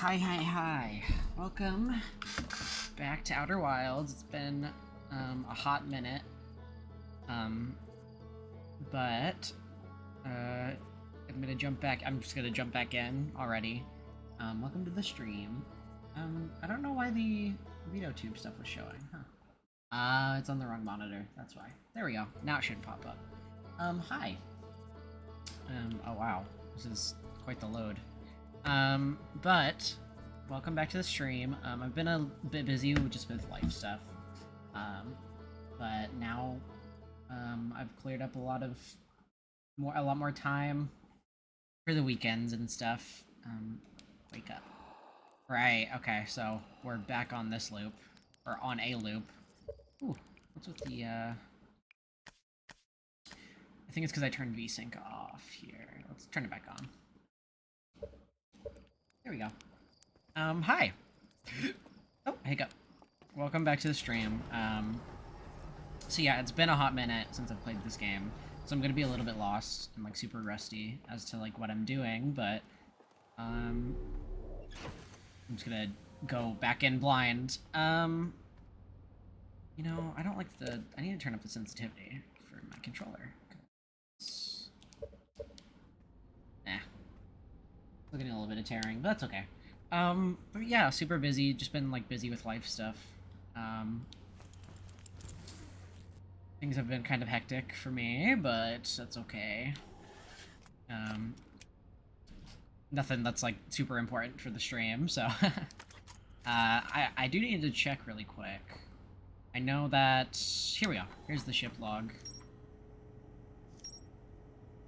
Hi. Welcome back to Outer Wilds. It's been a hot minute. But I'm gonna jump back. I'm just gonna jump back in already. Welcome to the stream. I don't know why the video tube stuff was showing, huh? It's on the wrong monitor. That's why. There we go. Now it should pop up. Hi. Oh wow. This is quite the load. But welcome back to the stream. I've been a bit busy just with life stuff. But now I've cleared up a lot more time for the weekends and stuff. Wake up. Right, okay, so we're back on this loop. Or on a loop. Ooh, what's with the I think it's because I turned VSync off here. Let's turn it back on. There we go. Hi! Oh, hiccup. Welcome back to the stream. So yeah, it's been a hot minute since I've played this game, so I'm gonna be a little bit lost and, like, super rusty as to, like, what I'm doing, but, I'm just gonna go back in blind. You know, I don't like I need to turn up the sensitivity for my controller. Still getting a little bit of tearing, but that's okay. But yeah, super busy. Just been, like, busy with life stuff. Things have been kind of hectic for me, but that's okay. Nothing that's, like, super important for the stream, so... I do need to check really quick. I know that... Here we go. Here's the ship log.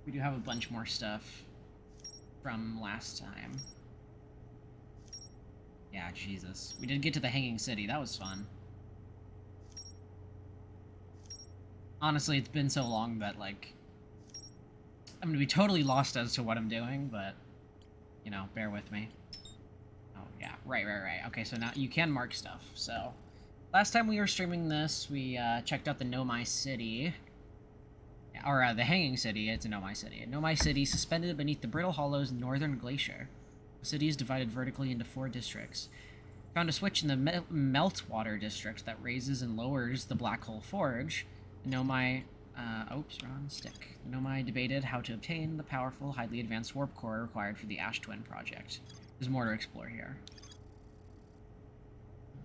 We do have a bunch more stuff from last time. Yeah, Jesus. We did get to the Hanging City. That was fun. Honestly, it's been so long that, like, I'm gonna be totally lost as to what I'm doing, but, you know, bear with me. Oh, yeah. Right. Okay, so now you can mark stuff. So, last time we were streaming this, we checked out the Nomai City. Or, the Hanging City. It's a Nomai City. A Nomai City suspended beneath the Brittle Hollow's northern glacier. The city is divided vertically into 4 districts. Found a switch in the Meltwater district that raises and lowers the Black Hole Forge. The Nomai... oops, wrong stick. The Nomai debated how to obtain the powerful, highly advanced warp core required for the Ash Twin project. There's more to explore here.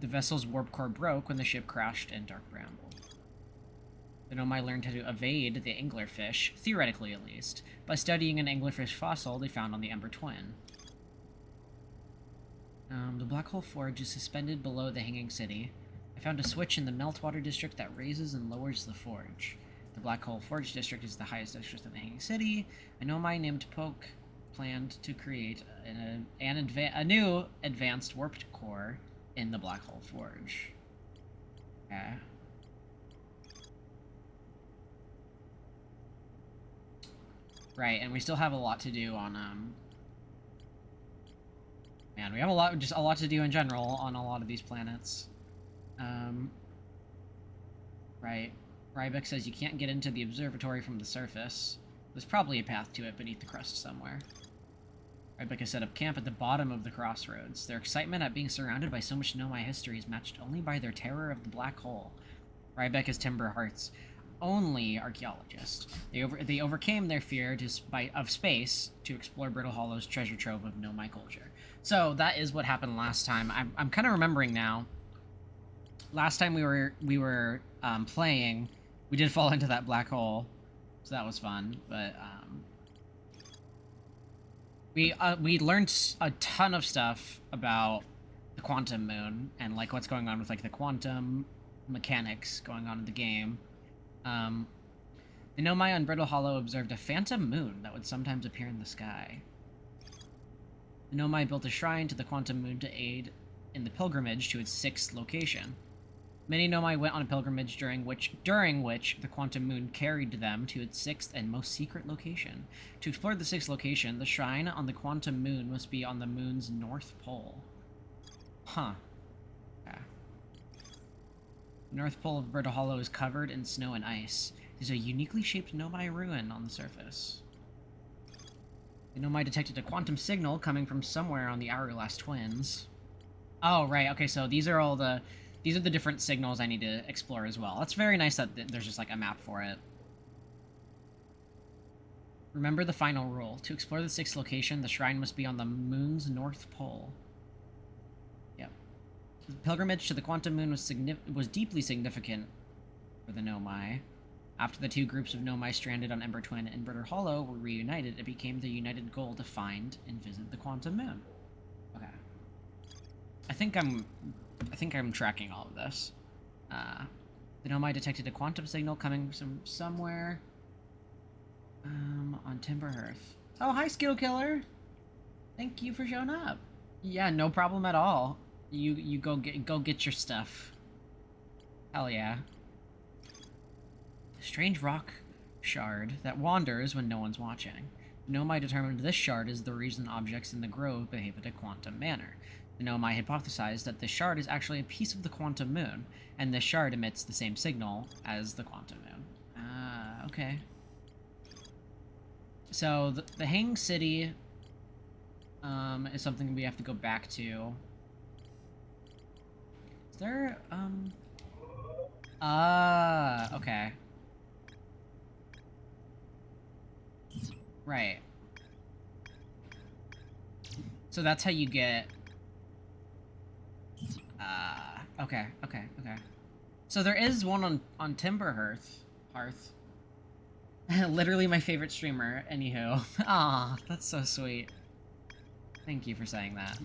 The vessel's warp core broke when the ship crashed in Dark Bramble. The Nomai learned how to evade the anglerfish, theoretically at least, by studying an anglerfish fossil they found on the Ember Twin. The Black Hole Forge is suspended below the Hanging City. I found a switch in the Meltwater district that raises and lowers the forge. The Black Hole Forge district is the highest district in the Hanging City. A Nomai named Poke planned to create a new advanced warped core in the Black Hole Forge. Okay. Right, and we still have a lot to do on, man, we have just a lot to do in general on a lot of these planets. Right. Rybeck says you can't get into the observatory from the surface. There's probably a path to it beneath the crust somewhere. Rybeck has set up camp at the bottom of the crossroads. Their excitement at being surrounded by so much Nomai history is matched only by their terror of the black hole. Rybeck is Timber Heart's only archaeologist. They overcame their fear of space to explore Brittle Hollow's treasure trove of Nomai culture. So that is what happened last time. I'm kind of remembering now. Last time we were playing, we did fall into that black hole, so that was fun. But we learned a ton of stuff about the quantum moon and, like, what's going on with, like, the quantum mechanics going on in the game. The Nomai on Brittle Hollow observed a phantom moon that would sometimes appear in the sky. The Nomai built a shrine to the quantum moon to aid in the pilgrimage to its 6th location. Many Nomai went on a pilgrimage during which the quantum moon carried them to its 6th and most secret location. To explore the 6th location, the shrine on the quantum moon must be on the moon's north pole. Huh. Yeah. The north pole of Brittle Hollow is covered in snow and ice. There's a uniquely shaped Nomai ruin on the surface. The Nomai detected a quantum signal coming from somewhere on the Hourglass Twins. Oh, right. Okay, so these are the different signals I need to explore as well. That's very nice that there's just like a map for it. Remember the final rule. To explore the sixth location, the shrine must be on the moon's north pole. Yep. The pilgrimage to the quantum moon was deeply significant for the Nomai. After the two groups of Nomai stranded on Ember Twin and Britter Hollow were reunited, it became the united goal to find and visit the quantum moon. Okay. I think I'm tracking all of this. The Nomai detected a quantum signal coming from somewhere. On Timberhearth. Oh, hi, Skill Killer. Thank you for showing up. Yeah, no problem at all. You go get your stuff. Hell yeah. Strange rock shard that wanders when no one's watching. Nomai determined this shard is the reason objects in the grove behave in a quantum manner. The Nomai hypothesized that this shard is actually a piece of the quantum moon, and this shard emits the same signal as the quantum moon. Ah, okay. So the Hang City is something we have to go back to. Is there okay. Right. So that's how you get okay. So there is one on Timberhearth. Literally my favorite streamer, anywho. Aw, that's so sweet. Thank you for saying that.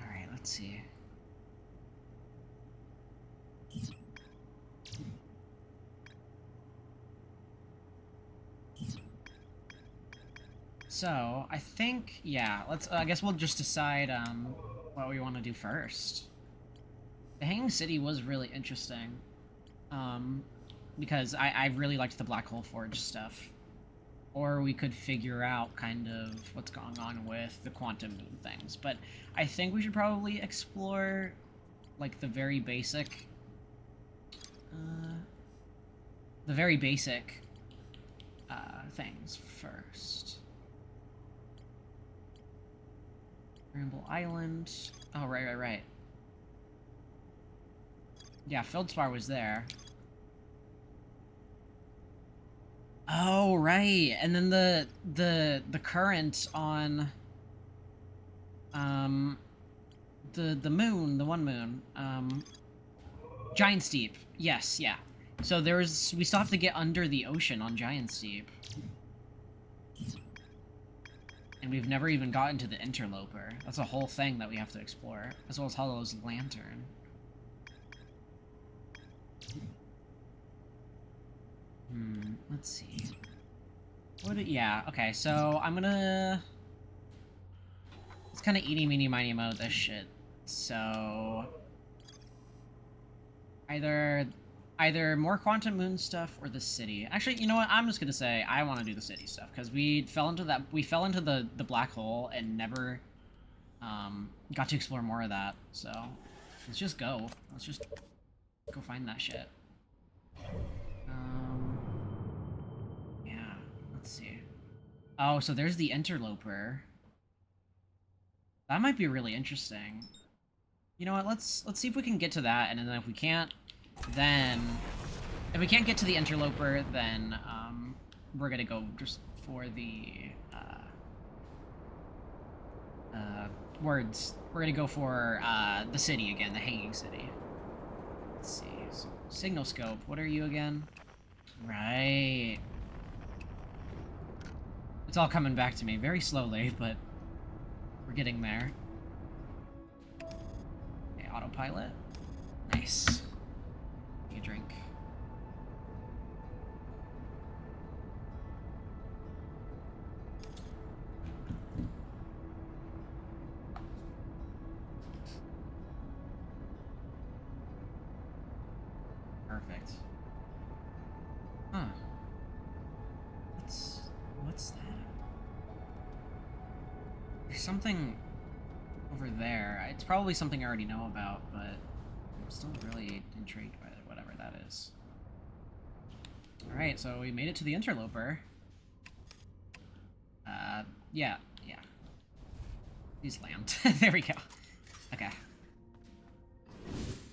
Alright, let's see. So, I think, yeah, I guess we'll just decide, what we want to do first. The Hanging City was really interesting, because I really liked the Black Hole Forge stuff. Or we could figure out kind of what's going on with the quantum moon things. But I think we should probably explore, like, the very basic, things first. Ramble Island. Oh, right. Yeah, Feldspar was there. Oh, right. And then the current on the moon, the one moon. Giant Steep. Yes, yeah. So we still have to get under the ocean on Giant Steep. And we've never even gotten to the Interloper. That's a whole thing that we have to explore, as well as Hollow's Lantern. Let's see. Yeah, okay, so I'm gonna... It's kind of eeny, meeny, miny, mo, this shit. So... Either more Quantum Moon stuff or the city. Actually, you know what? I'm just gonna say I want to do the city stuff, because we fell into the black hole and never got to explore more of that. So let's just go. Let's just go find that shit. Yeah. Let's see. Oh, so there's the Interloper. That might be really interesting. You know what? Let's see if we can get to that, and then if we can't, then if we can't get to the Interloper, then we're gonna go just for the words. We're gonna go for the city again, the Hanging City. Let's see. So, Signal Scope. What are you again? Right. It's all coming back to me very slowly, but we're getting there. Okay, autopilot. Nice. Take a drink. Perfect. Huh. What's that? something over there. It's probably something I already know about, but I'm still really intrigued by whatever that is. Alright, so we made it to the interloper. Yeah. Please land. There we go. Okay.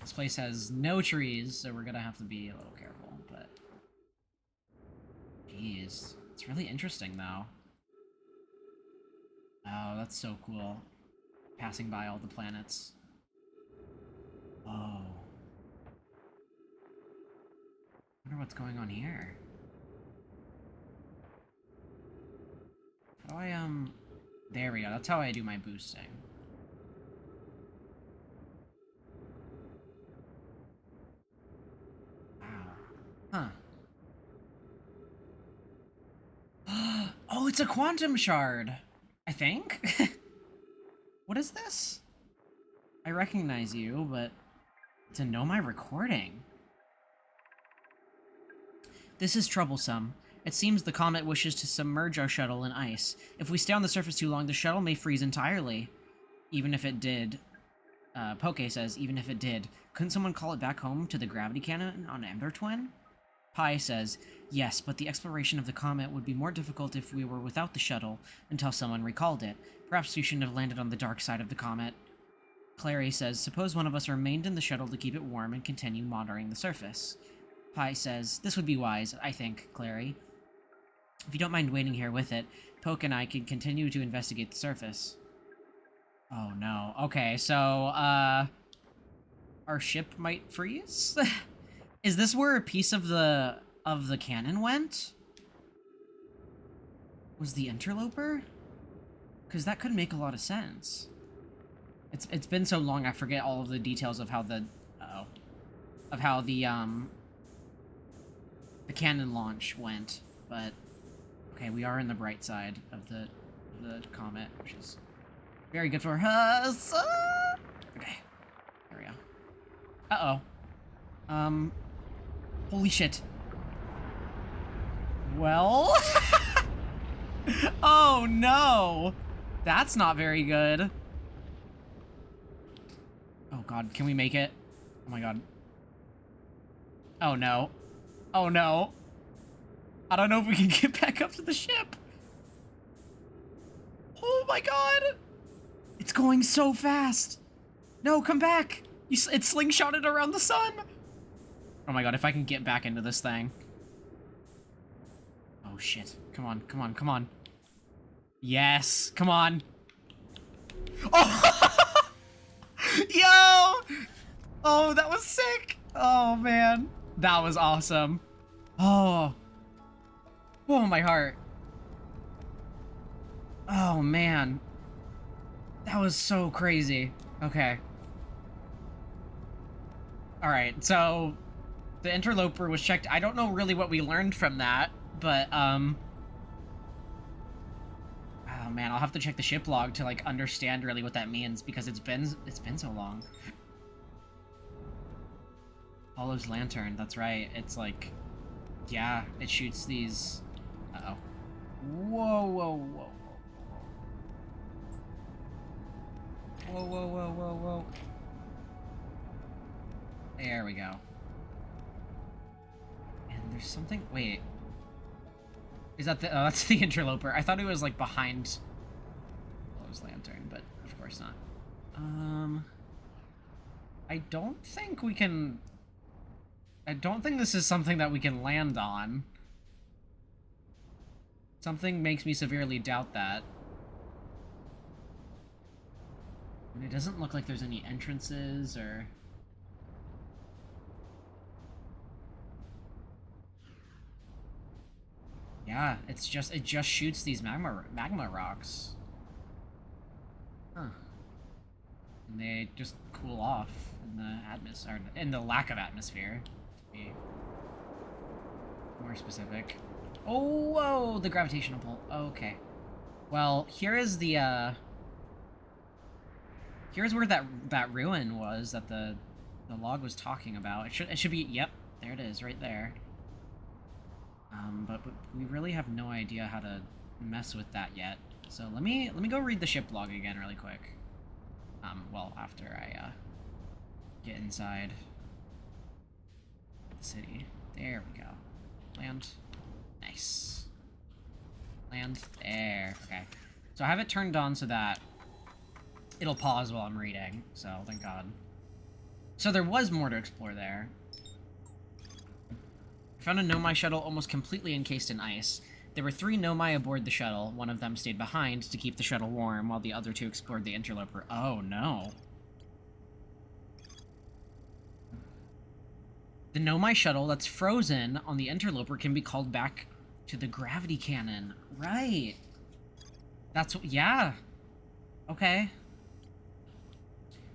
This place has no trees, so we're gonna have to be a little careful, but... Jeez. It's really interesting, though. Oh, that's so cool. Passing by all the planets. Oh. I wonder what's going on here. How do I, There we go. That's how I do my boosting. Wow. Huh. Oh, it's a quantum shard! I think? What is this? I recognize you, but to know my recording. This is troublesome. It seems the comet wishes to submerge our shuttle in ice. If we stay on the surface too long, the shuttle may freeze entirely. Even if it did. Poke says, even if it did. Couldn't someone call it back home to the gravity cannon on Ember Twin? Pi says, yes, but the exploration of the comet would be more difficult if we were without the shuttle, until someone recalled it. Perhaps we shouldn't have landed on the dark side of the comet. Clary says, suppose one of us remained in the shuttle to keep it warm and continue monitoring the surface. Pi says, this would be wise, I think, Clary. If you don't mind waiting here with it, Poke and I can continue to investigate the surface. Oh no. Okay, so, our ship might freeze? Is this where a piece of the cannon went? Was the interloper? Because that could make a lot of sense. It's been so long I forget all of the details of how the cannon launch went, but okay, we are in the bright side of the comet, which is very good for us. Okay, there we go. Uh-oh. Holy shit. Well, oh no, that's not very good. Oh god, can we make it? Oh my god. Oh no. Oh no. I don't know if we can get back up to the ship. Oh my god. It's going so fast. No, come back. It slingshotted around the sun. Oh my god, if I can get back into this thing. Oh shit. Come on, come on, come on. Yes, come on. Oh! Yo! Oh, that was sick. Oh man. That was awesome. Oh. Oh, my heart. Oh man. That was so crazy. Okay. Alright, so the interloper was checked. I don't know really what we learned from that, but oh man, I'll have to check the ship log to like understand really what that means because it's been so long. Apollo's lantern, that's right. It's like, yeah, it shoots these. Uh-oh. Whoa, whoa, whoa. Whoa, whoa, whoa, whoa, whoa. There we go. And there's something, wait. Is that the, oh, that's the interloper. I thought it was like behind Apollo's lantern, but of course not. I don't think we can, I don't think this is something that we can land on. Something makes me severely doubt that. And it doesn't look like there's any entrances or... Yeah, it just shoots these magma rocks. Huh. And they just cool off in the atmosphere, or in the lack of atmosphere, to be more specific. Oh, whoa, the gravitational pull. Okay. Well, here is the, here's where that ruin was that the log was talking about. It should be, yep, there it is, right there. But we really have no idea how to mess with that yet, So let me go read the ship log again really quick. Well, after I get inside the city. There we go. Land. Nice. Land. There. Okay. So I have it turned on so that it'll pause while I'm reading. So thank God. So there was more to explore there. I found a Nomai shuttle almost completely encased in ice. There were 3 Nomai aboard the shuttle. One of them stayed behind to keep the shuttle warm, while the other 2 explored the interloper. Oh, no. The Nomai shuttle that's frozen on the interloper can be called back to the gravity cannon. Right. That's... yeah. Okay.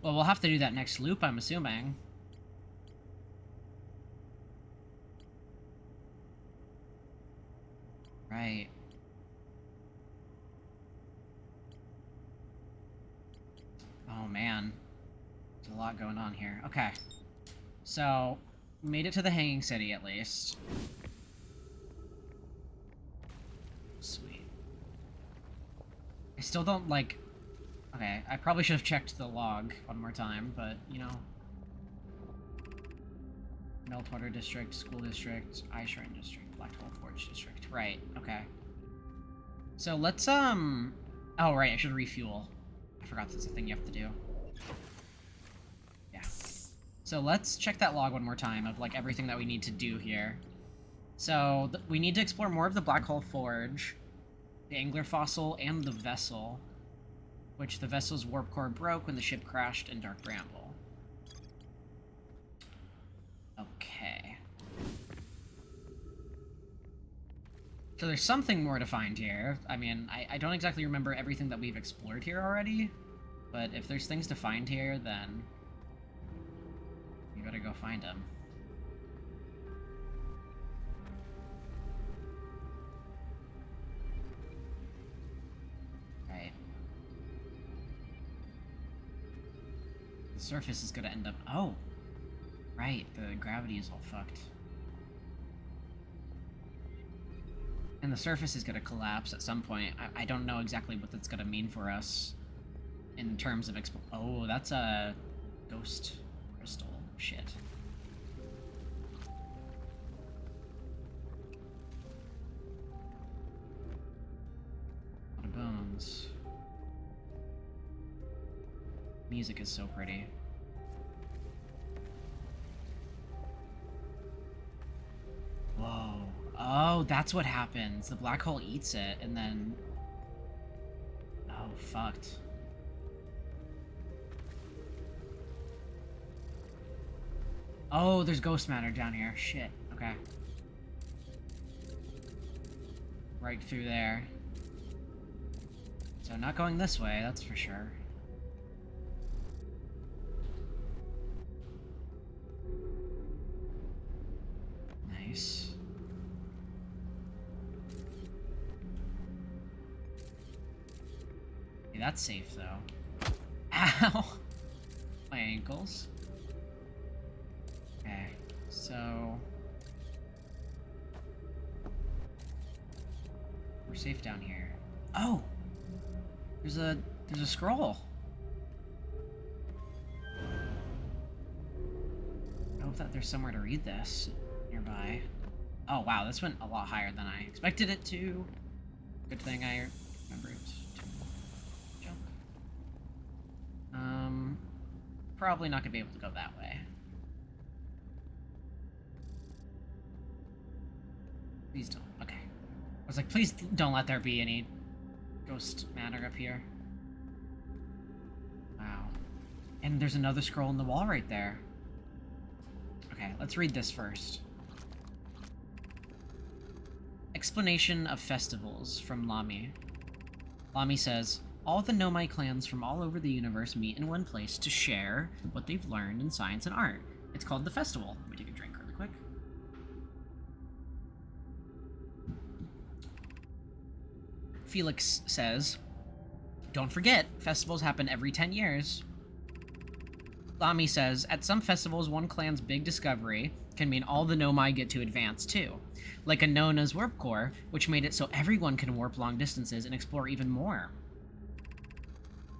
Well, we'll have to do that next loop, I'm assuming. Right. Oh, man. There's a lot going on here. Okay. So, made it to the hanging city, at least. Sweet. I still don't, like... Okay, I probably should have checked the log one more time, but, you know... Meltwater District, School District, Ice Shrine District, Black Hole Forge District. Right, okay. So let's, Oh, right, I should refuel. I forgot that's a thing you have to do. Yeah. So let's check that log one more time of, like, everything that we need to do here. So, we need to explore more of the Black Hole Forge, the Angler Fossil, and the vessel, which the vessel's warp core broke when the ship crashed in Dark Bramble. Okay. So there's something more to find here. I mean, I don't exactly remember everything that we've explored here already, but if there's things to find here, then you gotta go find them. Right. The surface is gonna end up... Oh! Right, the gravity is all fucked. And the surface is gonna collapse at some point. I don't know exactly what that's gonna mean for us in terms of oh, that's a ghost crystal. Shit. A lot of bones. Music is so pretty. Whoa. Oh, that's what happens. The black hole eats it, and then... Oh, fucked. Oh, there's ghost matter down here. Shit. Okay. Right through there. So not going this way, that's for sure. Nice. Okay, that's safe, though. Ow! My ankles. Okay, so... We're safe down here. Oh! There's a scroll. I hope that there's somewhere to read this nearby. Oh wow, this went a lot higher than I expected it to. Good thing I remembered to jump. Probably not gonna be able to go that way. Please don't. Okay. I was like, please don't let there be any ghost matter up here. Wow. And there's another scroll in the wall right there. Okay, let's read this first. Explanation of festivals from Lami. Lami says, all the Nomai clans from all over the universe meet in one place to share what they've learned in science and art. It's called the festival. Let me take a drink really quick. Felix says, don't forget, festivals happen every 10 years. Lami says, at some festivals, one clan's big discovery can mean all the Nomai get to advance too. Like a Nona's warp core, which made it so everyone can warp long distances and explore even more.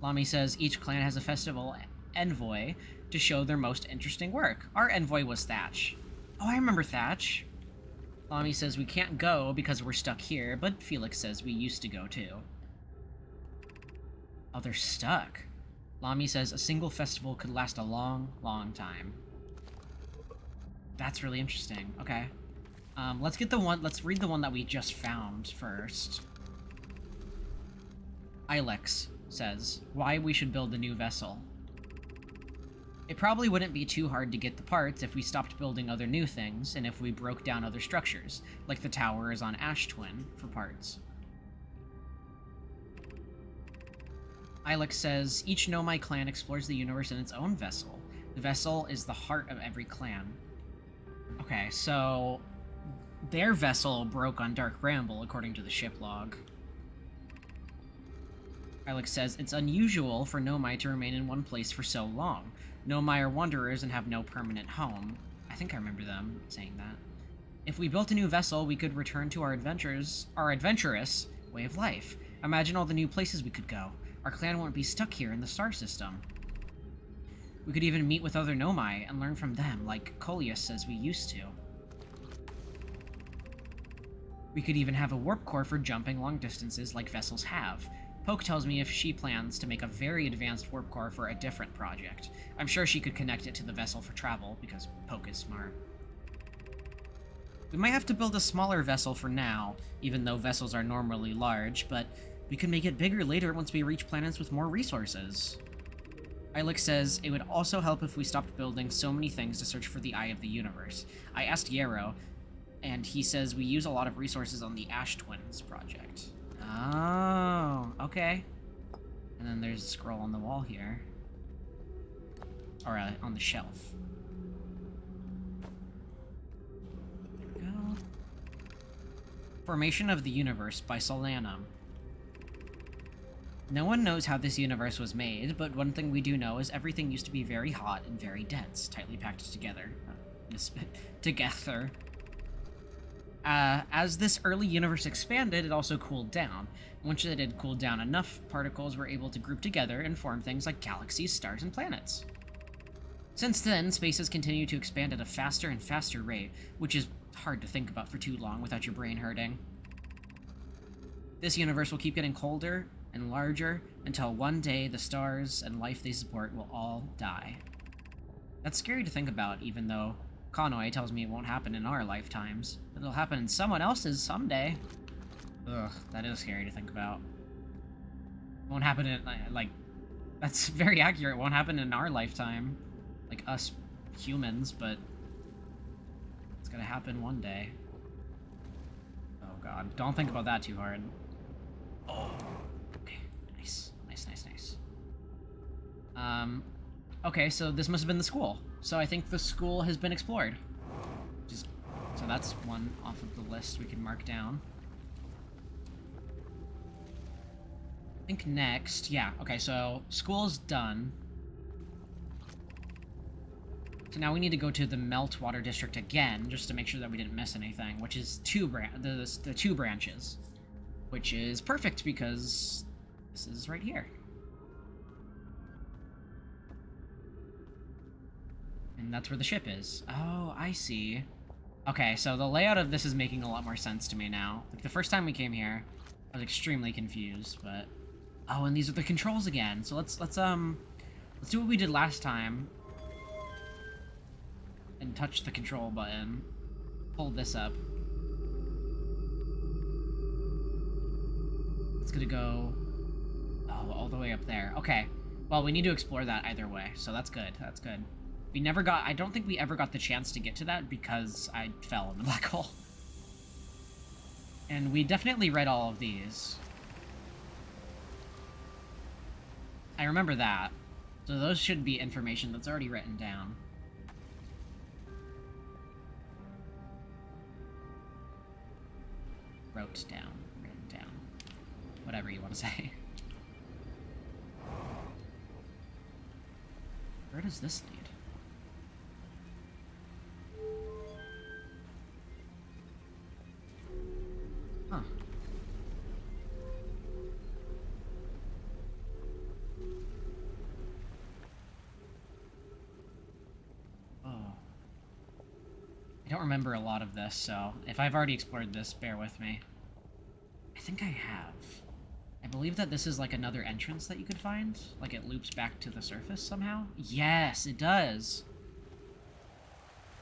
Lami says each clan has a festival envoy to show their most interesting work. Our envoy was Thatch. Oh, I remember Thatch. Lami says we can't go because we're stuck here, but Felix says we used to go too. Oh, they're stuck. Lami says a single festival could last a long, long time. That's really interesting. Okay. Let's read the one that we just found first. Ilex says, why we should build a new vessel. It probably wouldn't be too hard to get the parts if we stopped building other new things, and if we broke down other structures, like the towers on HIIII for parts. Ilex says, each Nomai clan explores the universe in its own vessel. The vessel is the heart of every clan. Okay, so their vessel broke on Dark Bramble, according to the ship log. Ilex says, it's unusual for Nomai to remain in one place for so long. Nomai are wanderers and have no permanent home. I think I remember them saying that. If we built a new vessel, we could return to our adventurous way of life. Imagine all the new places we could go. Our clan won't be stuck here in the star system. We could even meet with other Nomai and learn from them, like Coleus says we used to. We could even have a warp core for jumping long distances like vessels have. Poke tells me if she plans to make a very advanced warp core for a different project. I'm sure she could connect it to the vessel for travel, because Poke is smart. We might have to build a smaller vessel for now, even though vessels are normally large, but we could make it bigger later once we reach planets with more resources. Ilex says, it would also help if we stopped building so many things to search for the Eye of the Universe. I asked Yarrow, and he says we use a lot of resources on the Ash Twins project. Oh, okay. And then there's a scroll on the wall here. Or on the shelf. There we go. Formation of the Universe by Solanum. No one knows how this universe was made, but one thing we do know is everything used to be very hot and very dense, tightly packed together. As this early universe expanded, it also cooled down. Once it had cooled down enough, particles were able to group together and form things like galaxies, stars, and planets. Since then, space has continued to expand at a faster and faster rate, which is hard to think about for too long without your brain hurting. This universe will keep getting colder and larger until one day the stars and life they support will all die. That's scary to think about, even though Conway tells me it won't happen in our lifetimes, but it'll happen in someone else's someday. Ugh, that is scary to think about. It won't happen in, like, that's very accurate. It won't happen in our lifetime. Like, us humans, but it's gonna happen one day. Oh god, don't think about that too hard. Oh, okay, nice. Okay, so this must have been the school. So I think the school has been explored. So that's one off of the list we can mark down. I think next, yeah, okay, so school's done. So now we need to go to the Meltwater District again, just to make sure that we didn't miss anything, which is the two branches. Which is perfect, because this is right here. And that's where the ship is. Oh, I see. Okay, so the layout of this is making a lot more sense to me now. Like, the first time we came here, I was extremely confused, but... Oh, and these are the controls again. So let's do what we did last time. And touch the control button. Pull this up. It's gonna go... Oh, all the way up there. Okay. Well, we need to explore that either way, so that's good. That's good. We never got... I don't think we ever got the chance to get to that because I fell in the black hole. And we definitely read all of these. I remember that. So those should be information that's already written down. Written down. Whatever you want to say. Where does this lead? Huh. Oh. I don't remember a lot of this, so if I've already explored this, bear with me. I think I have. I believe that this is like another entrance that you could find. Like it loops back to the surface somehow. Yes, it does.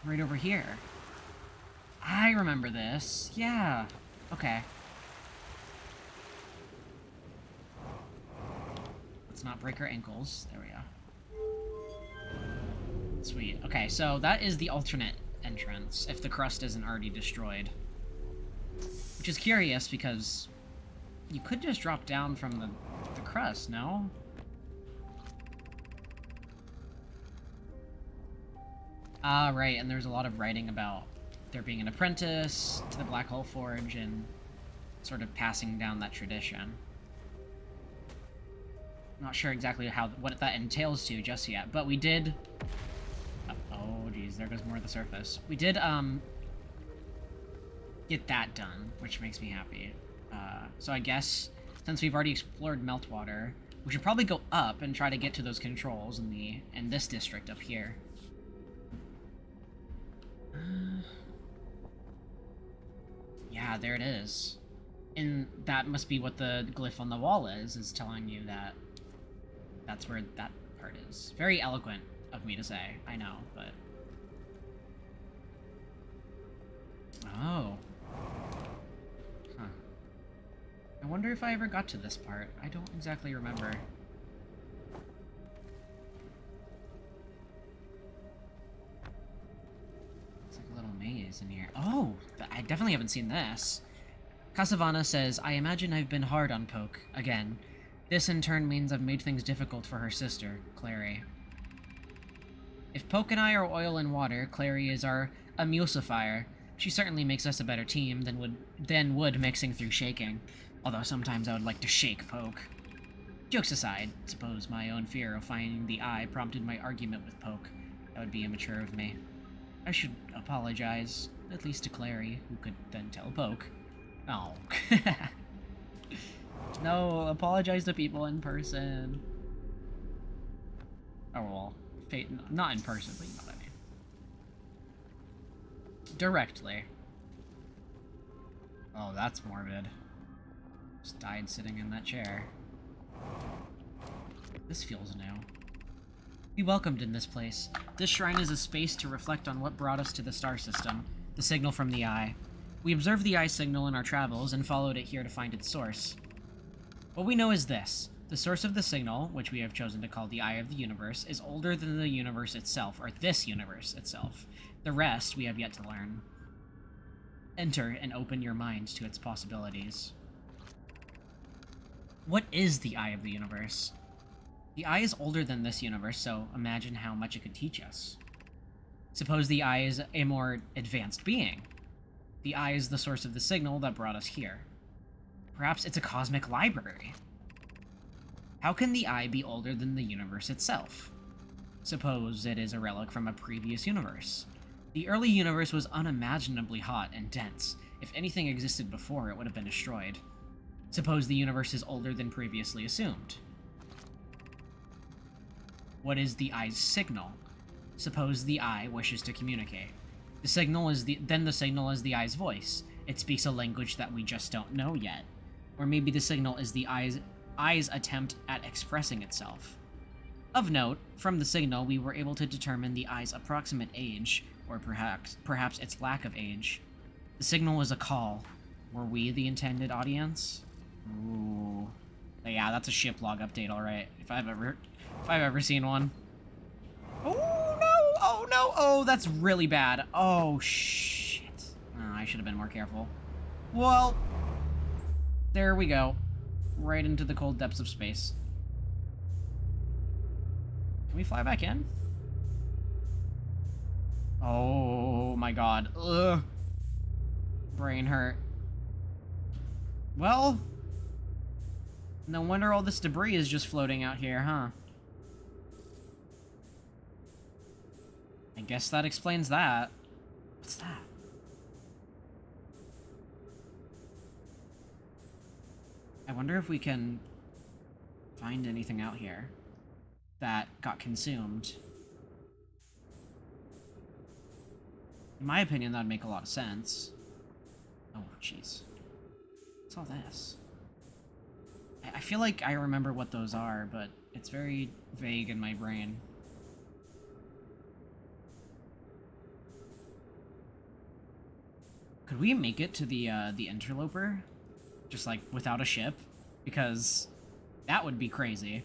Right over here. I remember this. Yeah. Okay. Let's not break our ankles. There we go. Sweet. Okay, so that is the alternate entrance, if the crust isn't already destroyed. Which is curious, because you could just drop down from the crust, no? Ah, right, and there's a lot of writing about there being an apprentice to the Black Hole Forge and sort of passing down that tradition. Not sure exactly what that entails to just yet, but we did... Oh, geez, there goes more of the surface. We did, get that done, which makes me happy. So I guess, since we've already explored Meltwater, we should probably go up and try to get to those controls in this district up here. Yeah, there it is. And that must be what the glyph on the wall is telling you that that's where that part is. Very eloquent of me to say, I know, but... Oh. Huh. I wonder if I ever got to this part. I don't exactly remember. It's like a little maze in here. Oh! I definitely haven't seen this. Casavana says, I imagine I've been hard on Poke, again. This in turn means I've made things difficult for her sister, Clary. If Poke and I are oil and water, Clary is our emulsifier. She certainly makes us a better team than would mixing through shaking. Although sometimes I would like to shake Poke. Jokes aside, suppose my own fear of finding the eye prompted my argument with Poke. That would be immature of me. I should apologize, at least to Clary, who could then tell Poke. Oh. No, apologize to people in person. Oh, well, not in person, but you know what I mean. Directly. Oh, that's morbid. Just died sitting in that chair. This feels new. Be welcomed in this place. This shrine is a space to reflect on what brought us to the star system, the signal from the eye. We observed the eye signal in our travels and followed it here to find its source. What we know is this. The source of the signal, which we have chosen to call the Eye of the Universe, is older than the universe itself, or this universe itself. The rest we have yet to learn. Enter and open your mind to its possibilities. What is the Eye of the Universe? The Eye is older than this universe, so imagine how much it could teach us. Suppose the Eye is a more advanced being. The Eye is the source of the signal that brought us here. Perhaps it's a cosmic library. How can the Eye be older than the universe itself? Suppose it is a relic from a previous universe. The early universe was unimaginably hot and dense. If anything existed before, it would have been destroyed. Suppose the universe is older than previously assumed. What is the Eye's signal? Suppose the Eye wishes to communicate. The signal is the signal is the Eye's voice. It speaks a language that we just don't know yet. Or maybe the signal is the Eye's attempt at expressing itself. Of note, from the signal we were able to determine the Eye's approximate age, or perhaps its lack of age. The signal was a call. Were we the intended audience? Ooh. Yeah, that's a ship log update, alright. If I've ever seen one. Oh no! Oh no! Oh, that's really bad. Oh shit. Oh, I should have been more careful. Well, there we go. Right into the cold depths of space. Can we fly back in? Oh my god. Ugh. Brain hurt. Well, no wonder all this debris is just floating out here, huh? I guess that explains that. What's that? I wonder if we can find anything out here that got consumed. In my opinion, that'd make a lot of sense. Oh, jeez. What's all this? I feel like I remember what those are, but it's very vague in my brain. Could we make it to the interloper? Just, like, without a ship? Because that would be crazy.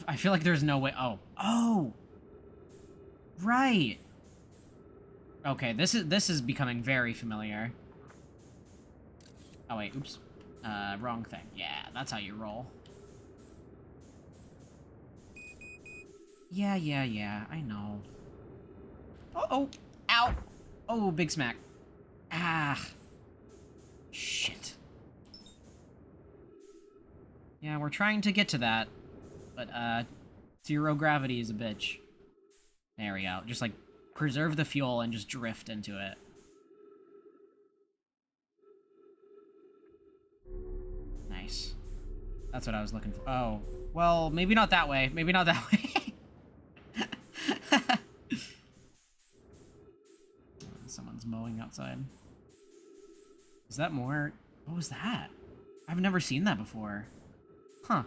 I feel like there's no way. Oh! Right! Okay, this is becoming very familiar. Oh, wait, oops. Wrong thing. Yeah, that's how you roll. Yeah, I know. Oh, ow! Oh, big smack. Ah. Shit. Yeah, we're trying to get to that, but, zero gravity is a bitch. There we go. Just, like, preserve the fuel and just drift into it. Nice. That's what I was looking for. Oh. Well, maybe not that way. Maybe not that way. Someone's mowing outside. Is that more? What was that? I've never seen that before. Huh.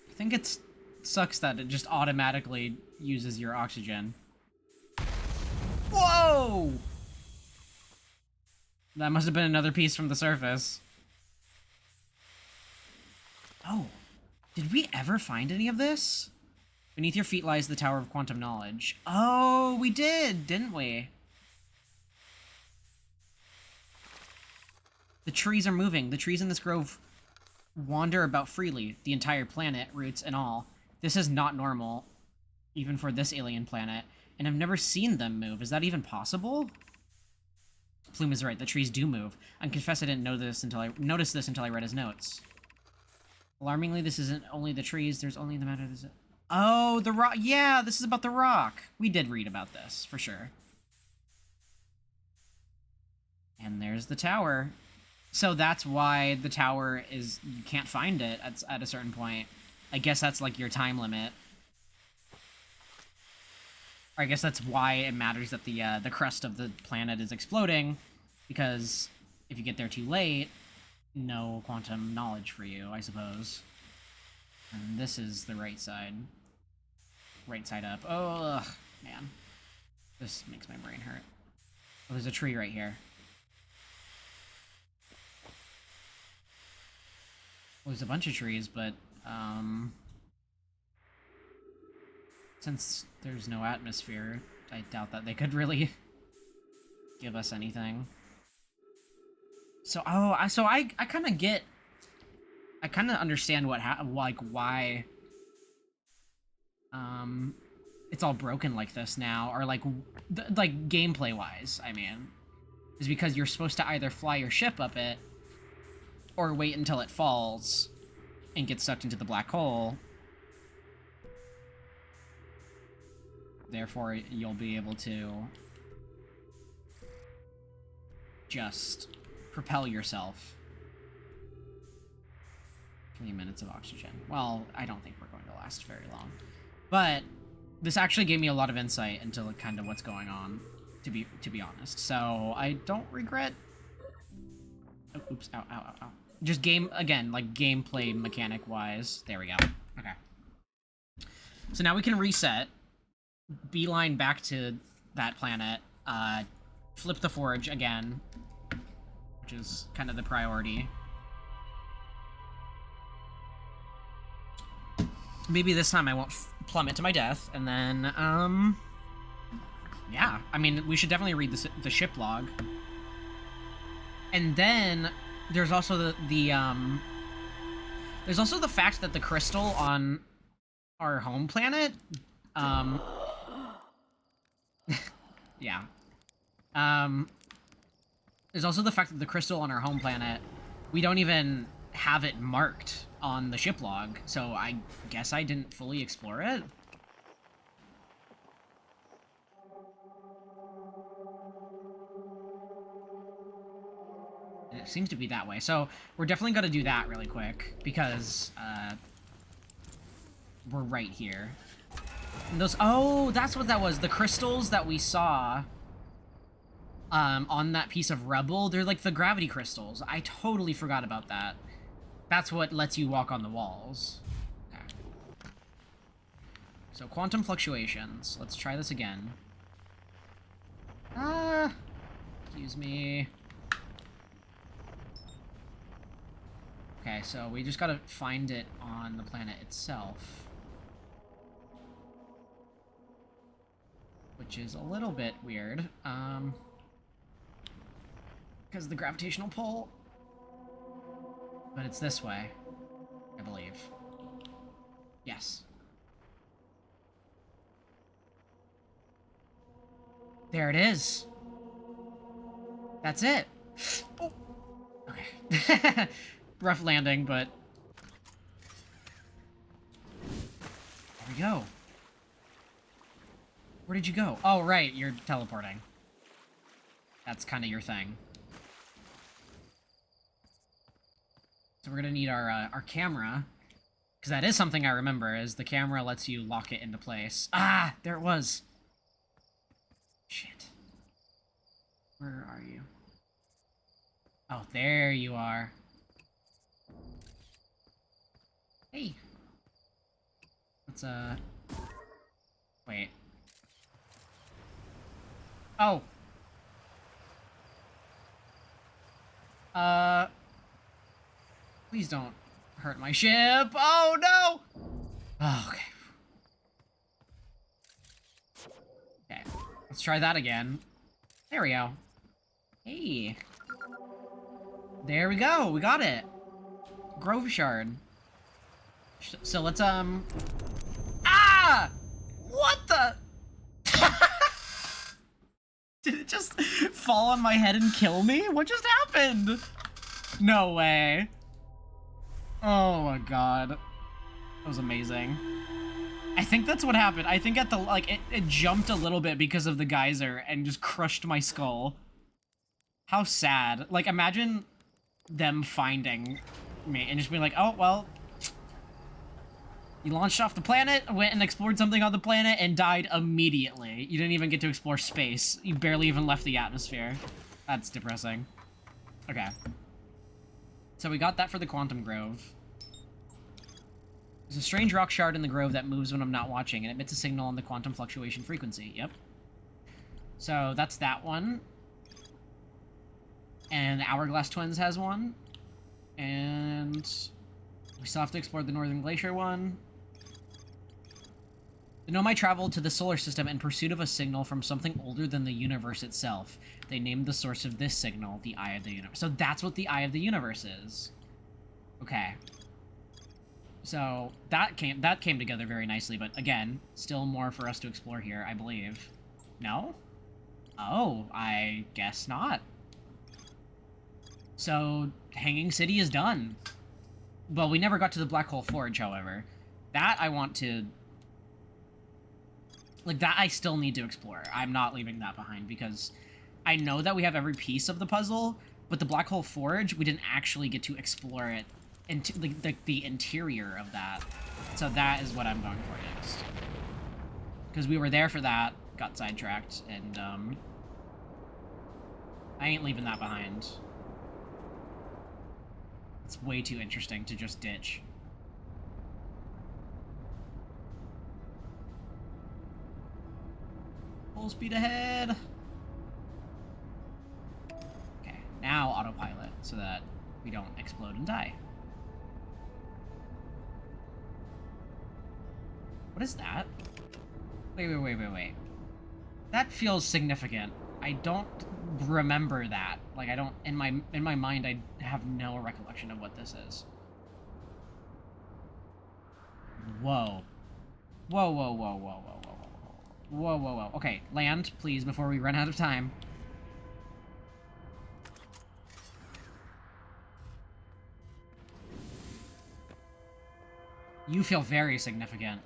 I think it sucks that it just automatically uses your oxygen. Whoa! That must have been another piece from the surface. Oh, did we ever find any of this? Beneath your feet lies the Tower of Quantum Knowledge. Oh, we did, didn't we? The trees are moving. The trees in this grove wander about freely, the entire planet, roots and all. This is not normal, even for this alien planet, and I've never seen them move. Is that even possible? Plume is right, the trees do move. I confess I didn't notice this until I read his notes. Alarmingly, this isn't only the trees, there's only the matter... Oh, the rock! Yeah, this is about the rock! We did read about this, for sure. And there's the tower. So that's why the tower is... You can't find it at a certain point. I guess that's, like, your time limit. Or I guess that's why it matters that the crust of the planet is exploding, because if you get there too late, no quantum knowledge for you, I suppose. And this is the right side. Right side up. Oh, ugh, man. This makes my brain hurt. Oh, there's a tree right here. Well, there's a bunch of trees, but, since there's no atmosphere, I doubt that they could really give us anything. So, I kind of get... I kind of understand why... it's all broken like this now, or, like gameplay-wise, I mean. Is because you're supposed to either fly your ship up it, or wait until it falls and gets sucked into the black hole. Therefore, you'll be able to just propel yourself. 3 minutes of oxygen. Well, I don't think we're going to last very long. But this actually gave me a lot of insight into kind of what's going on, to be honest. So I don't regret... Oh, oops, ow, ow, ow, ow. Just again, like gameplay mechanic-wise. There we go. Okay. So now we can reset, beeline back to that planet, flip the forge again, which is kind of the priority. Maybe this time I won't plummet to my death, and then, yeah. I mean, we should definitely read the ship log. And then there's also there's also the fact that the crystal on our home planet, yeah. There's also the fact that the crystal on our home planet, we don't even have it marked on the ship log, so I guess I didn't fully explore it. It seems to be that way, so we're definitely going to do that really quick, because we're right here. And those, oh, that's what that was. The crystals that we saw on that piece of rubble, they're like the gravity crystals. I totally forgot about that. That's what lets you walk on the walls. Okay. So quantum fluctuations. Let's try this again. Excuse me. Okay, so we just gotta find it on the planet itself. Which is a little bit weird. Because of the gravitational pull. But it's this way, I believe. Yes. There it is. That's it. Oh. Okay. Rough landing, but... There we go. Where did you go? Oh, right, you're teleporting. That's kind of your thing. So we're gonna need our camera, because that is something I remember, is the camera lets you lock it into place. Ah, there it was. Shit. Where are you? Oh, there you are. Hey. Let's, wait. Oh. Please don't hurt my ship. Oh, no! Oh, okay. Okay. Let's try that again. There we go. Hey. There we go. We got it. Grove shard. So let's, Ah! What the? Did it just fall on my head and kill me? What just happened? No way. Oh my god. That was amazing. I think that's what happened. I think at the, like, it jumped a little bit because of the geyser and just crushed my skull. How sad. Like, imagine them finding me and just being like, oh, well, you launched off the planet, went and explored something on the planet, and died immediately. You didn't even get to explore space. You barely even left the atmosphere. That's depressing. Okay. So we got that for the Quantum Grove. There's a strange rock shard in the grove that moves when I'm not watching and emits a signal on the quantum fluctuation frequency. Yep. So that's that one. And the Hourglass Twins has one. And we still have to explore the Northern Glacier one. The Nomai traveled to the solar system in pursuit of a signal from something older than the universe itself. They named the source of this signal the Eye of the Universe. So that's what the Eye of the Universe is. Okay. So that came together very nicely, but again, still more for us to explore here, I believe. No? Oh, I guess not. So Hanging City is done. Well, we never got to the Black Hole Forge, however. That I want to... Like, that I still need to explore. I'm not leaving that behind, because I know that we have every piece of the puzzle, but the Black Hole Forge, we didn't actually get to explore it, into the interior of that. So that is what I'm going for next. Because we were there for that, got sidetracked, and, I ain't leaving that behind. It's way too interesting to just ditch. Full speed ahead! Okay, now autopilot, so that we don't explode and die. What is that? Wait. That feels significant. I don't remember that. Like, I don't... In my mind, I have no recollection of what this is. Whoa. Whoa. Okay, land, please, before we run out of time. You feel very significant.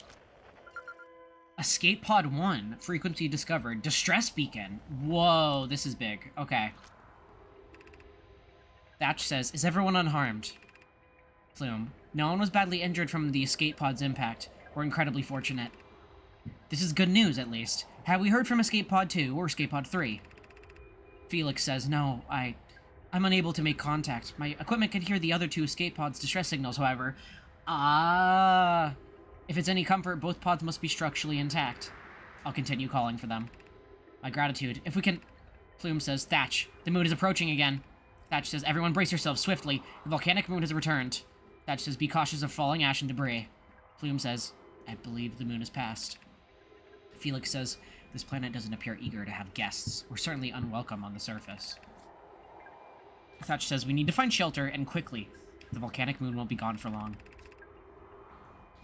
Escape Pod 1. Frequency discovered. Distress beacon. Whoa, this is big. Okay. Thatch says, is everyone unharmed? Plume. No one was badly injured from the escape pod's impact. We're incredibly fortunate. This is good news, at least. Have we heard from Escape Pod 2 or Escape Pod 3? Felix says, no, I'm unable to make contact. My equipment can hear the other two escape pods' distress signals, however. If it's any comfort, both pods must be structurally intact. I'll continue calling for them. My gratitude. If we can... Plume says, Thatch, the moon is approaching again. Thatch says, everyone brace yourselves swiftly. The volcanic moon has returned. Thatch says, be cautious of falling ash and debris. Plume says, I believe the moon has passed. Felix says, this planet doesn't appear eager to have guests. We're certainly unwelcome on the surface. Thatch says, we need to find shelter, and quickly. The volcanic moon won't be gone for long.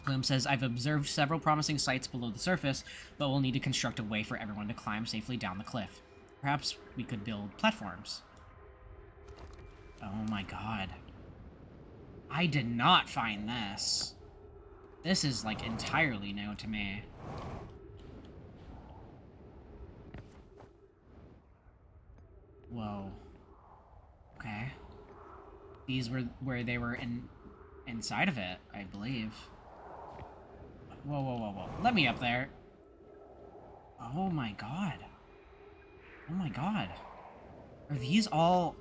Plume says, I've observed several promising sites below the surface, but we'll need to construct a way for everyone to climb safely down the cliff. Perhaps we could build platforms. Oh my god. I did not find this. This is, like, entirely new to me. Whoa. Okay. These were where they were inside of it, I believe. Whoa, whoa, whoa, whoa. Let me up there. Oh my god. Oh my god. Are these all...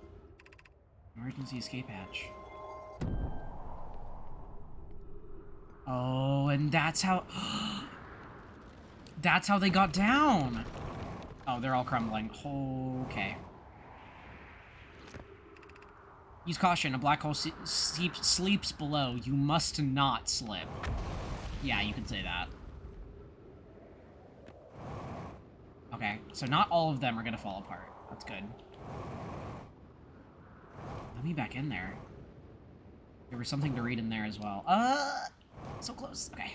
Emergency escape hatch. Oh, and that's how... that's how they got down! Oh, they're all crumbling. Okay. Use caution. A black hole sleeps below. You must not slip. Yeah, you could say that. Okay, so not all of them are gonna fall apart. That's good. Let me back in there. There was something to read in there as well. So close. Okay.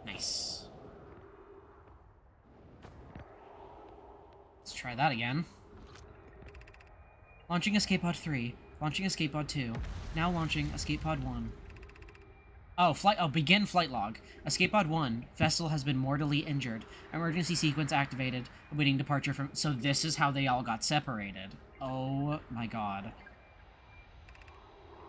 Nice. Let's try that again. Launching Escape Pod 3. Launching Escape Pod 2. Now launching Escape Pod 1. Begin flight log. Escape Pod 1. Vessel has been mortally injured. Emergency sequence activated. Awaiting departure from... So this is how they all got separated. Oh my god.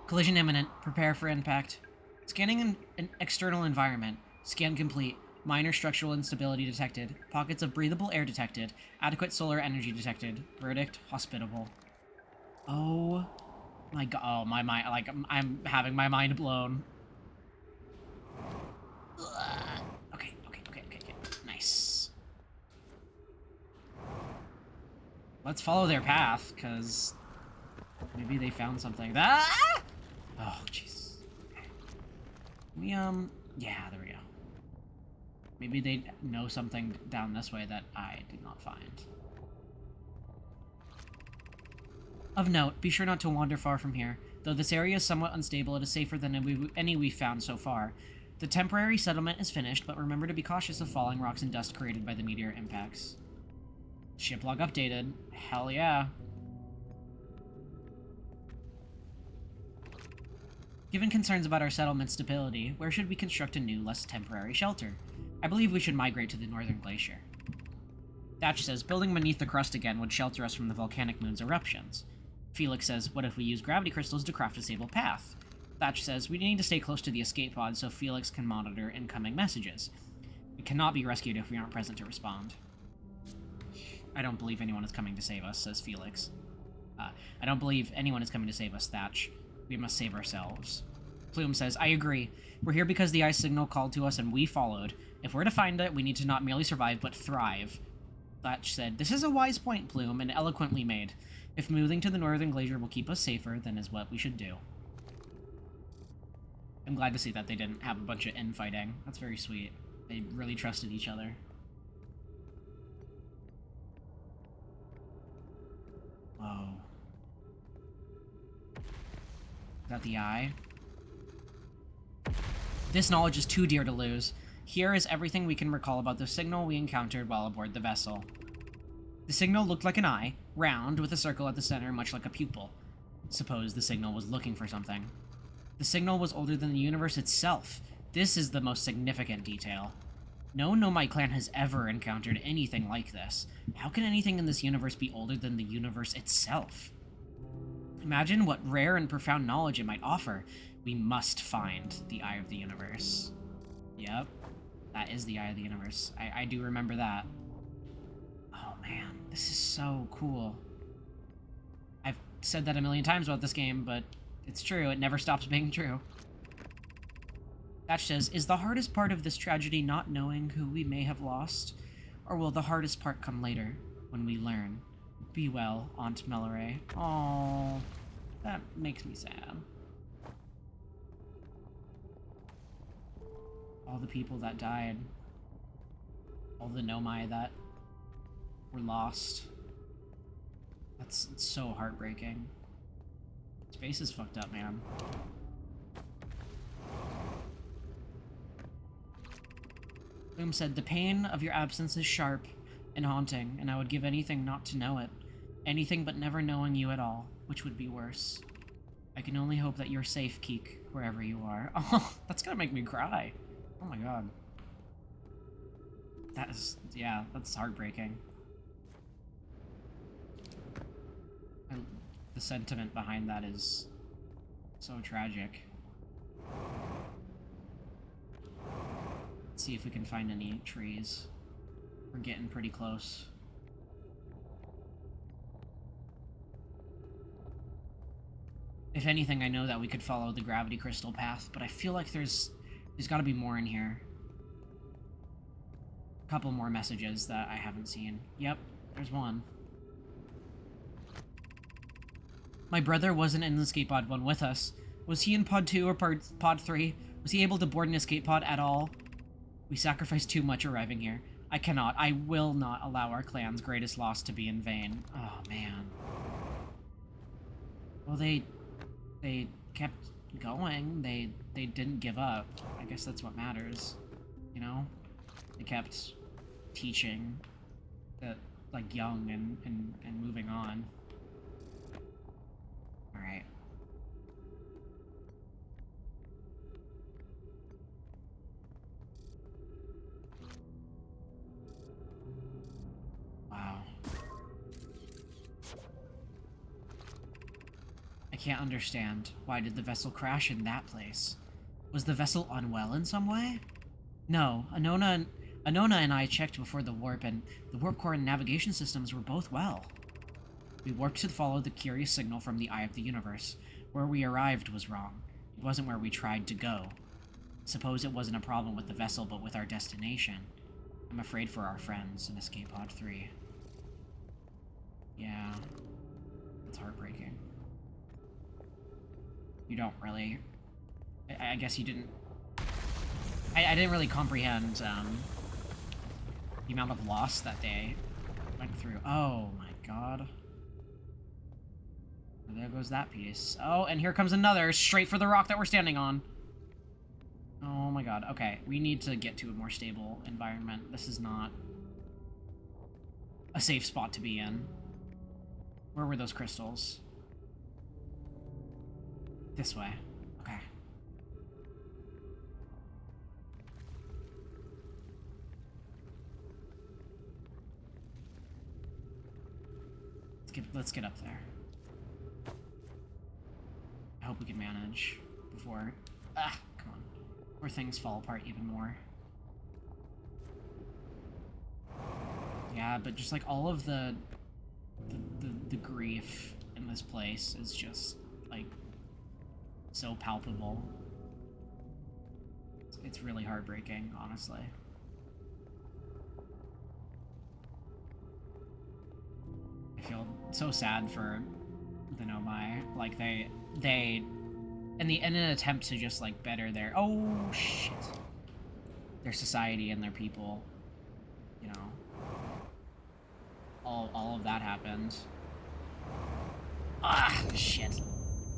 Collision imminent. Prepare for impact. Scanning an external environment. Scan complete. Minor structural instability detected. Pockets of breathable air detected. Adequate solar energy detected. Verdict, hospitable. Oh my god. Oh, my mind. Like, I'm having my mind blown. Okay. Nice. Let's follow their path, because maybe they found something. Ah! Oh, jeez. Okay. Yeah, there we go. Maybe they know something down this way that I did not find. Of note, be sure not to wander far from here. Though this area is somewhat unstable, it is safer than any we've found so far. The temporary settlement is finished, but remember to be cautious of falling rocks and dust created by the meteor impacts. Ship log updated. Hell yeah. Given concerns about our settlement's stability, where should we construct a new, less temporary shelter? I believe we should migrate to the northern glacier. Thatch says, building beneath the crust again would shelter us from the volcanic moon's eruptions. Felix says, what if we use gravity crystals to craft a stable path? Thatch says, we need to stay close to the escape pod so Felix can monitor incoming messages. We cannot be rescued if we aren't present to respond. I don't believe anyone is coming to save us, says Felix. I don't believe anyone is coming to save us, Thatch. We must save ourselves. Plume says, I agree. We're here because the ice signal called to us and we followed. If we're to find it, we need to not merely survive, but thrive. Thatch said, this is a wise point, Plume, and eloquently made. If moving to the northern glacier will keep us safer, then is what we should do. I'm glad to see that they didn't have a bunch of infighting. That's very sweet. They really trusted each other. Whoa. Is that the eye? This knowledge is too dear to lose. Here is everything we can recall about the signal we encountered while aboard the vessel. The signal looked like an eye, round, with a circle at the center, much like a pupil. Suppose the signal was looking for something. The signal was older than the universe itself. This is the most significant detail. No Nomai clan has ever encountered anything like this. How can anything in this universe be older than the universe itself? Imagine what rare and profound knowledge it might offer. We must find the Eye of the Universe. Yep, that is the Eye of the Universe. I do remember that. Oh man, this is so cool. I've said that a million times about this game, but it's true. It never stops being true. Thatch says, is the hardest part of this tragedy not knowing who we may have lost? Or will the hardest part come later, when we learn? Be well, Aunt Melloray. Oh, that makes me sad. All the people that died. All the Nomai that were lost. It's so heartbreaking. Space is fucked up, man. Boom said, the pain of your absence is sharp and haunting, and I would give anything not to know it. Anything but never knowing you at all, which would be worse. I can only hope that you're safe, Keek, wherever you are. Oh, that's gonna make me cry. Oh my god. That is, yeah, that's heartbreaking. The sentiment behind that is so tragic. Let's see if we can find any trees. We're getting pretty close. If anything, I know that we could follow the gravity crystal path, but I feel like there's got to be more in here. A couple more messages that I haven't seen. Yep, there's one. My brother wasn't in the escape pod 1 with us. Was he in pod 2 or pod 3? Was he able to board an escape pod at all? We sacrificed too much arriving here. I will not allow our clan's greatest loss to be in vain. Oh, man. Well, they kept going. They didn't give up. I guess that's what matters, you know? They kept teaching that, like, young and moving on. Alright. Wow. I can't understand. Why did the vessel crash in that place? Was the vessel unwell in some way? No, Anona and I checked before the warp, and the warp core and navigation systems were both well. We warped to follow the curious signal from the Eye of the Universe. Where we arrived was wrong. It wasn't where we tried to go. Suppose it wasn't a problem with the vessel, but with our destination. I'm afraid for our friends in Escape Pod 3. Yeah. It's heartbreaking. You don't really... I guess you didn't... I didn't really comprehend, the amount of loss that they went through. Oh my god. There goes that piece. Oh, and here comes another, straight for the rock that we're standing on. Oh my god. Okay, we need to get to a more stable environment. This is not a safe spot to be in. Where were those crystals? This way. Okay. Let's get up there. I hope we can manage before... Ah, come on. Before things fall apart even more. Yeah, but just like all of the grief in this place is just, like, so palpable. It's really heartbreaking, honestly. I feel so sad for the Nomai. Like, they in an attempt to just, like, better their... Oh, shit. Their society and their people, you know. All of that happened. Ah, shit.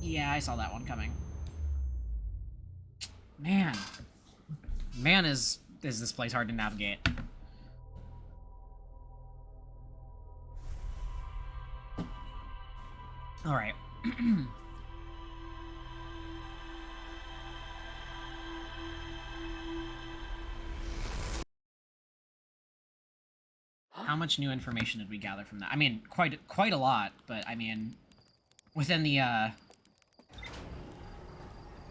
Yeah, I saw that one coming. Man. Man, is this place hard to navigate. Alright. much new information did we gather from that? I mean, quite a lot, but I mean, within the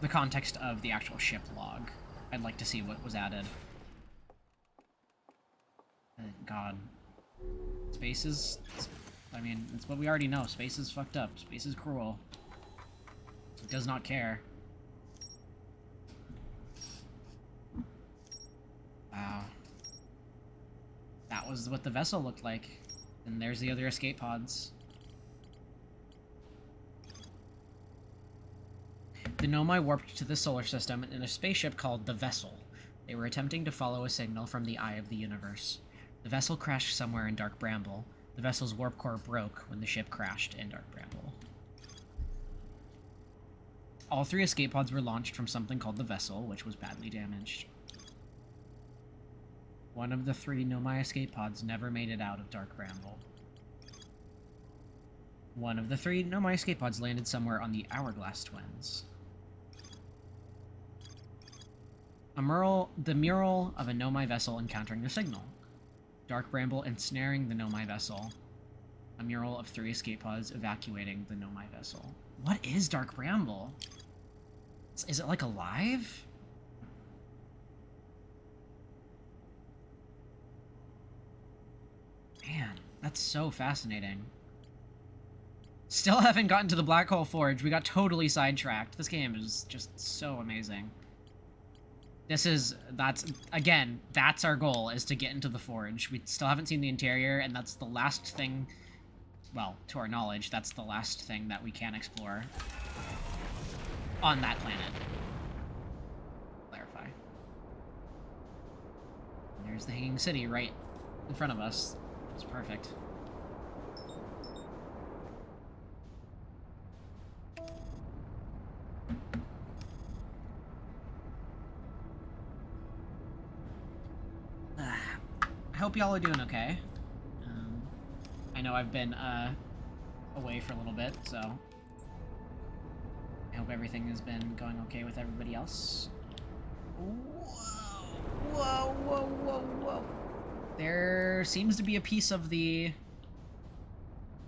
context of the actual ship log, I'd like to see what was added. God. Space is... I mean, it's what we already know. Space is fucked up. Space is cruel. It does not care. Wow. That was what the vessel looked like. And there's the other escape pods. The Nomai warped to the solar system in a spaceship called the Vessel. They were attempting to follow a signal from the eye of the universe. The vessel crashed somewhere in Dark Bramble. The vessel's warp core broke when the ship crashed in Dark Bramble. All 3 escape pods were launched from something called the Vessel, which was badly damaged. One of the 3 Nomai escape pods never made it out of Dark Bramble. One of the 3 Nomai escape pods landed somewhere on the Hourglass Twins. The mural of a Nomai vessel encountering the signal. Dark Bramble ensnaring the Nomai vessel. A mural of 3 escape pods evacuating the Nomai vessel. What is Dark Bramble? Is it like alive? Man, that's so fascinating. Still haven't gotten to the Black Hole Forge. We got totally sidetracked. This game is just so amazing. Again, that's our goal, is to get into the Forge. We still haven't seen the interior, and that's the last thing, well, to our knowledge, that's the last thing that we can explore on that planet. Clarify. And there's the Hanging City right in front of us. It's perfect. I hope y'all are doing okay. I know I've been away for a little bit, so I hope everything has been going okay with everybody else. Whoa, whoa, whoa, whoa. There seems to be a piece of the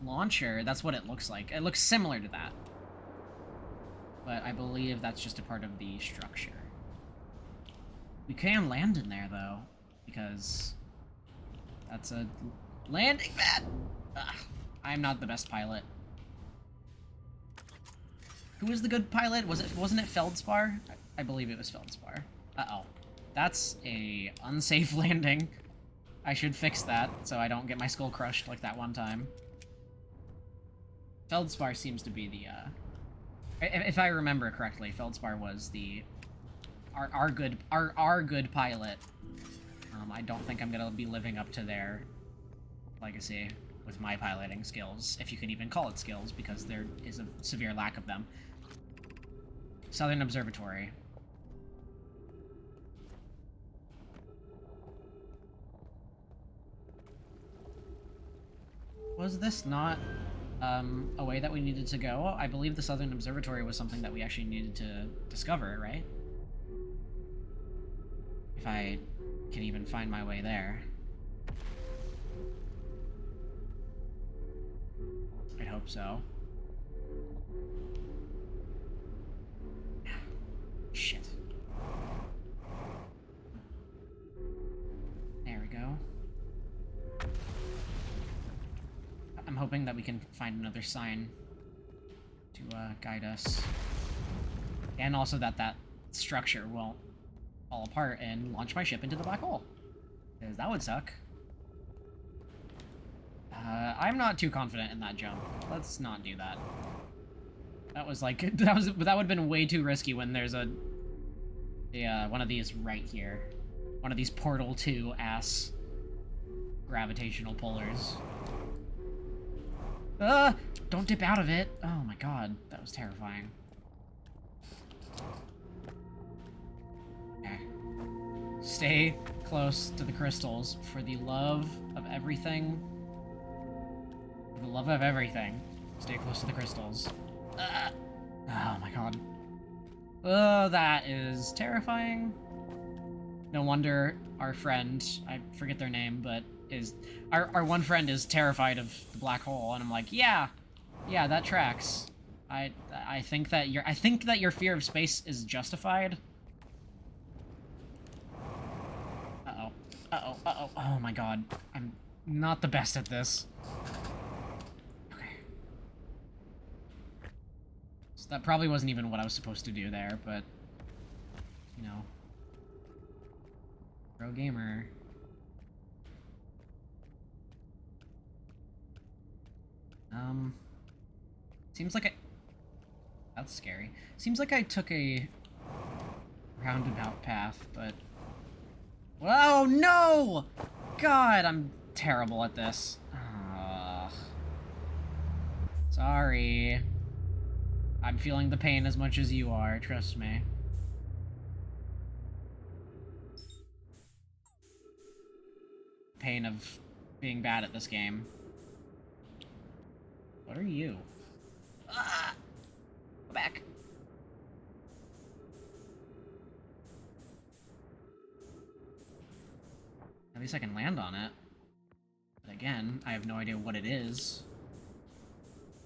launcher. That's what it looks like. It looks similar to that. But I believe that's just a part of the structure. We can land in there, though, because that's a landing pad. Ugh, I'm not the best pilot. Who was the good pilot? Wasn't it Feldspar? I believe it was Feldspar. Uh-oh. That's a unsafe landing. I should fix that so I don't get my skull crushed like that one time. Feldspar seems to be the if I remember correctly, Feldspar was the our good pilot. I don't think I'm gonna be living up to their legacy with my piloting skills, if you can even call it skills, because there is a severe lack of them. Southern Observatory. Was this not a way that we needed to go? I believe the Southern Observatory was something that we actually needed to discover, right? If I can even find my way there. I hope so. Shit. There we go. I'm hoping that we can find another sign to guide us. And also that that structure won't fall apart and launch my ship into the black hole. Because that would suck. I'm not too confident in that jump. Let's not do that. That was like, that would have been way too risky when there's a one of these right here. One of these Portal 2 ass gravitational pullers. Don't dip out of it. Oh my god, that was terrifying. Okay. Stay close to the crystals for the love of everything. For the love of everything. Stay close to the crystals. Oh my god. Oh, that is terrifying. No wonder our friend, I forget their name, but is our one friend is terrified of the black hole, and I'm like, yeah, that tracks. I think that your fear of space is justified. Uh-oh. Uh-oh. Uh-oh. Oh my god. I'm not the best at this. Okay. So that probably wasn't even what I was supposed to do there, but you know. Pro gamer. Seems like that's scary. Seems like I took a roundabout path, but... Whoa, no! God, I'm terrible at this. Ugh. Sorry. I'm feeling the pain as much as you are, trust me. Pain of being bad at this game. What are you? Ah! Go back. At least I can land on it. But again, I have no idea what it is.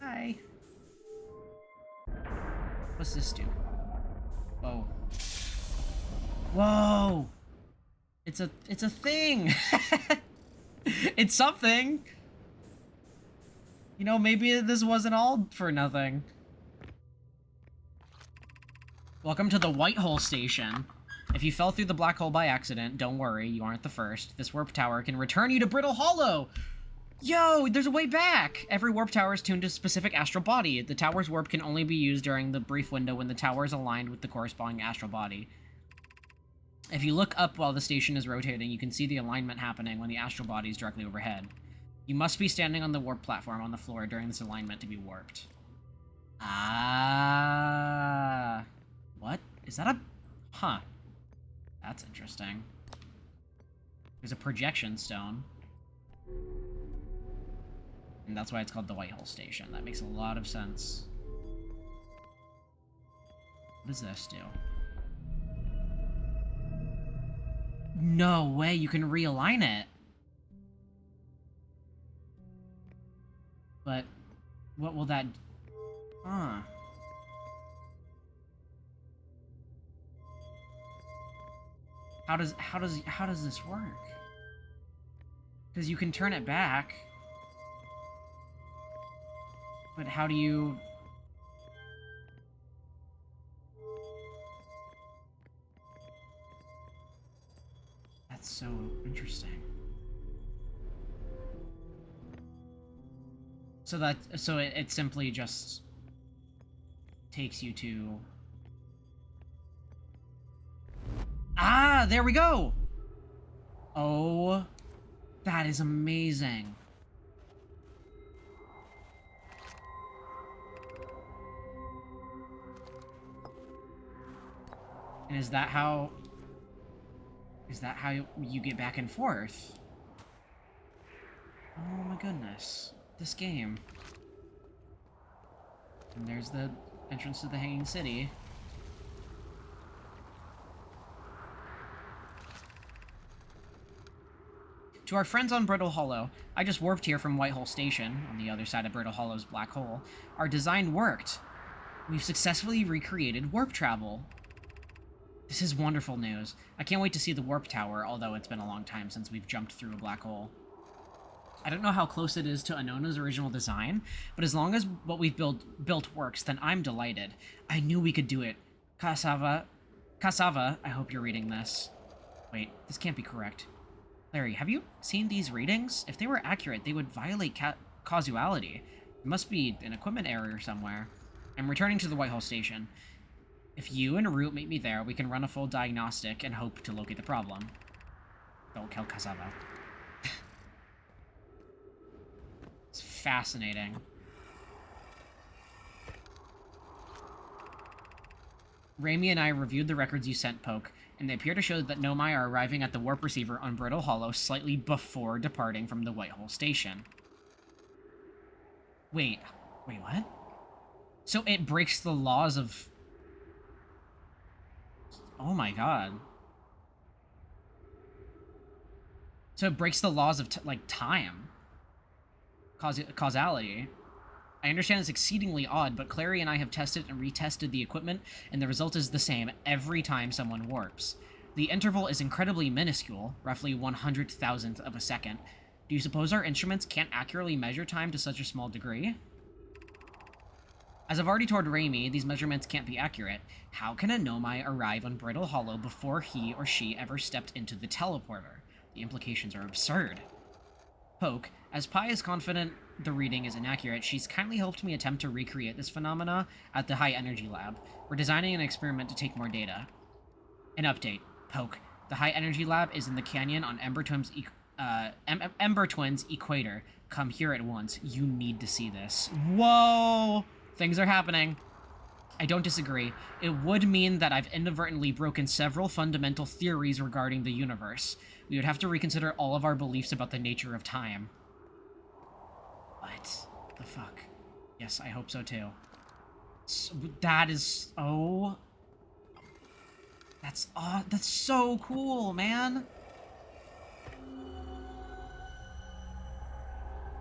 Hi. What's this do? Whoa. Whoa! It's a thing! It's something! You know, maybe this wasn't all for nothing. Welcome to the White Hole Station. If you fell through the black hole by accident, don't worry, you aren't the first. This warp tower can return you to Brittle Hollow! Yo, there's a way back! Every warp tower is tuned to a specific astral body. The tower's warp can only be used during the brief window when the tower is aligned with the corresponding astral body. If you look up while the station is rotating, you can see the alignment happening when the astral body is directly overhead. You must be standing on the warp platform on the floor during this alignment to be warped. Ah. What? Is that a... Huh. That's interesting. There's a projection stone. And that's why it's called the White Hole Station. That makes a lot of sense. What does this do? No way, you can realign it. But what will that... Huh. How does this work? Because you can turn it back. But how do you... That's so interesting. So it simply just takes you to... Ah, there we go! Oh, that is amazing. And is that how you get back and forth? Oh my goodness. This game. And there's the entrance to the Hanging City. To our friends on Brittle Hollow, I just warped here from White Hole Station, on the other side of Brittle Hollow's black hole. Our design worked. We've successfully recreated warp travel. This is wonderful news. I can't wait to see the warp tower, although it's been a long time since we've jumped through a black hole. I don't know how close it is to Anona's original design, but as long as what we've built works, then I'm delighted. I knew we could do it. Cassava, I hope you're reading this. Wait, this can't be correct. Larry, have you seen these readings? If they were accurate, they would violate causality. It must be an equipment error somewhere. I'm returning to the White Hole Station. If you and Root meet me there, we can run a full diagnostic and hope to locate the problem. Don't kill Cassava. It's fascinating. Raimi and I reviewed the records you sent, Poke, and they appear to show that Nomai are arriving at the warp receiver on Brittle Hollow slightly before departing from the White Hole Station. Wait, what? So it breaks the laws of... Oh my god. So it breaks the laws of like time, causality. I understand it's exceedingly odd, but Clary and I have tested and retested the equipment, and the result is the same every time someone warps. The interval is incredibly minuscule, roughly 100,000th of a second. Do you suppose our instruments can't accurately measure time to such a small degree? As I've already told Raimi, these measurements can't be accurate. How can a Nomai arrive on Brittle Hollow before he or she ever stepped into the teleporter? The implications are absurd. Poke, as Pi is confident the reading is inaccurate, she's kindly helped me attempt to recreate this phenomena at the High Energy Lab. We're designing an experiment to take more data. An update. Poke, the High Energy Lab is in the canyon on Ember Twin's equator. Come here at once. You need to see this. Whoa! Things are happening. I don't disagree. It would mean that I've inadvertently broken several fundamental theories regarding the universe. We would have to reconsider all of our beliefs about the nature of time. What the fuck? Yes, I hope so too. So, that is... Oh... That's so cool, man!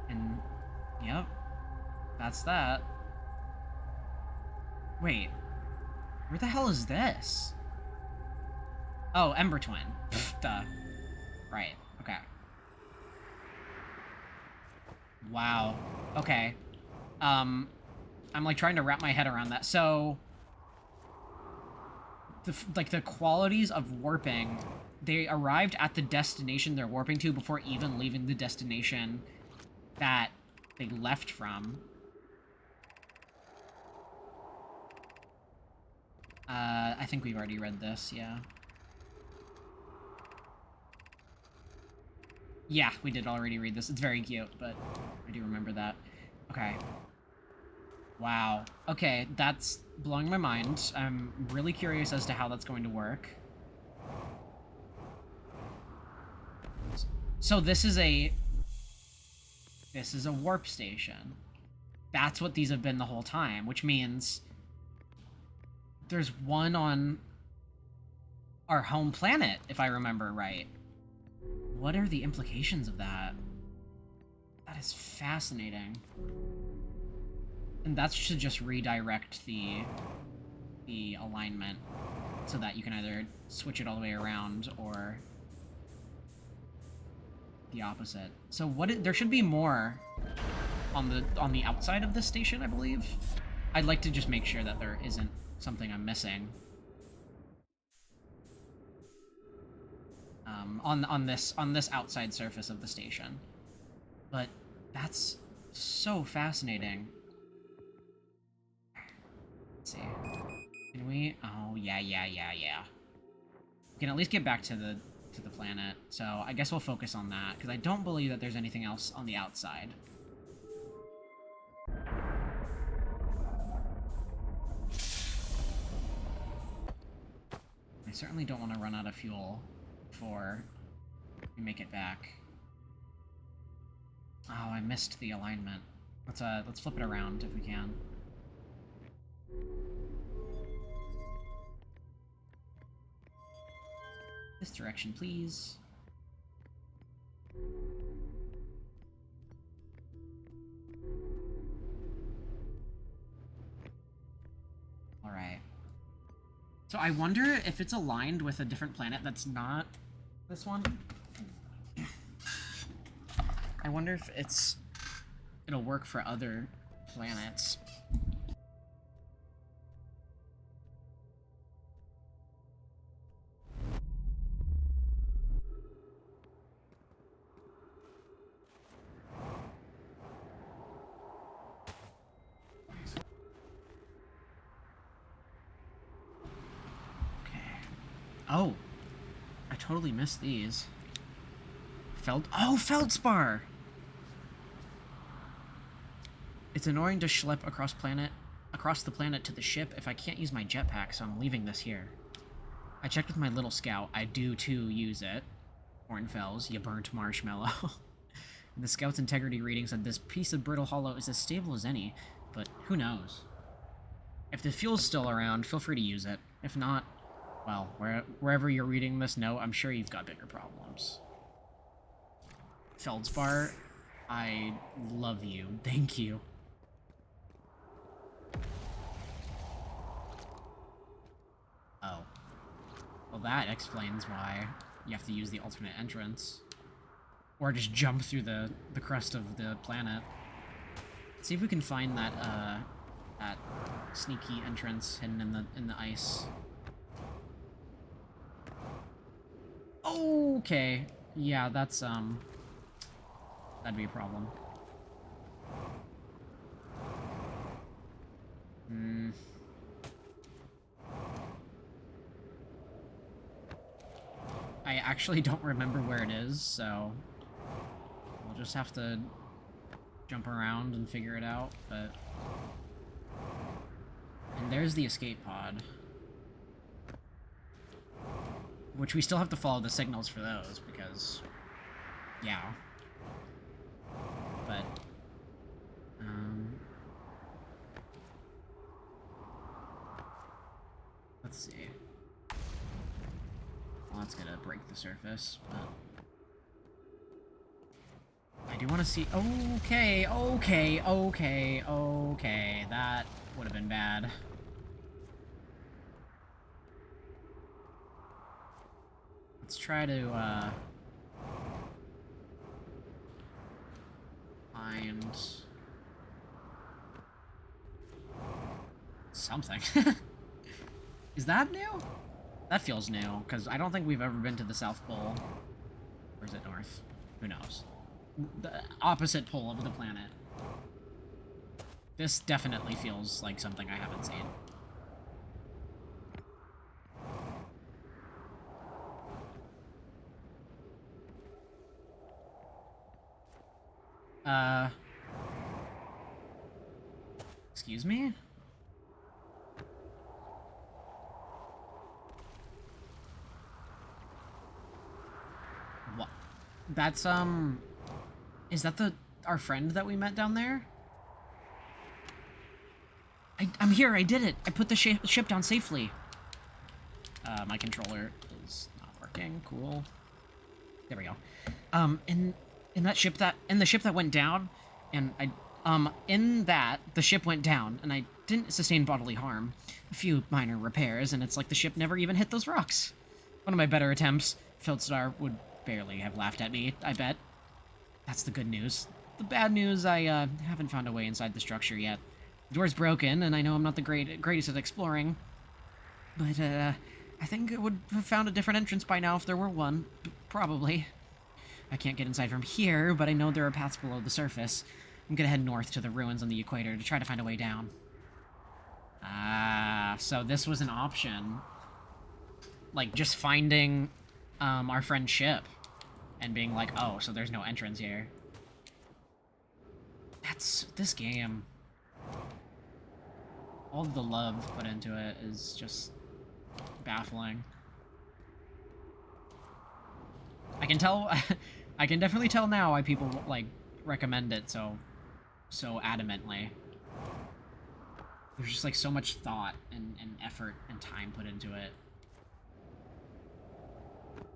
And... Yep. That's that. Wait. Where the hell is this? Oh, Ember Twin. Pfft, duh. Right. Okay. Wow. Okay. I'm like trying to wrap my head around that. So, the qualities of warping, they arrived at the destination they're warping to before even leaving the destination that they left from. I think we've already read this, yeah. Yeah, we did already read this. It's very cute, but I do remember that. Okay. Wow. Okay, that's blowing my mind. I'm really curious as to how that's going to work. So this is a warp station. That's what these have been the whole time, which means there's one on our home planet, if I remember right. What are the implications of that? That is fascinating. And that should just redirect the alignment so that you can either switch it all the way around or the opposite. So there should be more on the outside of this station, I believe. I'd like to just make sure that there isn't something I'm missing. On this outside surface of the station. But that's so fascinating. Let's see. Can we? Oh, yeah. We can at least get back to the planet. So I guess we'll focus on that, because I don't believe that there's anything else on the outside. I certainly don't want to run out of fuel before we make it back. Oh, I missed the alignment. Let's flip it around if we can. This direction, please. All right. So I wonder if it's aligned with a different planet that's not this one. I wonder if it'll work for other planets. Oh, I totally missed these. Feldspar! It's annoying to schlep across the planet to the ship if I can't use my jetpack, so I'm leaving this here. I checked with my little scout. I do, too, use it. Hornfells, you burnt marshmallow. And the scout's integrity reading said this piece of brittle hollow is as stable as any, but who knows? If the fuel's still around, feel free to use it. If not, well, wherever you're reading this note, I'm sure you've got bigger problems. Feldspar, I love you. Thank you. Oh. Well, that explains why you have to use the alternate entrance. Or just jump through the crust of the planet. Let's see if we can find that, that sneaky entrance hidden in the ice. Okay. Yeah, that's, that'd be a problem. I actually don't remember where it is, so we'll just have to jump around and figure it out, but... And there's the escape pod. Which we still have to follow the signals for those, because... Yeah. But... let's see. Well, that's gonna break the surface, but... I do want to see... Okay, that would have been bad. Let's try to, find... something. Is that new? That feels new, because I don't think we've ever been to the South Pole. Or is it North? Who knows? The opposite pole of the planet. This definitely feels like something I haven't seen. Excuse me? What? That's, is that our friend that we met down there? I'm here, I did it! I put the ship down safely. My controller is not working, cool. There we go. In the ship that went down, and the ship went down, and I didn't sustain bodily harm. A few minor repairs, and it's like the ship never even hit those rocks. One of my better attempts. Feldstar would barely have laughed at me, I bet. That's the good news. The bad news, I haven't found a way inside the structure yet. The door's broken, and I know I'm not the greatest at exploring. But, I think I would have found a different entrance by now if there were one. Probably. I can't get inside from here, but I know there are paths below the surface. I'm gonna head north to the ruins on the equator to try to find a way down. Ah, so this was an option. Like, just finding, our friend's ship. And being like, oh, so there's no entrance here. That's... this game. All the love put into it is just baffling. I can tell... I can definitely tell now why people, like, recommend it so adamantly. There's just, like, so much thought and effort and time put into it.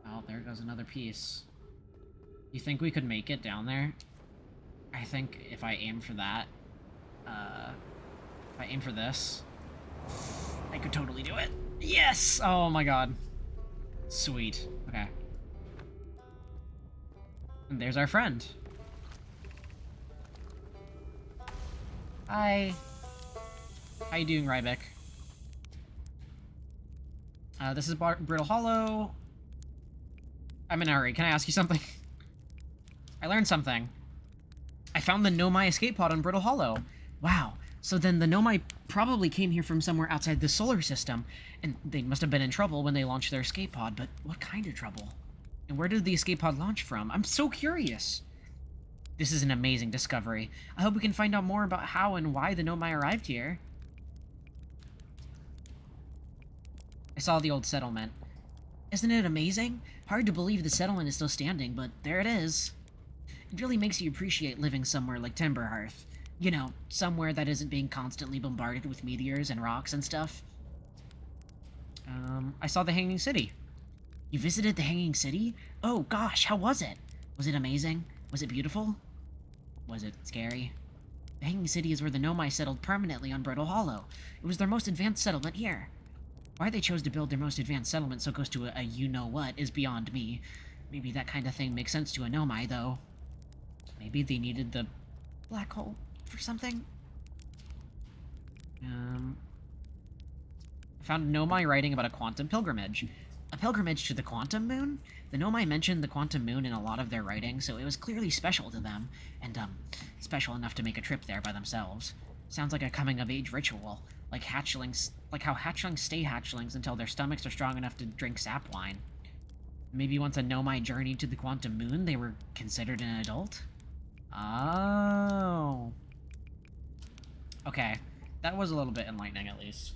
Oh, there goes another piece. You think we could make it down there? I think if I aim for that, if I aim for this, I could totally do it. Yes! Oh my god. Sweet. Okay. And there's our friend. Hi. How you doing, Rybeck? This is Brittle Hollow. I'm in a hurry. Can I ask you something? I learned something. I found the Nomai escape pod on Brittle Hollow. Wow. So then the Nomai probably came here from somewhere outside the solar system, and they must have been in trouble when they launched their escape pod, but what kind of trouble? And where did the escape pod launch from? I'm so curious. This is an amazing discovery. I hope we can find out more about how and why the Nomai arrived here. I saw the old settlement. Isn't it amazing? Hard to believe the settlement is still standing, but there it is. It really makes you appreciate living somewhere like Timberhearth. You know, somewhere that isn't being constantly bombarded with meteors and rocks and stuff. I saw the Hanging City. You visited the Hanging City? Oh gosh, how was it? Was it amazing? Was it beautiful? Was it scary? The Hanging City is where the Nomai settled permanently on Brittle Hollow. It was their most advanced settlement here. Why they chose to build their most advanced settlement so close to a you-know-what is beyond me. Maybe that kind of thing makes sense to a Nomai, though. Maybe they needed the black hole for something? I found Nomai writing about a quantum pilgrimage. A pilgrimage to the quantum moon? The Nomai mentioned the quantum moon in a lot of their writing, so it was clearly special to them, and, special enough to make a trip there by themselves. Sounds like a coming-of-age ritual, like hatchlings, like how hatchlings stay hatchlings until their stomachs are strong enough to drink sap wine. Maybe once a Nomai journeyed to the quantum moon, they were considered an adult? Oh. Okay. That was a little bit enlightening, at least.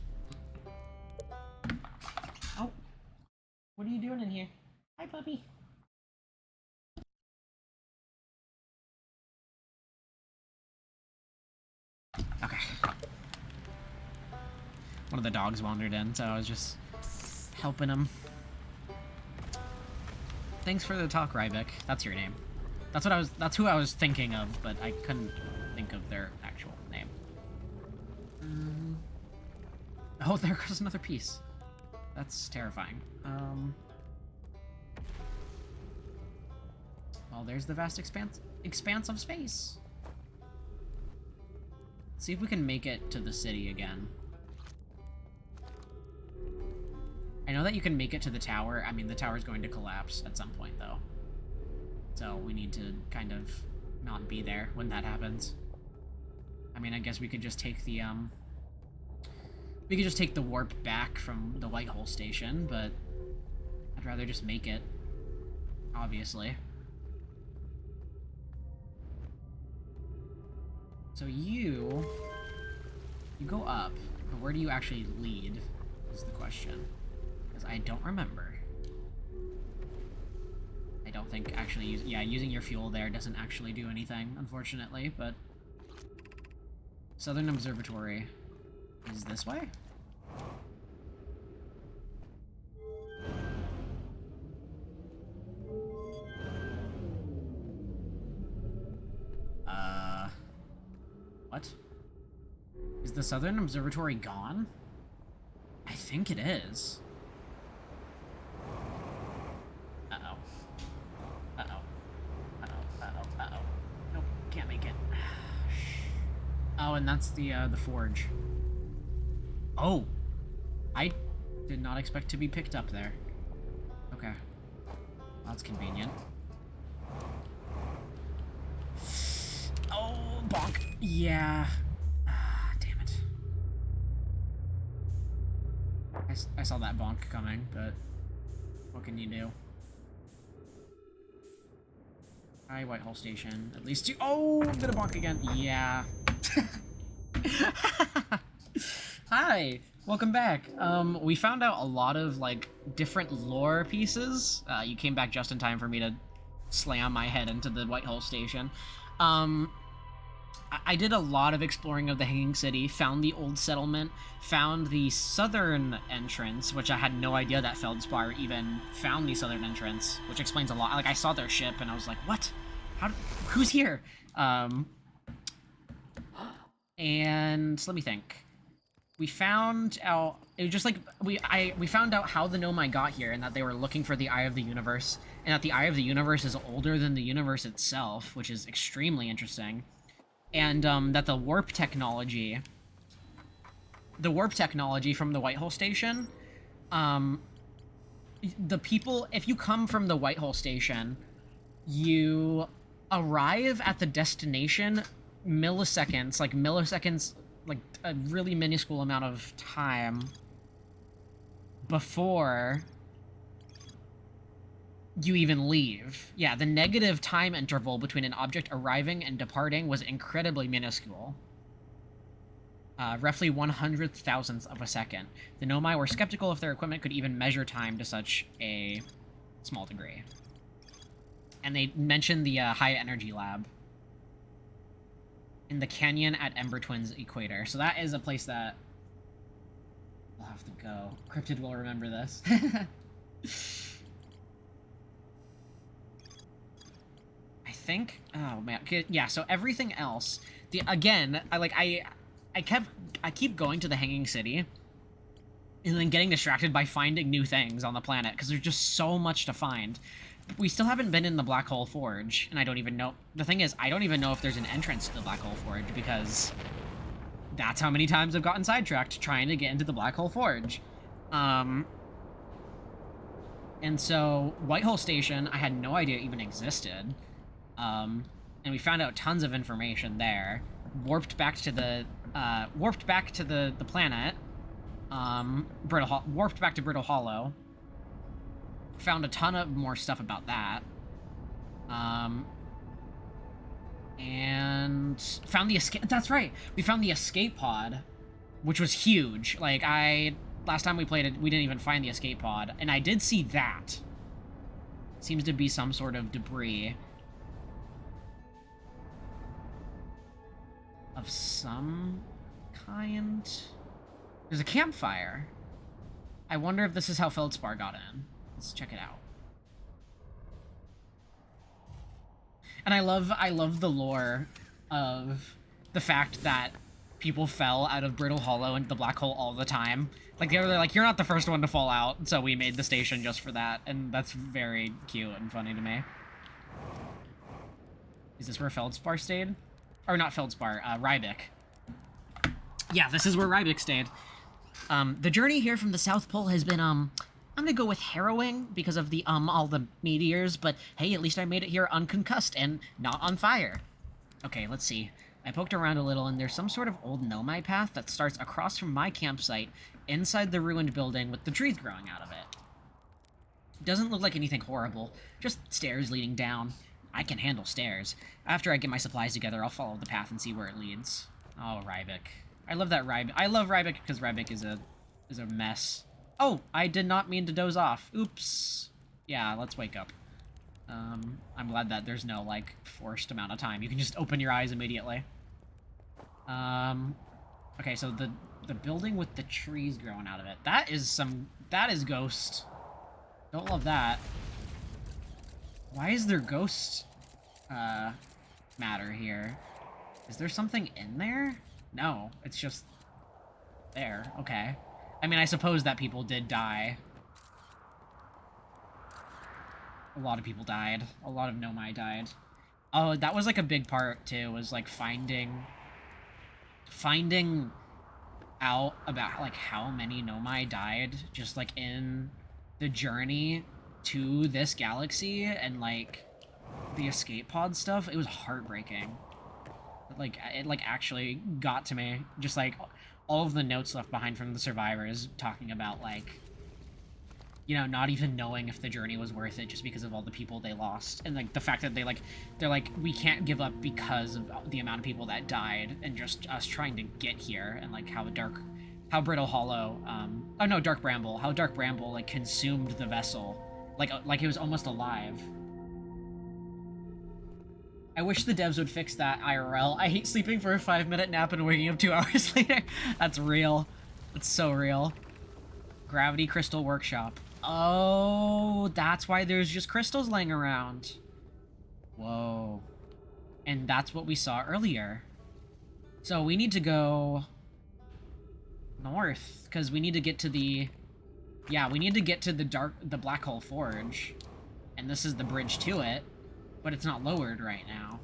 Oh. What are you doing in here? Hi, puppy. Okay. One of the dogs wandered in, so I was just helping him. Thanks for the talk, Ryvik. That's your name. That's who I was thinking of, but I couldn't think of their actual name. Oh, there goes another piece. That's terrifying. Well, there's the vast expanse of space. Let's see if we can make it to the city again. I know that you can make it to the tower. I mean, the tower's going to collapse at some point, though. So we need to kind of not be there when that happens. I mean, I guess we could just take the, we could just take the warp back from the Whitehole station, but I'd rather just make it, obviously. So you go up, but where do you actually lead, is the question. Because I don't remember. I don't think actually, using your fuel there doesn't actually do anything, unfortunately, but... Southern Observatory is this way? What? Is the Southern Observatory gone? I think it is. Uh-oh. Uh-oh. Uh-oh. Uh-oh. Uh-oh. Nope, can't make it. Oh, and that's the forge. Oh! I did not expect to be picked up there. Okay. Well, that's convenient. Oh, bonk. Yeah. Ah, damn it. I saw that bonk coming, but what can you do? Hi, Whitehall Station. At least you— oh, I'm gonna bonk again. Yeah. Hi, welcome back. We found out a lot of, like, different lore pieces. You came back just in time for me to slam my head into the Whitehall Station. I did a lot of exploring of the Hanging City, found the old settlement, found the southern entrance, which I had no idea that Feldspar even found the southern entrance, which explains a lot. Like, I saw their ship, and I was like, what? Who's here? And let me think. We found out, it was just like, we found out how the Nomai got here, and that they were looking for the Eye of the Universe, and that the Eye of the Universe is older than the universe itself, which is extremely interesting. And, that the warp technology from the Whitehole Station, the people, if you come from the Whitehole Station, you arrive at the destination milliseconds, like a really minuscule amount of time before you even leave. Yeah, the negative time interval between an object arriving and departing was incredibly minuscule. Roughly 100,000th of a second. The Nomai were skeptical if their equipment could even measure time to such a small degree. And they mentioned the high energy lab in the canyon at Ember Twins Equator. So that is a place that we'll have to go. Cryptid will remember this. think... Oh, man. Yeah, so everything else... Again, I keep going to the Hanging City and then getting distracted by finding new things on the planet, because there's just so much to find. We still haven't been in the Black Hole Forge, and I don't even know... The thing is, I don't even know if there's an entrance to the Black Hole Forge, because that's how many times I've gotten sidetracked trying to get into the Black Hole Forge. And so, Whitehole Station, I had no idea even existed. And we found out tons of information there. Warped back to the planet. Warped back to Brittle Hollow. Found a ton of more stuff about that. And found the escape... That's right! We found the escape pod, which was huge. Like, last time we played it, we didn't even find the escape pod. And I did see that. Seems to be some sort of debris. Of some kind? There's a campfire. I wonder if this is how Feldspar got in. Let's check it out. And I love the lore of the fact that people fell out of Brittle Hollow into the black hole all the time. Like, they're like, you're not the first one to fall out, so we made the station just for that, and that's very cute and funny to me. Is this where Feldspar stayed? Or not Feldspar, Rybik. Yeah, this is where Rybik stayed. The journey here from the South Pole has been, I'm gonna go with harrowing because of the, all the meteors, but hey, at least I made it here unconcussed and not on fire. Okay, let's see. I poked around a little, and there's some sort of old Nomai path that starts across from my campsite inside the ruined building with the trees growing out of it. Doesn't look like anything horrible, just stairs leading down. I can handle stairs. After I get my supplies together, I'll follow the path and see where it leads. Oh, Rybik. I love that Rybik. I love Rybik because Rybik is a mess. Oh, I did not mean to doze off. Oops. Yeah, let's wake up. I'm glad that there's no, like, forced amount of time. You can just open your eyes immediately. Okay, so the building with the trees growing out of it. That is ghost. Don't love that. Why is there ghost, matter here? Is there something in there? No, it's just there. Okay. I mean, I suppose that people did die. A lot of people died. A lot of Nomai died. Oh, that was, like, a big part, too, was, like, finding out about, like, how many Nomai died just, like, in the journey to this galaxy and, like, the escape pod stuff. It was heartbreaking. Like, it, like, actually got to me. Just, like, all of the notes left behind from the survivors talking about, like, you know, not even knowing if the journey was worth it just because of all the people they lost. And, like, the fact that they're like, we can't give up because of the amount of people that died and just us trying to get here, and, like, how Brittle Hollow, oh no, Dark Bramble, how Dark Bramble, like, consumed the vessel. Like it was almost alive. I wish the devs would fix that IRL. I hate sleeping for a 5-minute nap and waking up 2 hours later. That's real. That's so real. Gravity Crystal Workshop. Oh, that's why there's just crystals laying around. Whoa. And that's what we saw earlier. So we need to go north, because we need to get to the... Yeah, we need to get to the Black Hole Forge. And this is the bridge to it, but it's not lowered right now.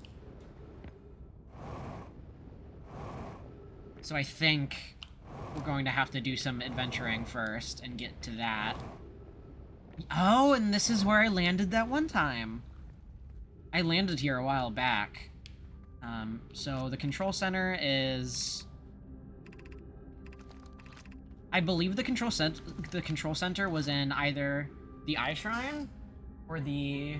So I think we're going to have to do some adventuring first and get to that. Oh, and this is where I landed that one time. I landed here a while back. So the control center is... I believe the control center was in either the Eye Shrine or the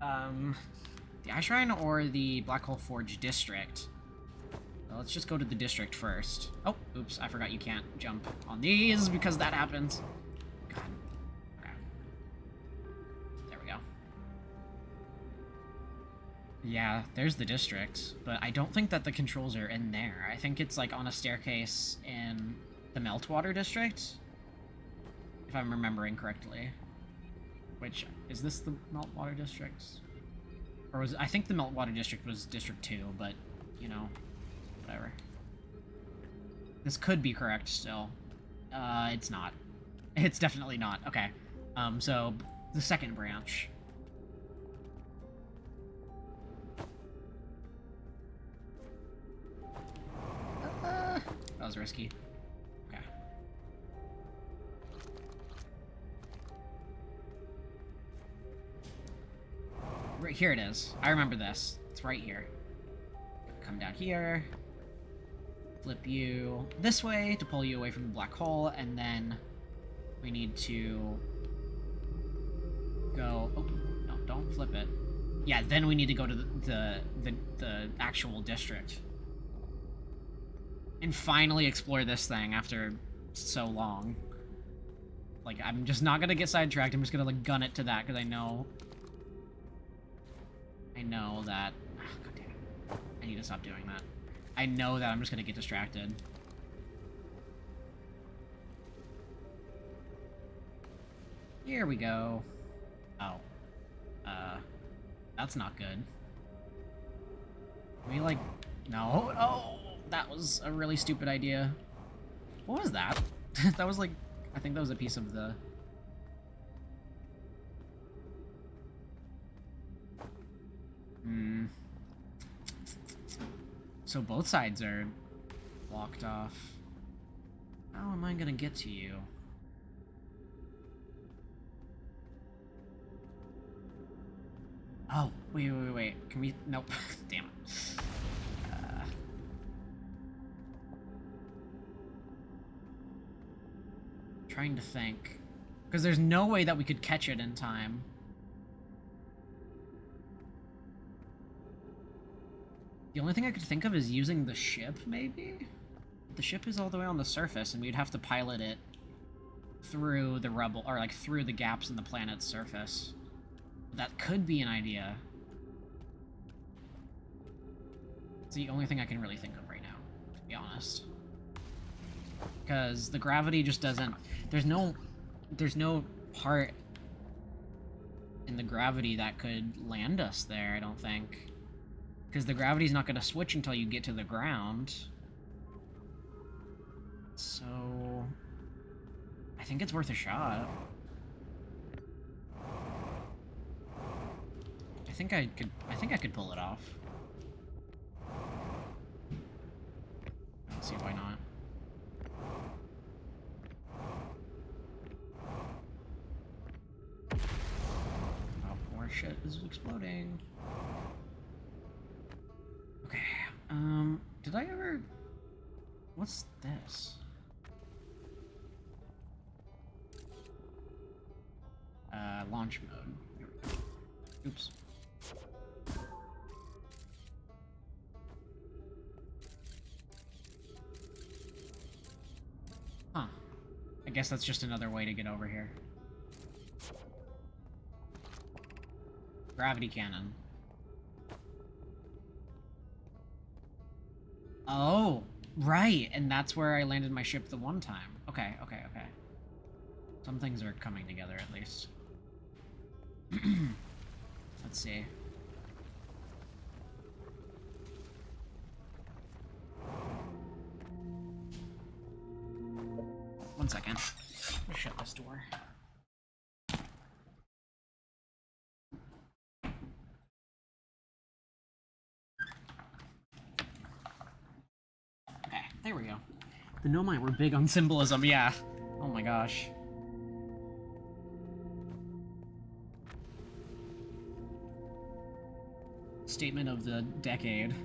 Eye Shrine or the Black Hole Forge district. So let's just go to the district first. Oh, oops, I forgot you can't jump on these because that happens. God. Okay. There we go. Yeah, there's the district, but I don't think that the controls are in there. I think it's like on a staircase in the Meltwater district, if I'm remembering correctly. Which, is this the Meltwater district? Or was... I think the Meltwater District was District 2, but, you know, whatever. This could be correct still. It's not. It's definitely not. Okay. So, the second branch. That was risky. Okay. Right here it is. I remember this. It's right here. Come down here. Flip you this way to pull you away from the black hole, and then we need to go... Oh, no, don't flip it. Yeah, then we need to go to the actual district. And finally explore this thing after so long. Like, I'm just not gonna get sidetracked, I'm just gonna, like, gun it to that, because I know that... Oh, God damn it. I need to stop doing that. I know that I'm just gonna get distracted. Here we go. Oh. That's not good. Can we, like... No. Oh! That was a really stupid idea. What was that? That was, like... I think that was a piece of the... Hmm... So both sides are blocked off. How am I gonna get to you? Oh, wait. Can we... Nope. Damn it. Trying to think. Because there's no way that we could catch it in time. The only thing I could think of is using the ship, maybe? The ship is all the way on the surface, and we'd have to pilot it through the rubble, or like through the gaps in the planet's surface. That could be an idea. It's the only thing I can really think of right now, to be honest. Because the gravity just doesn't... There's no part in the gravity that could land us there, I don't think. Because the gravity's not going to switch until you get to the ground. So... I think it's worth a shot. I think I could pull it off. Let's see, why not? Oh, more shit is exploding. Okay, did I ever... What's this? Launch mode. There we go. Oops. Huh. I guess that's just another way to get over here. Gravity cannon. Oh, right, and that's where I landed my ship the one time. Okay. Some things are coming together, at least. Let's see. One second. I'm gonna shut this door. Okay, there we go. The Nomai were big on symbolism, yeah. Oh my gosh. Statement of the decade.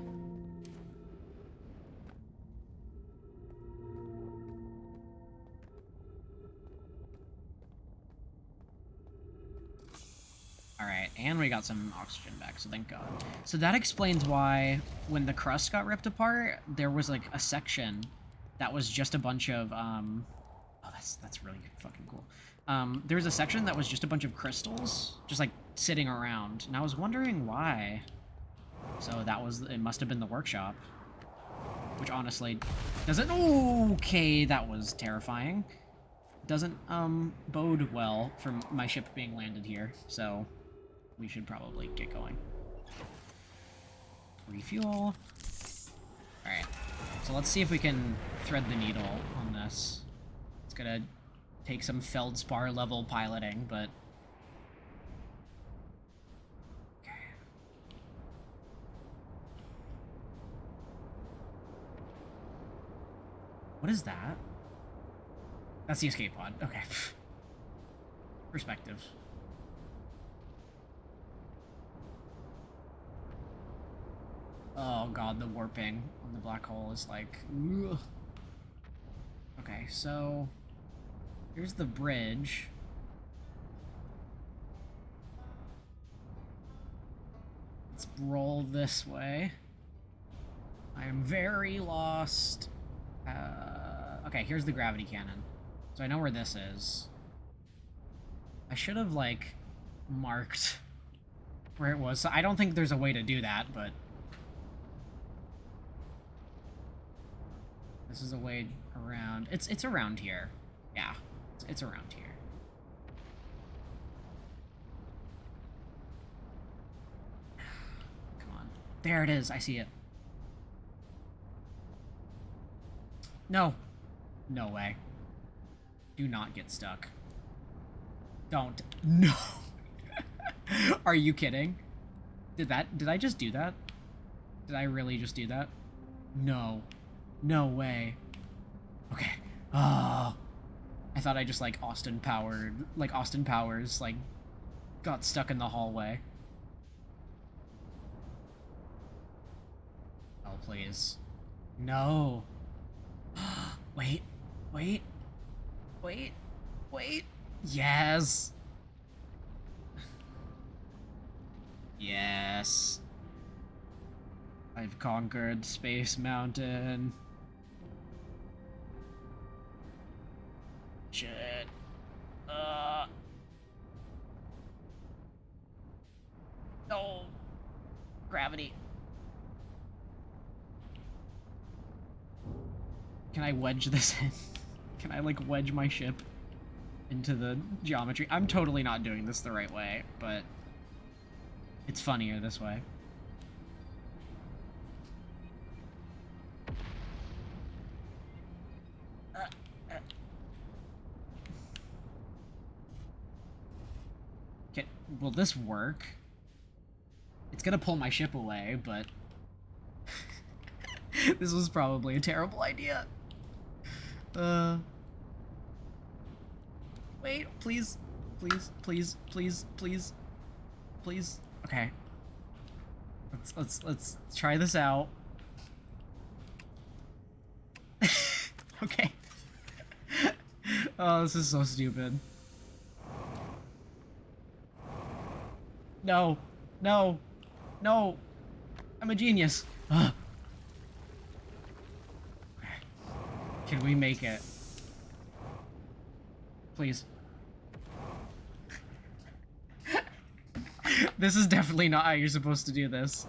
Alright, and we got some oxygen back, so thank God. So that explains why, when the crust got ripped apart, there was, like, a section that was just a bunch of, Oh, that's really fucking cool. There was a section that was just a bunch of crystals, just, like, sitting around, and I was wondering why. So that was... It must have been the workshop. Which, honestly, doesn't... Okay, that was terrifying. Doesn't, bode well for my ship being landed here, so... We should probably get going. Refuel. Alright. So let's see if we can thread the needle on this. It's gonna take some feldspar level piloting, but... Okay. What is that? That's the escape pod. Okay. Perspective. Oh god, the warping on the black hole is like... Ugh. Okay, so... Here's the bridge. Let's roll this way. I am very lost. Okay, here's the gravity cannon. So I know where this is. I should have, like, marked where it was. So I don't think there's a way to do that, but... This is a way around. It's around here. Yeah, it's around here. Come on. There it is. I see it. No. No way. Do not get stuck. Don't. No. Are you kidding? Did I just do that? Did I really just do that? No. No way. Okay. Oh. I thought I just, like, Austin Powers, like, got stuck in the hallway. Oh, please. No. Wait. Wait. Wait. Wait. Yes. Yes. I've conquered Space Mountain. Shit. No. Gravity. Can I wedge this in? Can I, like, wedge my ship into the geometry? I'm totally not doing this the right way, but it's funnier this way. Will this work? It's gonna pull my ship away, but... This was probably a terrible idea. Wait, please. Please, please, please, please. Please. Okay. Let's try this out. Okay. Oh, this is so stupid. No. No. No. I'm a genius. Ugh. Can we make it? Please. This is definitely not how you're supposed to do this.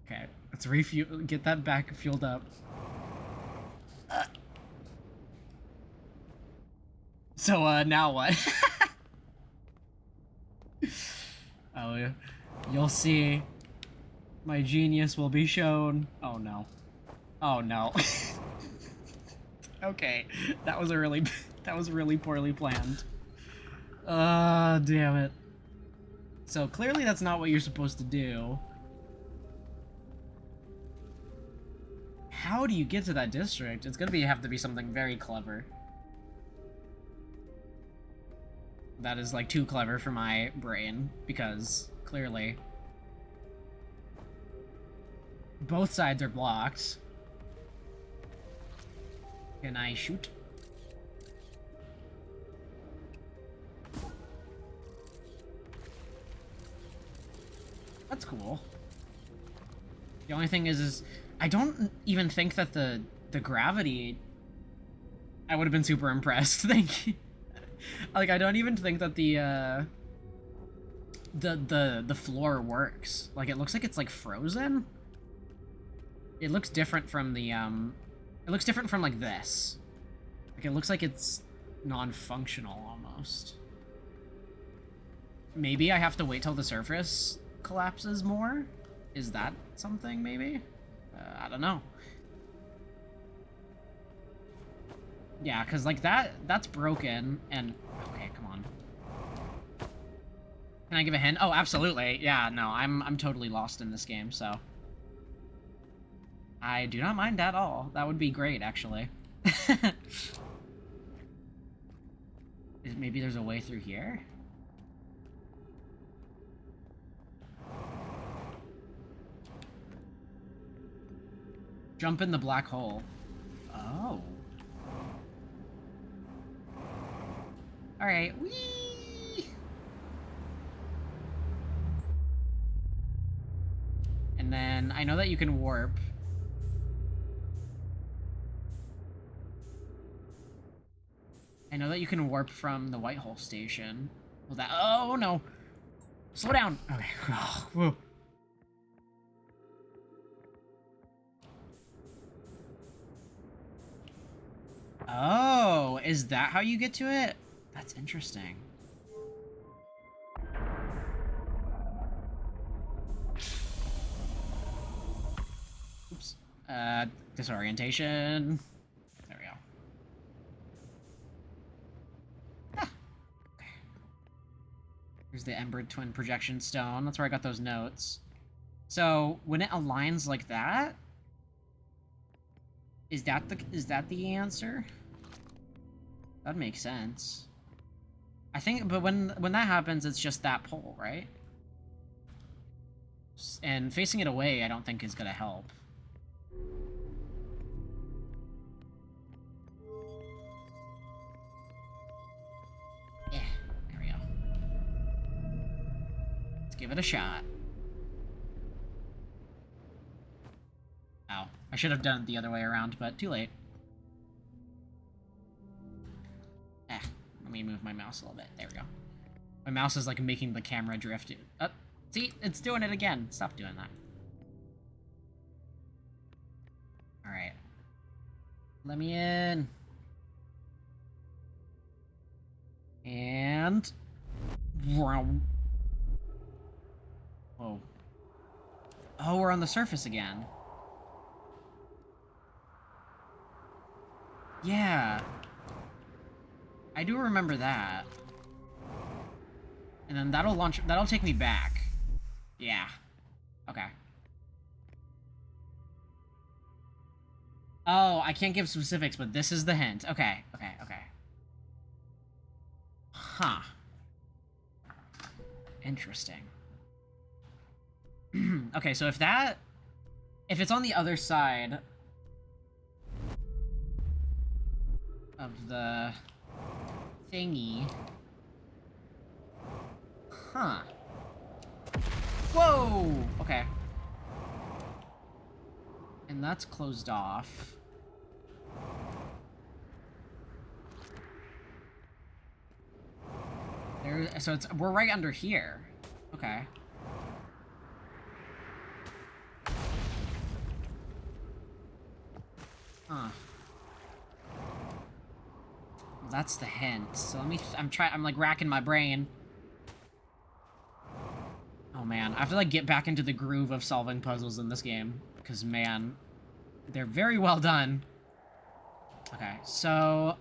Okay, let's refuel. Get that back fueled up. So, now what? Oh, yeah. You'll see. My genius will be shown. Oh, no. Oh, no. Okay. That was really poorly planned. Damn it. So, clearly that's not what you're supposed to do. How do you get to that district? It's gonna have to be something very clever. That is, like, too clever for my brain, because, clearly, both sides are blocked. Can I shoot? That's cool. The only thing is I don't even think that the gravity... I would have been super impressed, thank you. Like, I don't even think that the floor works. Like, it looks like it's, like, frozen. It looks different from the, it looks different from, like, this. Like, it looks like it's non-functional, almost. maybe I have to wait till the surface collapses more? Is that something, maybe? I don't know. Yeah, because, like, that's broken, and... Okay, come on. Can I give a hint? Oh, absolutely. Yeah, no, I'm totally lost in this game, so... I do not mind at all. That would be great, actually. Maybe there's a way through here? Jump in the black hole. Oh. Alright, whee! And then, I know that you can warp. I know that you can warp from the White Hole station. Well, that... Oh, no! Slow down! Okay. Oh, whoa. Oh, is that how you get to it? That's interesting. Oops. Disorientation. There we go. Ah. Okay. Here's the Ember Twin Projection Stone. That's where I got those notes. So, when it aligns like that, is that the answer? That makes sense. I think, but when that happens, it's just that pole, right? And facing it away, I don't think is gonna help. Yeah, there we go. Let's give it a shot. Ow. I should have done it the other way around, but too late. Let me move my mouse a little bit. There we go. My mouse is like making the camera drift. See? It's doing it again. Stop doing that. Alright. Let me in. And... Whoa. Oh, we're on the surface again. Yeah. I do remember that. And then that'll take me back. Yeah. Okay. Oh, I can't give specifics, but this is the hint. Okay. Huh. Interesting. Okay, so if it's on the other side of the thingy. Huh. Whoa! Okay. And that's closed off. So we're right under here. Okay. Huh. Well, that's the hint. So I'm like racking my brain. Oh man, I have to like get back into the groove of solving puzzles in this game. Because man, they're very well done. Okay, so...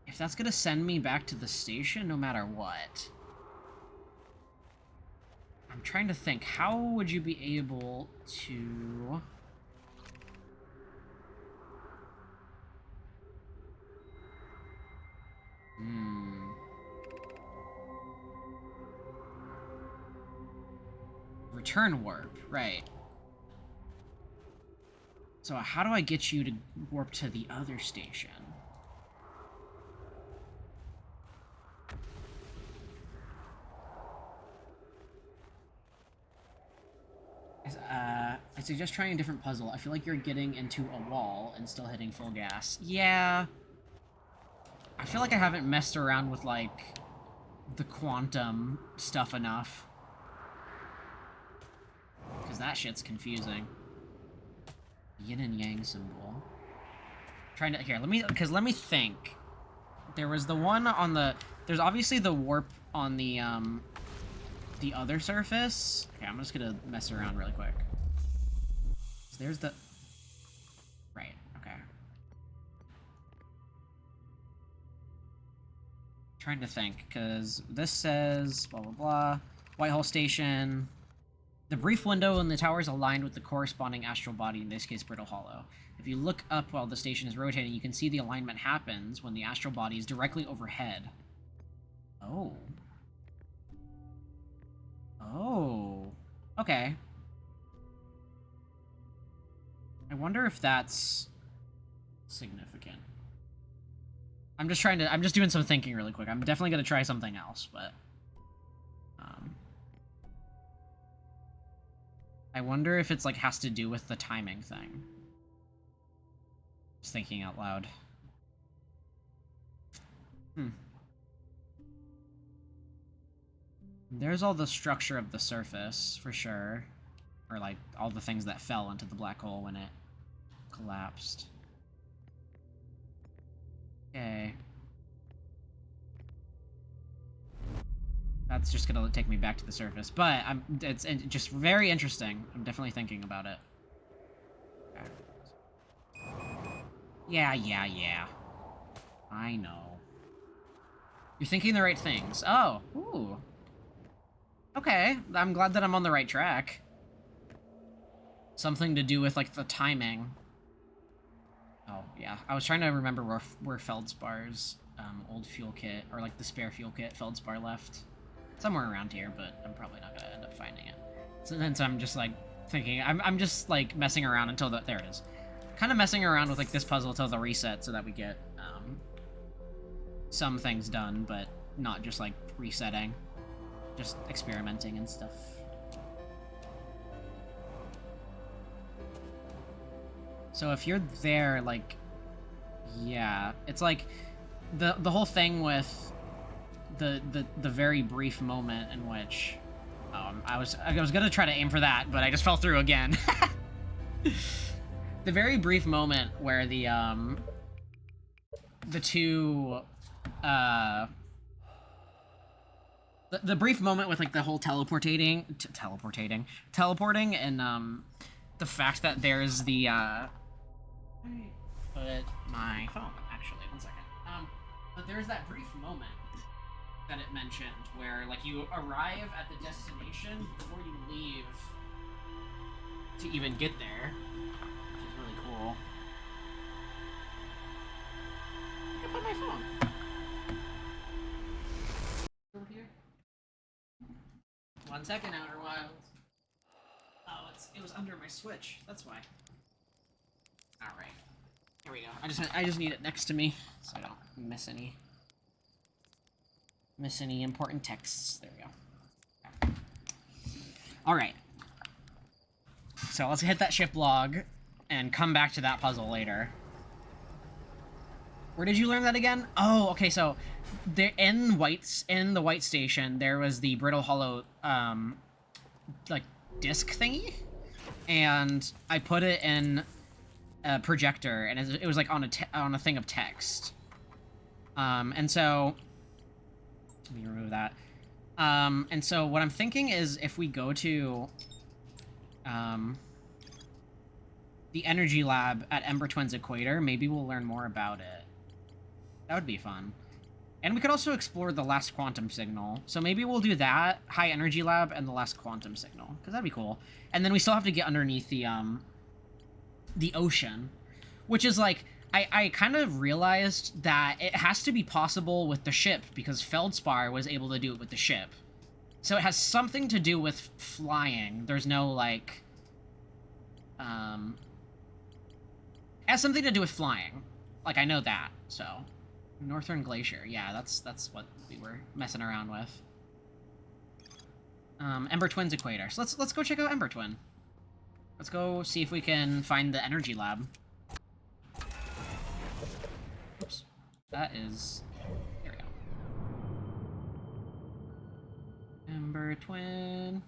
if that's gonna send me back to the station no matter what... I'm trying to think, how would you be able to... Return warp, right. So how do I get you to warp to the other station? I suggest trying a different puzzle. I feel like you're getting into a wall and still hitting full gas. Yeah. I feel like I haven't messed around with, like, the quantum stuff enough. Because that shit's confusing. Yin and yang symbol. Trying to... here, let me think. There was the one on the... there's obviously the warp on the other surface. Okay, I'm just gonna mess around really quick. So there's the... Right, okay. Trying to think, because this says blah blah blah. Whitehall Station. The brief window in the tower is aligned with the corresponding astral body, in this case Brittle Hollow. If you look up while the station is rotating, you can see the alignment happens when the astral body is directly overhead. Oh. Oh. Okay. I wonder if that's significant. I'm just doing some thinking really quick. I'm definitely gonna try something else, but... I wonder if it's, like, has to do with the timing thing. Just thinking out loud. There's all the structure of the surface, for sure. Or, like, all the things that fell into the black hole when it collapsed. Okay. That's just gonna take me back to the surface, but it's just very interesting. I'm definitely thinking about it. Okay. Yeah. I know. You're thinking the right things. Oh, ooh. Okay, I'm glad that I'm on the right track. Something to do with, like, the timing. Oh, yeah. I was trying to remember where Feldspar's old fuel kit, or, like, the spare fuel kit Feldspar left. Somewhere around here, but I'm probably not gonna end up finding it. So I'm just, like, thinking... I'm just, like, messing around until the... There it is. Kind of messing around with, like, this puzzle until the reset so that we get, some things done, but not just, like, resetting. Just experimenting and stuff. So if you're there, like... Yeah. It's, like, the whole thing with... The very brief moment in which I was gonna try to aim for that, but I just fell through again. The very brief moment where the two the brief moment with, like, the whole teleporting and the fact that there's the put my phone, actually, 1 second. But there's that brief moment that it mentioned, where, like, you arrive at the destination before you leave to even get there, which is really cool. I can put my phone over here. 1 second, Outer Wilds. Oh, it was under my Switch. That's why. All right, here we go. I just need it next to me so I don't miss any important texts. There we go. Okay. All right. So let's hit that ship log and come back to that puzzle later. Where did you learn that again? Oh, okay. So in the White Station, there was the Brittle Hollow, like, disc thingy, and I put it in a projector, and it was, like, on a thing of text. And so... Let me remove that. And so what I'm thinking is if we go to the energy lab at Ember Twins Equator, maybe we'll learn more about it. That would be fun. And we could also explore the last quantum signal. So maybe we'll do that, high energy lab, and the last quantum signal, because that'd be cool. And then we still have to get underneath the ocean, which is, like... I kind of realized that it has to be possible with the ship, because Feldspar was able to do it with the ship. So it has something to do with flying. There's no, like... It has something to do with flying. Like, I know that, so... Northern Glacier, yeah, that's what we were messing around with. Ember Twins Equator. So let's go check out Ember Twin. Let's go see if we can find the energy lab. Oops. That is... Here we go. Ember Twin.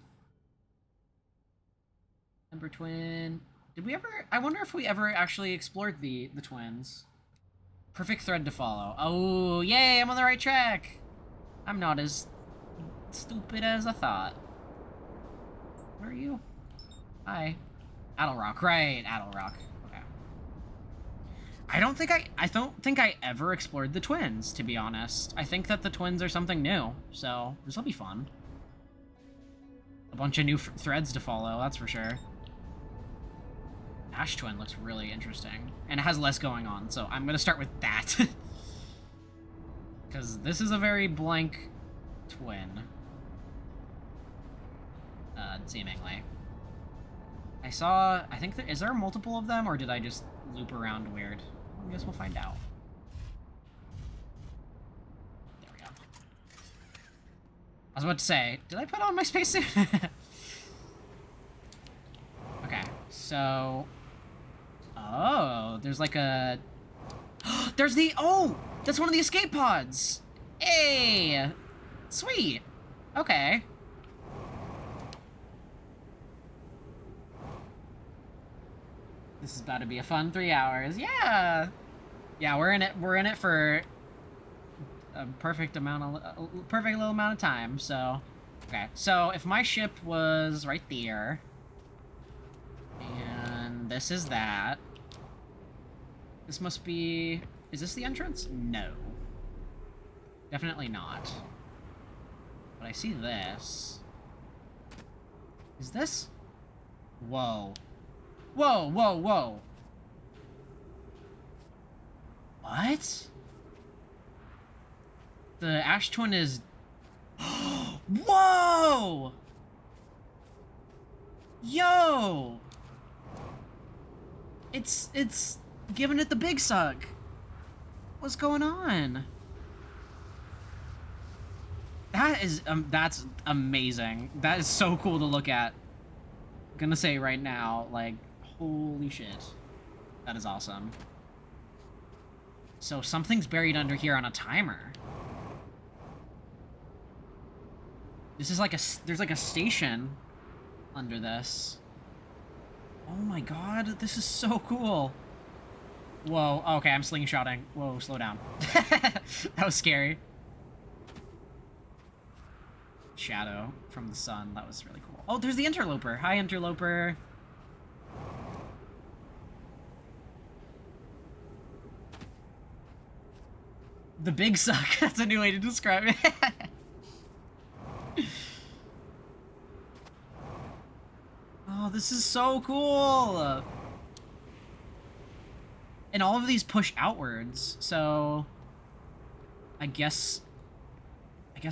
Ember Twin. Did we ever... I wonder if we ever actually explored the twins. Perfect thread to follow. Oh, yay! I'm on the right track! I'm not as stupid as I thought. Where are you? Hi. Addlerock, right, Addlerock. Okay. I don't think I ever explored the twins, to be honest. I think that the twins are something new, so this will be fun. A bunch of new threads to follow, that's for sure. Ash Twin looks really interesting, and it has less going on, so I'm gonna start with that. Because this is a very blank twin. Seemingly. I think is there multiple of them, or did I just loop around weird? I guess we'll find out. There we go. I was about to say, did I put on my spacesuit? Okay, so... Oh, there's like a... There's the... Oh! That's one of the escape pods! Hey! Sweet! Okay. This is about to be a fun 3 hours. Yeah! Yeah, we're in it for a perfect little amount of time, so... Okay, so if my ship was right there... And this is that... This must be... Is this the entrance? No. Definitely not. But I see this. Is this? Whoa. Whoa, whoa, whoa. What? The Ash Twin is... Whoa! Yo! It's giving it the big suck. What's going on? That is, that's amazing. That is so cool to look at. I'm gonna say right now, like, holy shit. That is awesome. So something's buried under here on a timer. This is like there's like a station under this. Oh my god, this is so cool. Whoa, okay, I'm slingshotting. Whoa, slow down. That was scary. Shadow from the sun, that was really cool. Oh, there's the interloper. Hi, interloper. The big suck, that's a new way to describe it. Oh, this is so cool! And all of these push outwards, so... I guess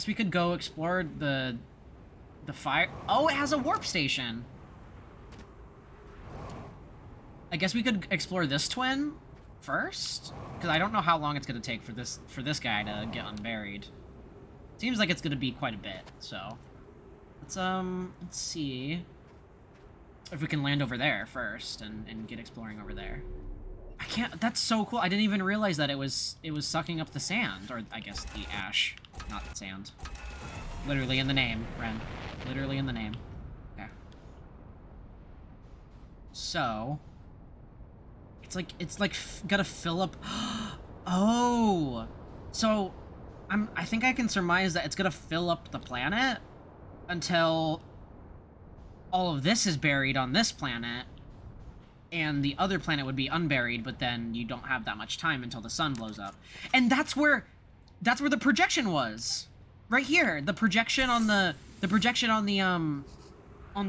we could go explore the fire... Oh, it has a warp station! I guess we could explore this twin first? Because I don't know how long it's going to take for this guy to get unburied. Seems like it's going to be quite a bit, so... Let's see... if we can land over there first and get exploring over there. I can't... That's so cool. I didn't even realize that it was sucking up the sand. Or, I guess, the ash. Not the sand. Literally in the name, Wren. Literally in the name. Okay. So... It's like gotta fill up... Oh! So, I think I can surmise that it's gonna fill up the planet until all of this is buried on this planet, and the other planet would be unburied, but then you don't have that much time until the sun blows up. And that's where the projection was. Right here. The projection on the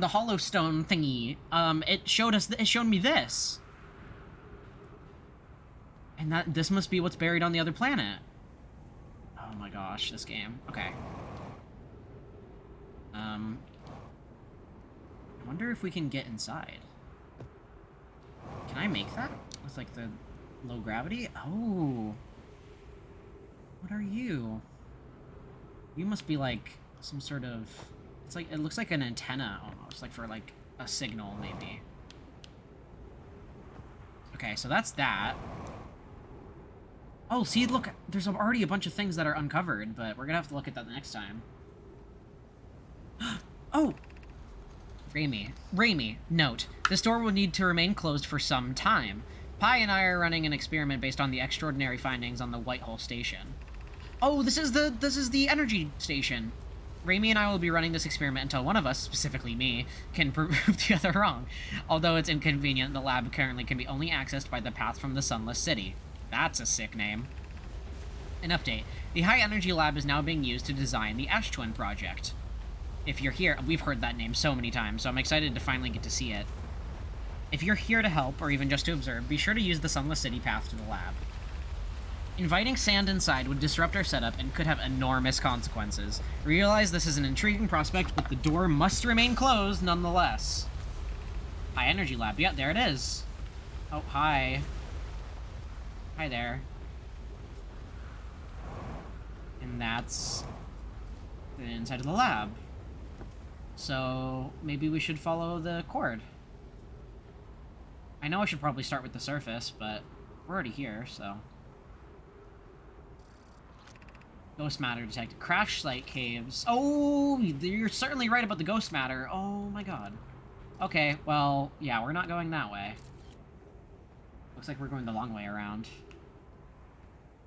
hollow stone thingy. It showed me this. And this must be what's buried on the other planet. Oh my gosh, this game. Okay. I wonder if we can get inside. Can I make that? With, like, the low gravity? Oh. What are you? You must be, like, some sort of... it looks like an antenna, almost. Like, for, like, a signal, maybe. Okay, so that's that. Oh, see, look, there's already a bunch of things that are uncovered, but we're gonna have to look at that the next time. Oh! Raimi, note, this door will need to remain closed for some time. Pi and I are running an experiment based on the extraordinary findings on the White Hole Station. Oh, this is the energy station. Raimi and I will be running this experiment until one of us, specifically me, can prove the other wrong. Although it's inconvenient, the lab currently can be only accessed by the path from the Sunless City. That's a sick name. An update. The High Energy Lab is now being used to design the Ash Twin project. If you're here, we've heard that name so many times, so I'm excited to finally get to see it. If you're here to help, or even just to observe, be sure to use the Sunless City path to the lab. Inviting sand inside would disrupt our setup and could have enormous consequences. Realize this is an intriguing prospect, but the door must remain closed nonetheless. High Energy Lab. Yeah, there it is. Oh, hi. Hi there. And that's the inside of the lab. So maybe we should follow the cord. I know I should probably start with the surface, but we're already here, so... Ghost matter detected. Crash site caves. Oh, you're certainly right about the ghost matter. Oh my god. Okay, well, yeah, we're not going that way. Looks like we're going the long way around.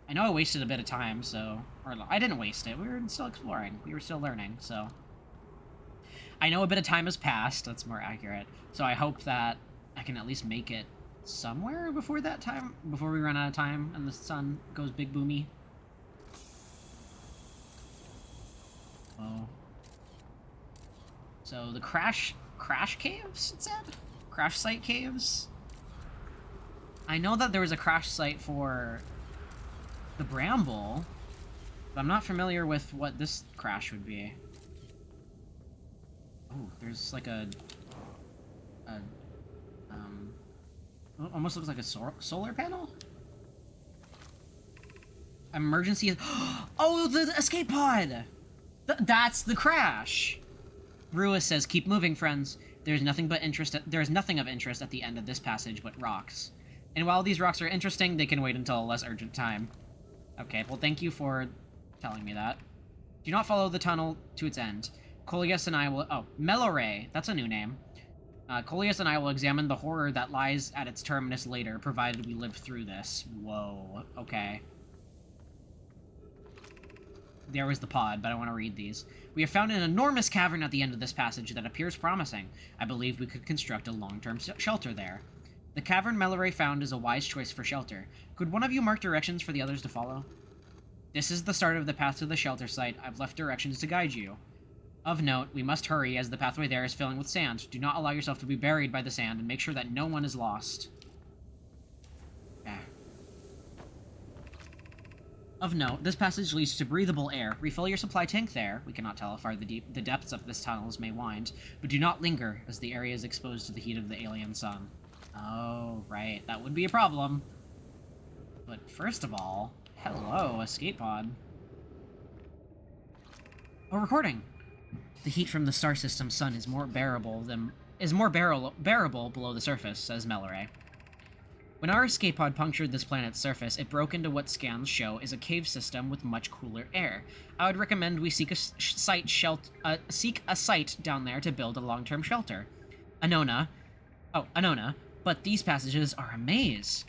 I know I wasted a bit of time, so... Or, I didn't waste it. We were still exploring. We were still learning, so... I know a bit of time has passed. That's more accurate. So I hope that I can at least make it somewhere before that time. Before we run out of time and the sun goes big boomy. Oh. So the crash caves, it said? Crash site caves? I know that there was a crash site for the Bramble, but I'm not familiar with what this crash would be. Oh, there's like almost looks like a solar panel? Emergency... Oh, the escape pod! That's the crash! Ruiz says, keep moving, friends. There is nothing of interest at the end of this passage but rocks. And while these rocks are interesting, they can wait until a less urgent time. Okay, well, thank you for telling me that. Do not follow the tunnel to its end. Coleus and I will... Oh, Meloray. That's a new name. Coleus and I will examine the horror that lies at its terminus later, provided we live through this. Whoa. Okay. There was the pod, but I want to read these. We have found an enormous cavern at the end of this passage that appears promising. I believe we could construct a long-term shelter there. The cavern Meloray found is a wise choice for shelter. Could one of you mark directions for the others to follow? This is the start of the path to the shelter site. I've left directions to guide you. Of note, we must hurry as the pathway there is filling with sand. Do not allow yourself to be buried by the sand and make sure that no one is lost. Of note, this passage leads to breathable air. Refill your supply tank there. We cannot tell how far the depths of this tunnels may wind, but do not linger, as the area is exposed to the heat of the alien sun. Oh, right. That would be a problem. But first of all, hello, escape pod. Oh, recording! The heat from the star system's sun is more bearable below the surface, says Meloray. When our escape pod punctured this planet's surface, it broke into what scans show is a cave system with much cooler air. I would recommend we seek a site down there to build a long-term shelter. Anona, but these passages are a maze.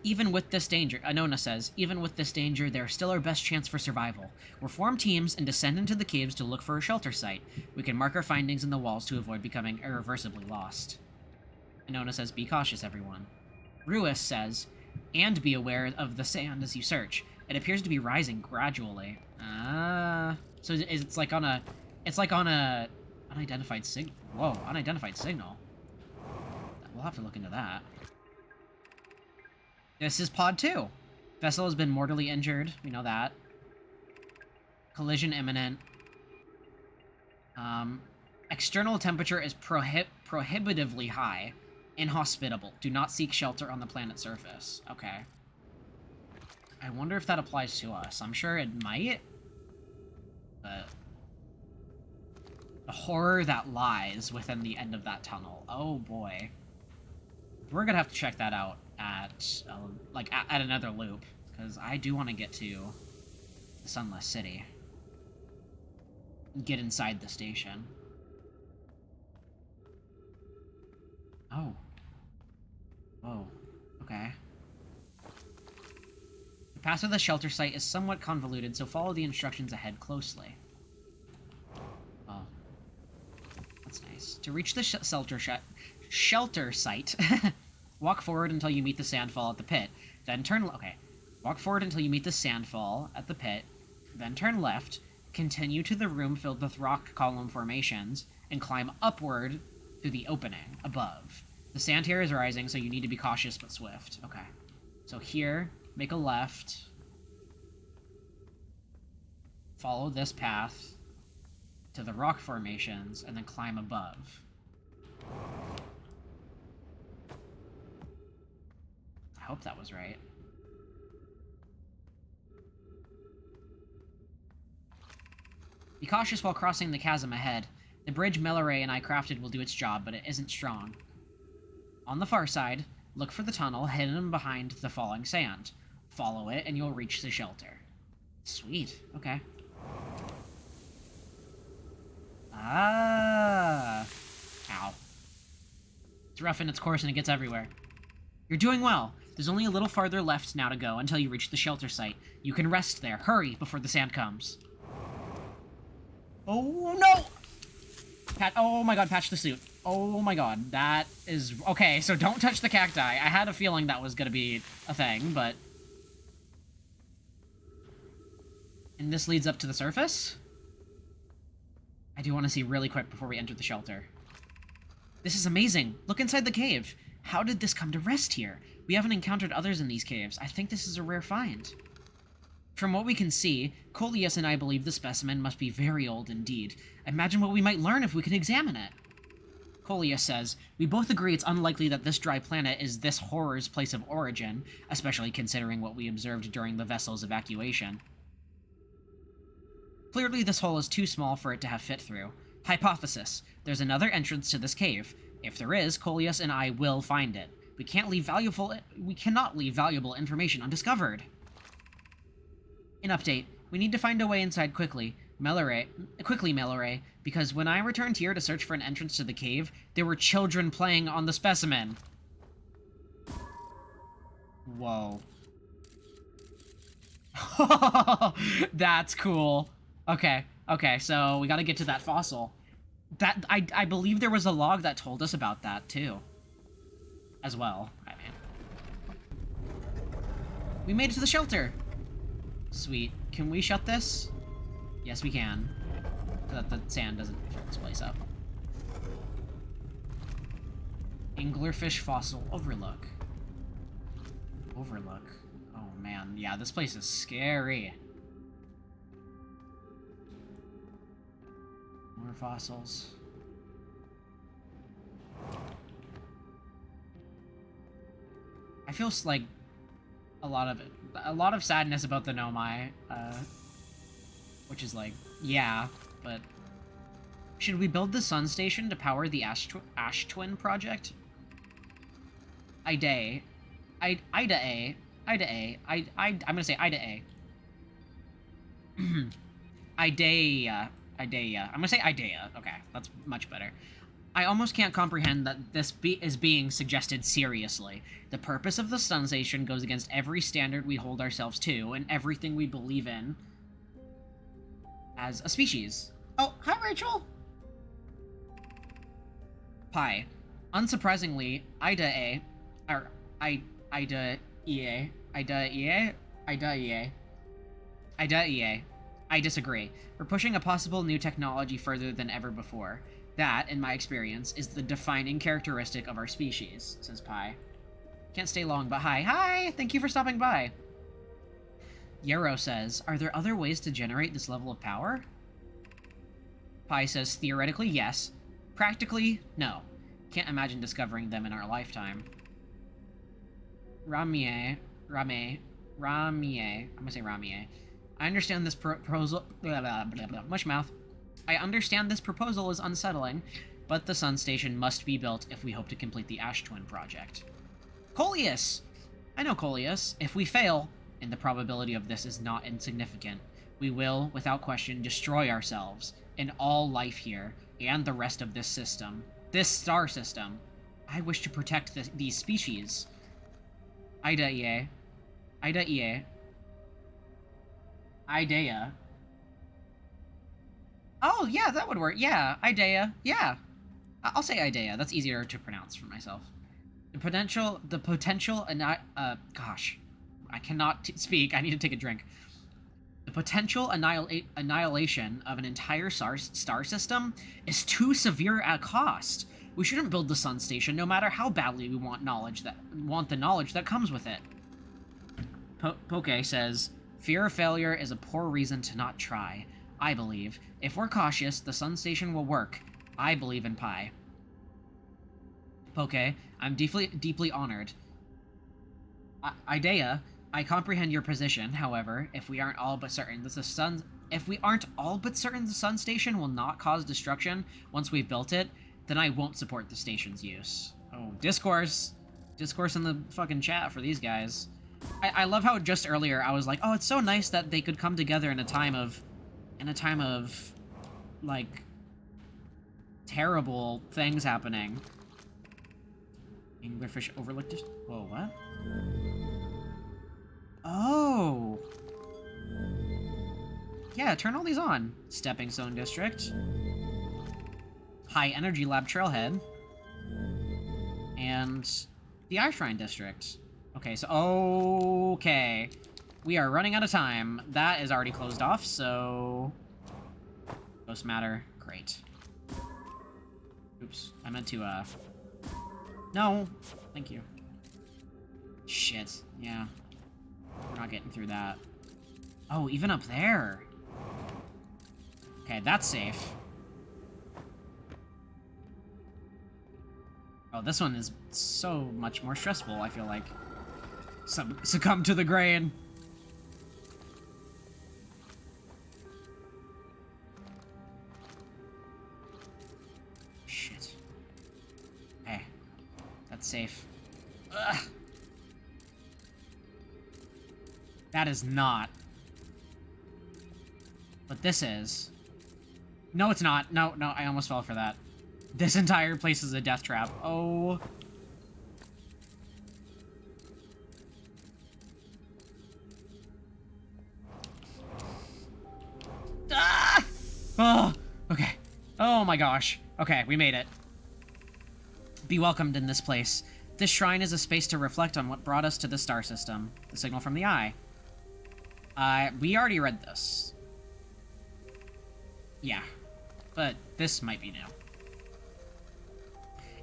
Even with this danger, Anona says, even with this danger, they're still our best chance for survival. We'll form teams and descend into the caves to look for a shelter site. We can mark our findings in the walls to avoid becoming irreversibly lost. Anona says, be cautious, everyone. Ruiz says, and be aware of the sand as you search. It appears to be rising gradually. So it's like on a unidentified unidentified signal. We'll have to look into that. This is Pod 2. Vessel has been mortally injured. We know that. Collision imminent. External temperature is prohibitively high. Inhospitable. Do not seek shelter on the planet's surface. Okay. I wonder if that applies to us. I'm sure it might. But... the horror that lies within the end of that tunnel. Oh boy. We're gonna have to check that out at, at another loop. Because I do want to get to the Sunless City. Get inside the station. Oh. Oh. Okay. The The path to the shelter site is somewhat convoluted, so follow the instructions ahead closely. Oh. That's nice. To reach the shelter site, walk forward until you meet the sandfall at the pit. Then turn... Okay. Walk forward until you meet the sandfall at the pit. Then turn left. Continue to the room filled with rock column formations, and climb upward to the opening above. The sand here is rising, so you need to be cautious but swift. Okay. So here, make a left. Follow this path to the rock formations, and then climb above. I hope that was right. Be cautious while crossing the chasm ahead. The bridge Melloray and I crafted will do its job, but it isn't strong. On the far side, look for the tunnel hidden behind the falling sand. Follow it, and you'll reach the shelter. Sweet. Okay. Ah. Ow. It's rough in its course, and it gets everywhere. You're doing well. There's only a little farther left now to go until you reach the shelter site. You can rest there. Hurry before the sand comes. Oh, no! Oh my god, patch the suit. Oh my god, that is... Okay, so don't touch the cacti. I had a feeling that was gonna be a thing, but... And this leads up to the surface? I do want to see really quick before we enter the shelter. This is amazing. Look inside the cave. How did this come to rest here? We haven't encountered others in these caves. I think this is a rare find. From what we can see, Coleus and I believe the specimen must be very old indeed. Imagine what we might learn if we can examine it. Coleus says, we both agree it's unlikely that this dry planet is this horror's place of origin, especially considering what we observed during the vessel's evacuation. Clearly this hole is too small for it to have fit through. Hypothesis. There's another entrance to this cave. If there is, Coleus and I will find it. We cannot leave valuable information undiscovered. An update. We need to find a way inside quickly, Melloray, because when I returned here to search for an entrance to the cave, there were children playing on the specimen. Whoa. That's cool. Okay, so we gotta get to that fossil. I believe there was a log that told us about that, too. As well. I mean. We made it to the shelter! Sweet. Can we shut this? Yes, we can. So that the sand doesn't fill this place up. Anglerfish fossil overlook. Overlook. Oh man, yeah, this place is scary. More fossils. I feel like a lot of sadness about the Nomai, which is like, yeah, but should we build the sun station to power the Ash Twin project? I'm gonna say Ida A. Idea. I'm gonna say Idea. Okay, that's much better. I almost can't comprehend that this is being suggested seriously. The purpose of the sun station goes against every standard we hold ourselves to and everything we believe in as a species. Oh, hi, Rachel! Pi. Unsurprisingly, Ida EA. I disagree. We're pushing a possible new technology further than ever before. That, in my experience, is the defining characteristic of our species, says Pi. Can't stay long, but hi. Hi! Thank you for stopping by. Yarrow says, are there other ways to generate this level of power? Pi says, theoretically, yes. Practically, no. Can't imagine discovering them in our lifetime. Ramie. I'm gonna say Ramie. I understand this proposal... mush mouth. I understand this proposal is unsettling, but the sun station must be built if we hope to complete the Ash Twin project. Coleus! I know Coleus. If we fail, and the probability of this is not insignificant, we will, without question, destroy ourselves, and all life here, and the rest of this system. This star system. I wish to protect these species. Ida EA. Idea. Oh, yeah, that would work. Yeah, Idea. Yeah. I'll say Idea. That's easier to pronounce for myself. Gosh. I cannot speak. I need to take a drink. The potential annihilation of an entire star system is too severe a cost. We shouldn't build the sun station, no matter how badly we want the knowledge that comes with it. Poke says, fear of failure is a poor reason to not try. I believe. If we're cautious, the sun station will work. I believe in Pi. Poke, I'm deeply honored. Idea, I comprehend your position. However, if we aren't all but certain the sun station will not cause destruction once we've built it, then I won't support the station's use. Oh, discourse in the fucking chat for these guys. I love how just earlier I was like, oh, it's so nice that they could come together in a time of like terrible things happening. Anglerfish overlooked. Whoa, what? Oh. Yeah, turn all these on. Stepping Stone District. High Energy Lab Trailhead. And the Eye Shrine District. Okay, so... Okay. We are running out of time. That is already closed off, so... Ghost Matter. Great. Oops. I meant to, No! Thank you. Shit. Yeah. We're not getting through that. Oh, even up there! Okay, that's safe. Oh, this one is so much more stressful, I feel like. Succumb to the grain. Shit. Okay. That's safe. Ugh. That is not. But this is. No, it's not. No, I almost fell for that. This entire place is a death trap. Oh. Ah! Oh, okay. Oh my gosh. Okay, we made it. Be welcomed in this place. This shrine is a space to reflect on what brought us to the star system. The signal from the eye. We already read this. Yeah. But this might be new.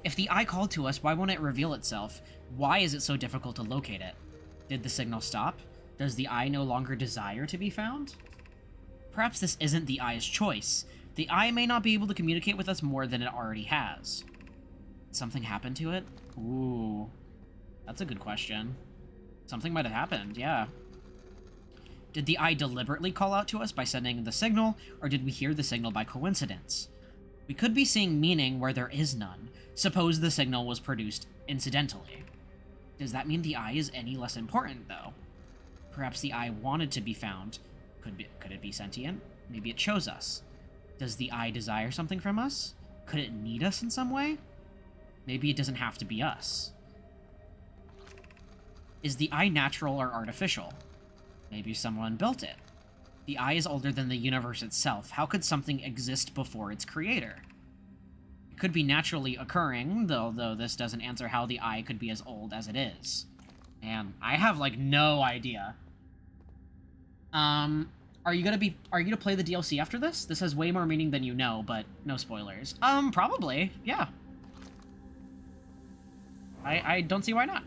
If the eye called to us, why won't it reveal itself? Why is it so difficult to locate it? Did the signal stop? Does the eye no longer desire to be found? Perhaps this isn't the eye's choice. The eye may not be able to communicate with us more than it already has. Did something happen to it? Ooh. That's a good question. Something might have happened, yeah. Did the eye deliberately call out to us by sending the signal, or did we hear the signal by coincidence? We could be seeing meaning where there is none. Suppose the signal was produced incidentally. Does that mean the eye is any less important, though? Perhaps the eye wanted to be found. Could it be sentient? Maybe it chose us. Does the eye desire something from us? Could it need us in some way? Maybe it doesn't have to be us. Is the eye natural or artificial? Maybe someone built it. The eye is older than the universe itself. How could something exist before its creator? It could be naturally occurring, though this doesn't answer how the eye could be as old as it is. Man, I have, like, no idea. Are you gonna play the DLC after this? This has way more meaning than you know, but no spoilers. Probably, yeah. I don't see why not.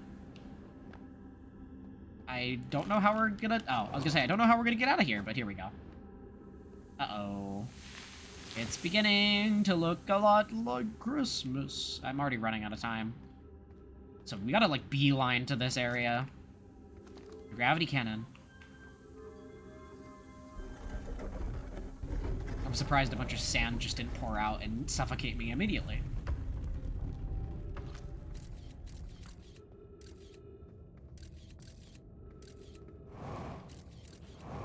I don't know how we're gonna... Oh, I was gonna say, I don't know how we're gonna get out of here, but here we go. Uh-oh. It's beginning to look a lot like Christmas. I'm already running out of time. So we gotta, like, beeline to this area. The gravity cannon. I'm surprised a bunch of sand just didn't pour out and suffocate me immediately.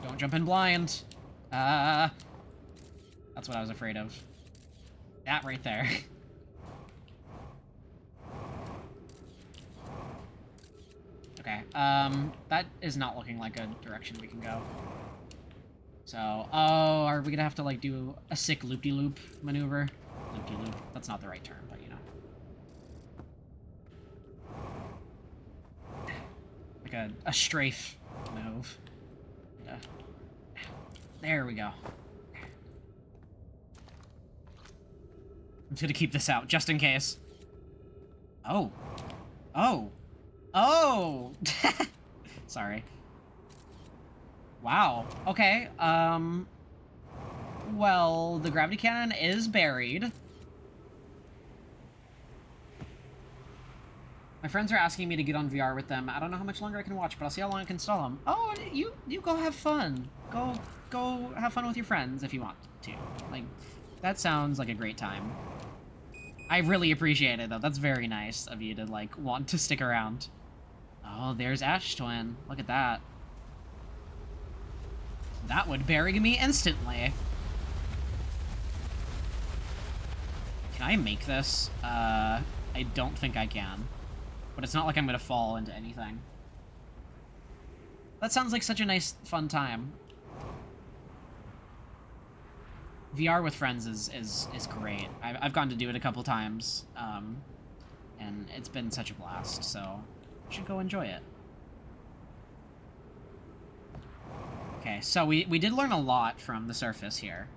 Don't jump in blind. That's what I was afraid of. That right there. Okay, that is not looking like a direction we can go. So, oh, are we gonna have to, like, do a sick loop-de-loop maneuver? Loop-de-loop. That's not the right term, but you know. Like a strafe move. There we go. I'm just gonna keep this out, just in case. Oh. Oh. Oh! Sorry. Wow. Okay, well, the gravity cannon is buried. My friends are asking me to get on VR with them. I don't know how much longer I can watch, but I'll see how long I can install them. Oh, you go have fun. Go have fun with your friends if you want to. Like, that sounds like a great time. I really appreciate it, though. That's very nice of you to, like, want to stick around. Oh, there's Ash Twin. Look at that. That would bury me instantly. Can I make this? I don't think I can. But it's not like I'm gonna fall into anything. That sounds like such a nice, fun time. VR with friends is great. I've gotten to do it a couple times, and it's been such a blast, so you should go enjoy it. Okay, so we did learn a lot from the surface here,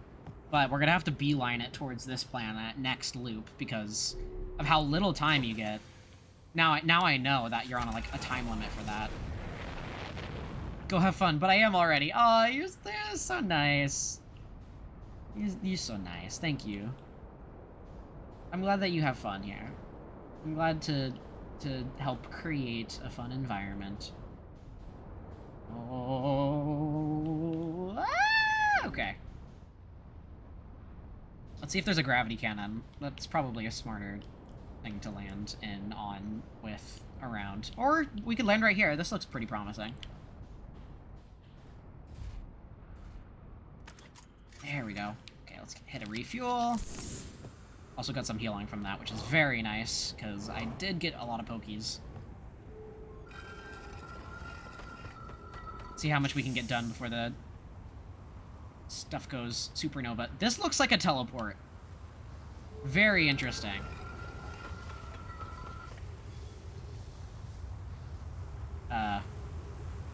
but we're gonna have to beeline it towards this planet next loop because of how little time you get. Now I know that you're on a time limit for that. Go have fun, but I am already. Oh, you're so nice. You're so nice. Thank you. I'm glad that you have fun here. I'm glad to help create a fun environment. Oh, okay. Let's see if there's a gravity cannon. That's probably a smarter thing to land on with around. Or we could land right here. This looks pretty promising. There we go. Okay, let's hit a refuel. Also got some healing from that, which is very nice, because I did get a lot of pokies. See how much we can get done before the stuff goes supernova. This looks like a teleport. Very interesting.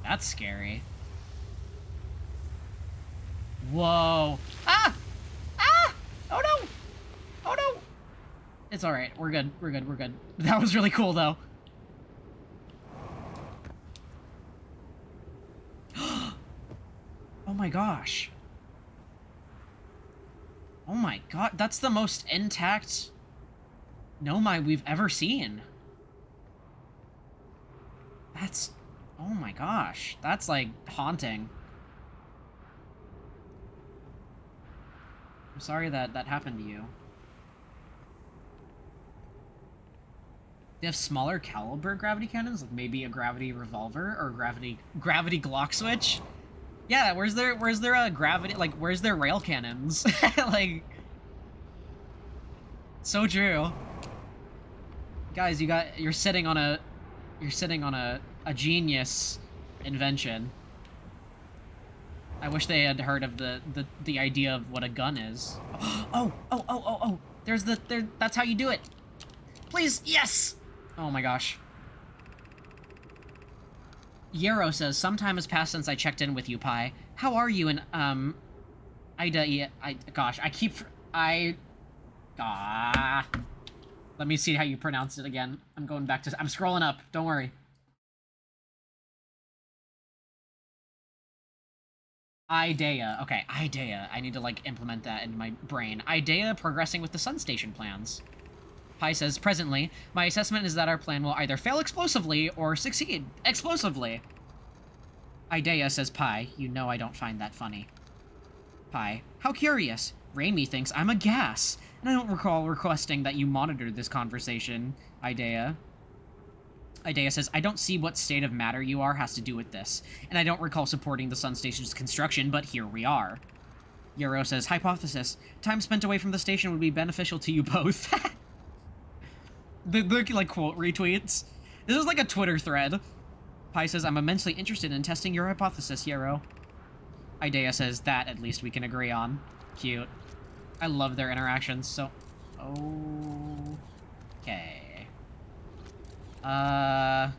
That's scary. Whoa. Ah! Ah! Oh no! Oh no! It's alright. We're good. We're good. We're good. That was really cool, though. Oh my gosh. Oh my god. That's the most intact Nomai we've ever seen. That's... Oh my gosh. That's, like, haunting. I'm sorry that happened to you. They have smaller caliber gravity cannons, like maybe a gravity revolver or gravity Glock switch. Yeah, where's their gravity, like where's their rail cannons? Like, so true. Guys, you're sitting on a genius invention. I wish they had heard of the idea of what a gun is. Oh! That's how you do it. Please, yes! Oh my gosh. Yarrow says, some time has passed since I checked in with you, Pi. How are you? And, let me see how you pronounce it again. I'm scrolling up. Don't worry. Idea. Okay, Idea. I need to, like, implement that in my brain. Idea progressing with the Sun Station plans. Pi says, presently, my assessment is that our plan will either fail explosively or succeed explosively. Idea says, Pi, you know I don't find that funny. Pi, how curious. Raimi thinks I'm a gas, and I don't recall requesting that you monitor this conversation, Idea. Idea says, I don't see what state of matter you are has to do with this, and I don't recall supporting the Sun Station's construction, but here we are. Yarrow says, hypothesis, time spent away from the station would be beneficial to you both. the like, quote retweets. This is like a Twitter thread. Pi says, I'm immensely interested in testing your hypothesis, Yarrow. Idea says that at least we can agree on. Cute. I love their interactions, so... Okay. I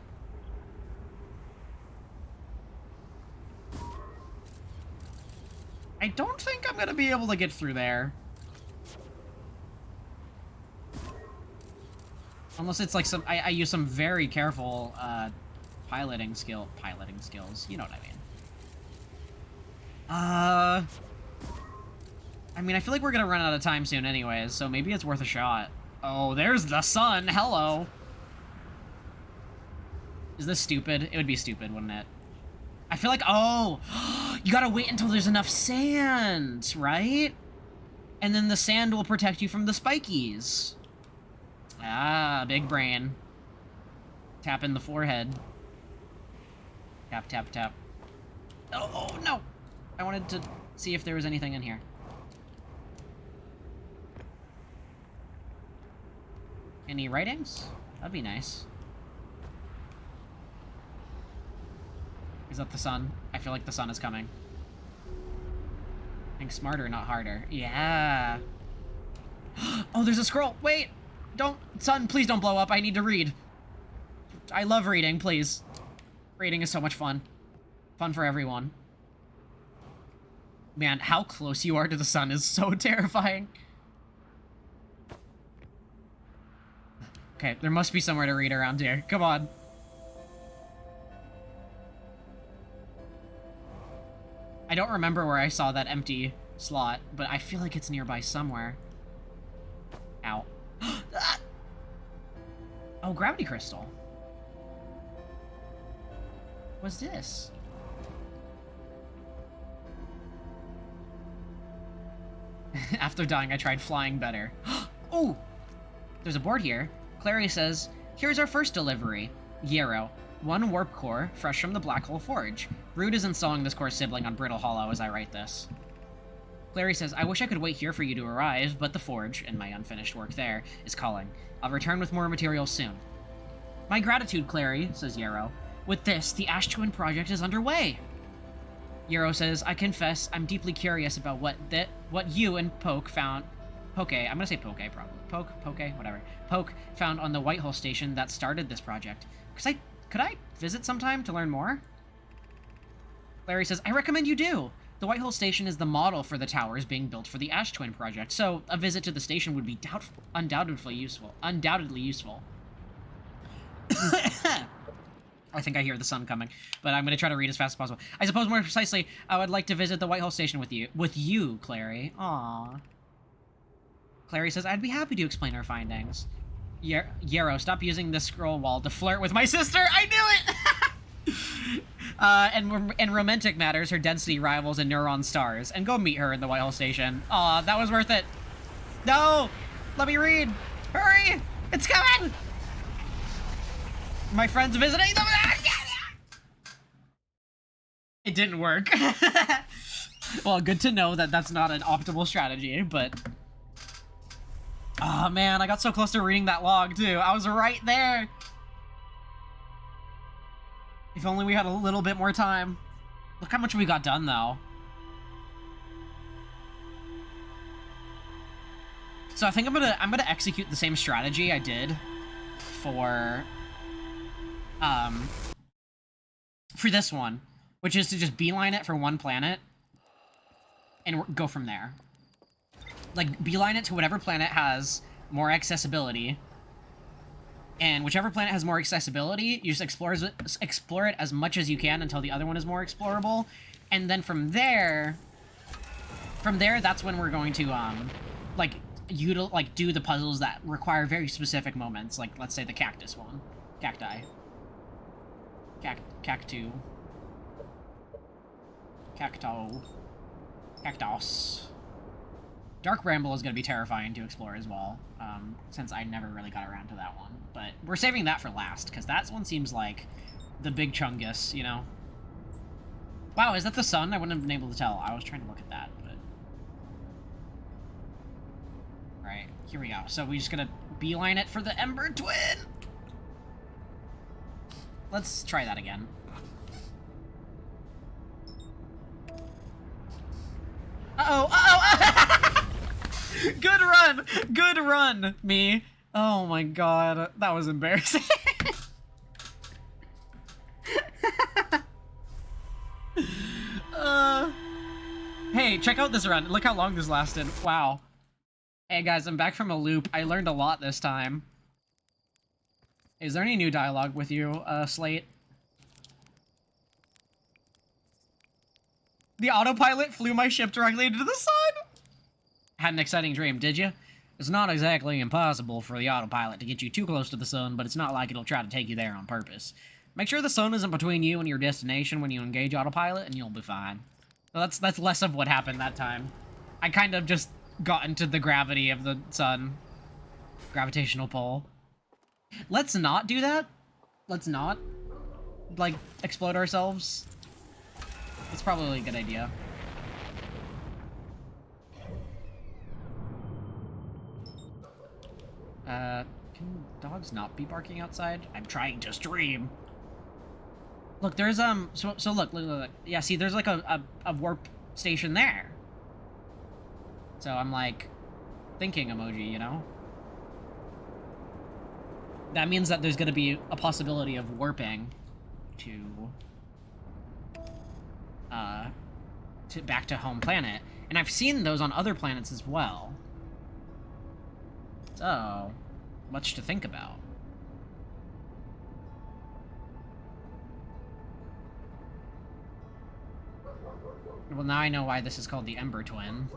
don't think I'm gonna be able to get through there. Unless it's like some... I use some very careful, piloting skills. You know what I mean. I mean, I feel like we're gonna run out of time soon anyways, so maybe it's worth a shot. Oh, there's the sun! Hello! Is this stupid? It would be stupid, wouldn't it? I feel like... Oh! You gotta wait until there's enough sand, right? And then the sand will protect you from the spikies. Ah, big brain. Tap in the forehead. Tap, tap, tap. Oh, no! I wanted to see if there was anything in here. Any writings? That'd be nice. Is that the sun? I feel like the sun is coming. Think smarter, not harder. Yeah. Oh, there's a scroll! Wait! Don't... Sun, please don't blow up. I need to read. I love reading, please. Reading is so much fun. Fun for everyone. Man, how close you are to the sun is so terrifying. Okay, there must be somewhere to read around here. Come on. I don't remember where I saw that empty slot, but I feel like it's nearby somewhere. Ow. Oh, gravity crystal. What's this? After dying, I tried flying better. Oh! There's a board here. Clary says, here's our first delivery. HIIII. 1 warp core, fresh from the Black Hole Forge. Brood is installing this core sibling on Brittle Hollow as I write this. Clary says, I wish I could wait here for you to arrive, but the Forge, and my unfinished work there, is calling. I'll return with more materials soon. My gratitude, Clary, says HIIII. With this, the Ash Twin project is underway. HIIII says, I confess, I'm deeply curious about what you and Poke found... Poke, I'm gonna say Poke, probably. Poke, whatever. Poke found on the Whitehole station that started this project. Could I visit sometime to learn more? Clary says, I recommend you do. The Whitehole station is the model for the towers being built for the Ash Twin project, so a visit to the station would be undoubtedly useful. I think I hear the sun coming, but I'm going to try to read as fast as possible. I suppose more precisely, I would like to visit the Whitehole station with you. With you, Clary. Aww. Clary says, I'd be happy to explain our findings. HIIII, stop using this scroll wall to flirt with my sister! I knew it! And in romantic matters, her density rivals a neuron stars. And go meet her in the Whitehall station. Aw, that was worth it. No! Let me read! Hurry! It's coming! My friend's visiting them! It didn't work. Well, good to know that that's not an optimal strategy, but... Oh man, I got so close to reading that log too. I was right there. If only we had a little bit more time. Look how much we got done though. So I think I'm gonna execute the same strategy I did for this one, which is to just beeline it for one planet and go from there. Like, beeline it to whatever planet has more accessibility. And whichever planet has more accessibility, you just explore it as much as you can until the other one is more explorable. And then from there, that's when we're going to, do the puzzles that require very specific moments. Like, let's say the cactus one. Cacti. Cactus. Cactus. Dark Bramble is going to be terrifying to explore as well, since I never really got around to that one. But we're saving that for last, because that one seems like the big chungus, you know? Wow, is that the sun? I wouldn't have been able to tell. I was trying to look at that, but... Alright, here we go. So we're just going to beeline it for the Ember Twin! Let's try that again. Uh-oh, uh-oh! Good run! Good run, me. Oh my god, that was embarrassing. Hey, check out this run. Look how long this lasted. Wow. Hey guys, I'm back from a loop. I learned a lot this time. Is there any new dialogue with you, Slate? The autopilot flew my ship directly into the sun! Had an exciting dream, did you? It's not exactly impossible for the autopilot to get you too close to the sun, but it's not like it'll try to take you there on purpose. Make sure the sun isn't between you and your destination when you engage autopilot, and you'll be fine. So that's less of what happened that time. I kind of just got into the gravity of the sun. Gravitational pull. Let's not do that. Let's not, like, explode ourselves. It's probably a good idea. Can dogs not be barking outside? I'm trying to stream. Look, there's, so look. Yeah, see, there's like a warp station there. So I'm like, thinking emoji, you know? That means that there's gonna be a possibility of warping to back to home planet. And I've seen those on other planets as well. So, much to think about. Well, now I know why this is called the Ember Twin.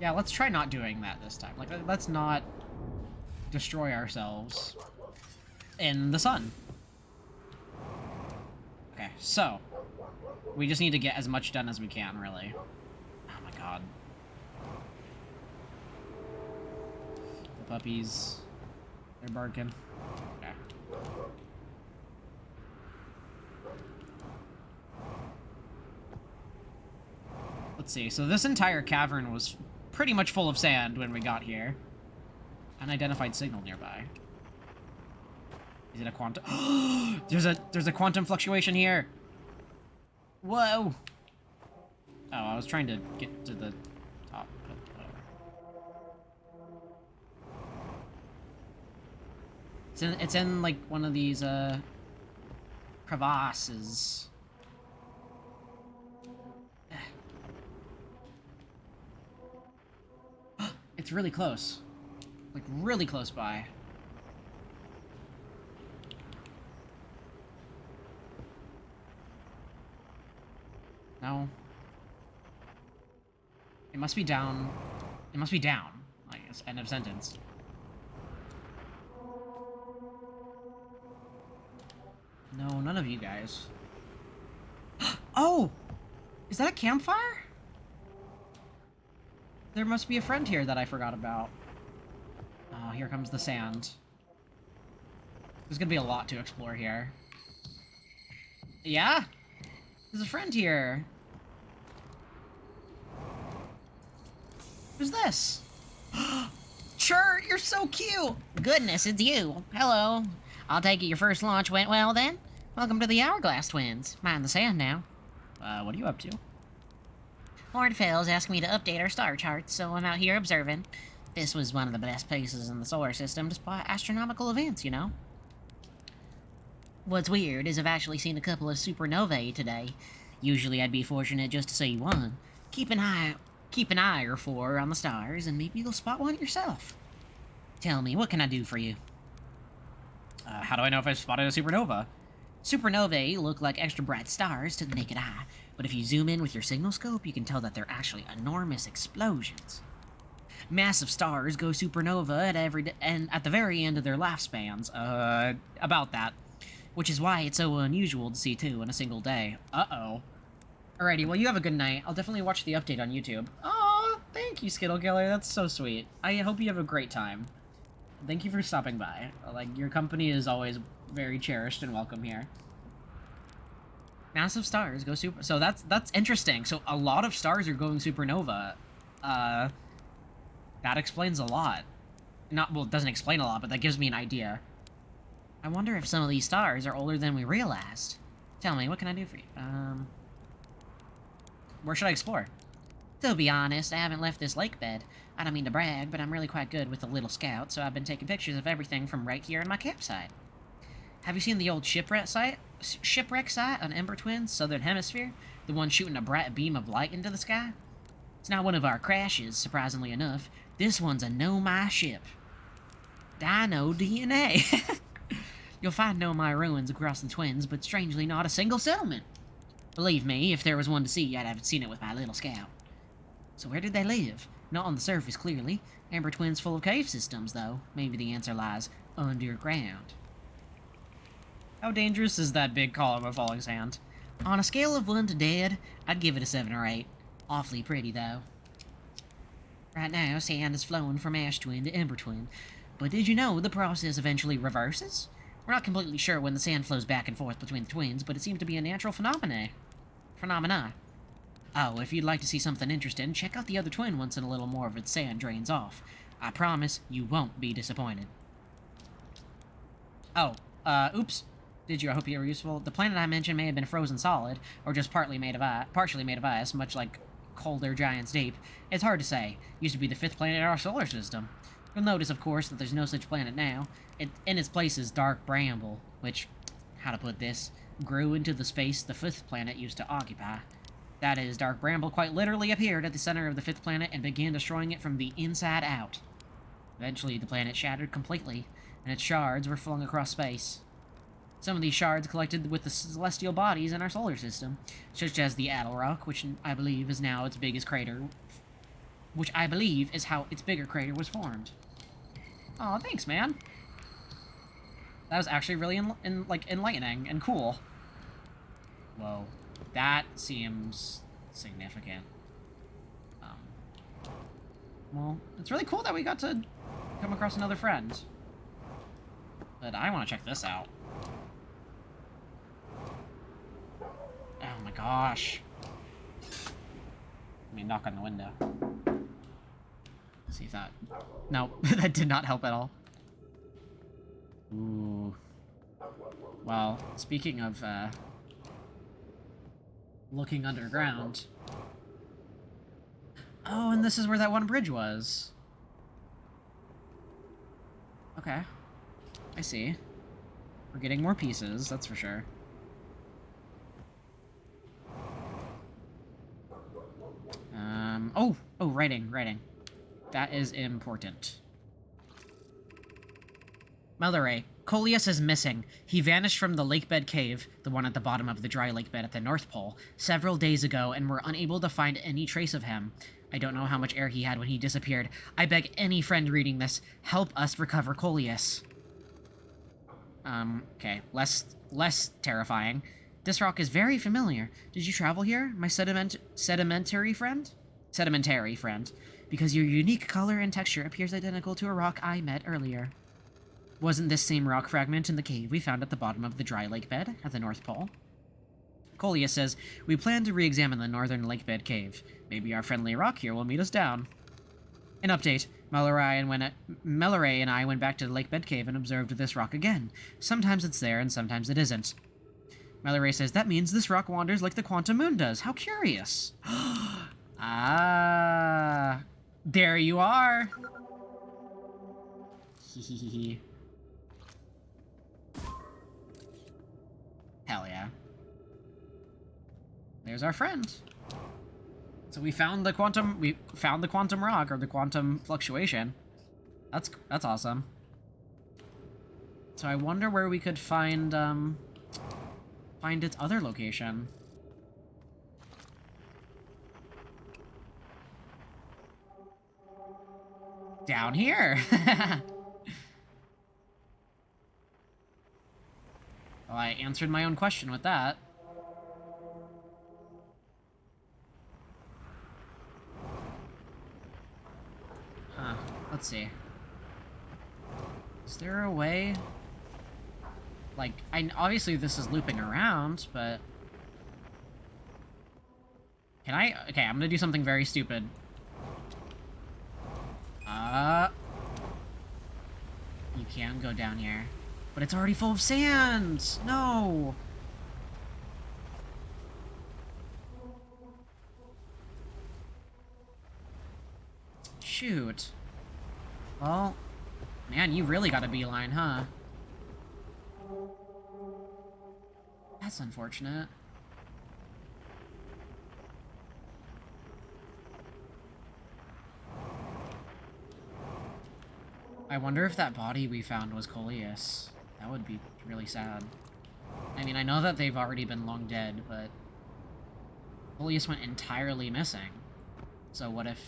Yeah, let's try not doing that this time. Like, let's not destroy ourselves in the sun. Okay, so we just need to get as much done as we can, really. Oh my god. The puppies, they're barking. Okay. Let's see, so this entire cavern was pretty much full of sand when we got here. Unidentified signal nearby. Is it a quantum? There's a quantum fluctuation here. Whoa. Oh, I was trying to get to the top, but whatever. It's in like one of these crevasses. It's really close. Like really close by. No. It must be down. It must be down. I guess. End of sentence. No, none of you guys. Oh! Is that a campfire? There must be a friend here that I forgot about. Oh, here comes the sand. There's gonna be a lot to explore here. Yeah? There's a friend here. Who's this? Sure, you're so cute! Goodness, it's you. Hello. I'll take it your first launch went well, then? Welcome to the Hourglass Twins. Mind the sand now. What are you up to? Lord Fell's asked me to update our star charts, so I'm out here observing. This was one of the best places in the solar system to spot astronomical events, you know? What's weird is I've actually seen a couple of supernovae today. Usually I'd be fortunate just to see one. Keep an eye or four on the stars, and maybe you'll spot one yourself. Tell me, what can I do for you? How do I know if I've spotted a supernova? Supernovae look like extra bright stars to the naked eye, but if you zoom in with your signal scope, you can tell that they're actually enormous explosions. Massive stars go supernova at the very end of their lifespans. About that. Which is why it's so unusual to see two in a single day. Uh-oh. Alrighty, well, you have a good night. I'll definitely watch the update on YouTube. Aw, thank you, Skittle Killer. That's so sweet. I hope you have a great time. Thank you for stopping by. Like, your company is always very cherished and welcome here. Massive stars go super... So that's interesting. So a lot of stars are going supernova. That explains a lot. Well, it doesn't explain a lot, but that gives me an idea. I wonder if some of these stars are older than we realized. Tell me, what can I do for you? Where should I explore? To be honest, I haven't left this lake bed. I don't mean to brag, but I'm really quite good with the little scout, so I've been taking pictures of everything from right here in my campsite. Have you seen the old shipwreck site on Ember Twin's Southern Hemisphere? The one shooting a bright beam of light into the sky? It's not one of our crashes, surprisingly enough. This one's a Nomai ship. Dino DNA. You'll find Nomai ruins across the Twins, but strangely not a single settlement. Believe me, if there was one to see, I'd have seen it with my little scout. So where did they live? Not on the surface, clearly. Ember Twin's full of cave systems, though. Maybe the answer lies underground. How dangerous is that big column of falling sand? On a scale of 1 to dead, I'd give it a 7 or 8. Awfully pretty, though. Right now, sand is flowing from Ash Twin to Ember Twin. But did you know the process eventually reverses? We're not completely sure when the sand flows back and forth between the twins, but it seems to be a natural phenomena. Oh, if you'd like to see something interesting, check out the other twin once and a little more of its sand drains off. I promise you won't be disappointed. Oh, oops. Did you? I hope you were useful. The planet I mentioned may have been frozen solid, or just partially made of ice, much like colder Giant's Deep. It's hard to say. Used to be the 5th planet in our solar system. You'll notice, of course, that there's no such planet now. In its place is dark bramble, which, how to put this, grew into the space the 5th planet used to occupy. That is, dark bramble quite literally appeared at the center of the 5th planet and began destroying it from the inside out. Eventually, the planet shattered completely, and its shards were flung across space. Some of these shards collected with the celestial bodies in our solar system, such as the Addle Rock, which I believe is now its biggest crater, which I believe is how its bigger crater was formed. Aw, thanks, man. That was actually really enlightening and cool. Whoa, that seems significant. Well, it's really cool that we got to come across another friend. But I want to check this out. Oh my gosh. Let me knock on the window. See if that... No, that did not help at all. Ooh. Well, speaking of, looking underground... Oh, and this is where that one bridge was. Okay. I see. We're getting more pieces, that's for sure. Oh, writing. That is important. Mallory, Coleus is missing. He vanished from the lakebed cave, the one at the bottom of the dry lakebed at the North Pole, several days ago, and we're unable to find any trace of him. I don't know how much air he had when he disappeared. I beg any friend reading this, help us recover Coleus. Okay, less terrifying. This rock is very familiar. Did you travel here, my sedimentary friend? Because your unique color and texture appears identical to a rock I met earlier. Wasn't this same rock fragment in the cave we found at the bottom of the dry lake bed at the North Pole? Coleus says, we plan to re-examine the northern lakebed cave. Maybe our friendly rock here will meet us down. An update. Mallory and I went back to the lakebed cave and observed this rock again. Sometimes it's there and sometimes it isn't. Mallory says, that means this rock wanders like the quantum moon does. How curious. Ah, there you are. Hell yeah. There's our friend. So we found the quantum rock, or the quantum fluctuation. That's awesome. So I wonder where we could find its other location. Down here. Well, I answered my own question with that. Huh. Let's see. Is there a way? Like, obviously this is looping around, but... Can I? Okay, I'm gonna do something very stupid. You can go down here. But it's already full of sand! No! Shoot. Well, man, you really got a beeline, huh? That's unfortunate. I wonder if that body we found was Coleus. That would be really sad. I mean, I know that they've already been long dead, but Coleus went entirely missing. So what if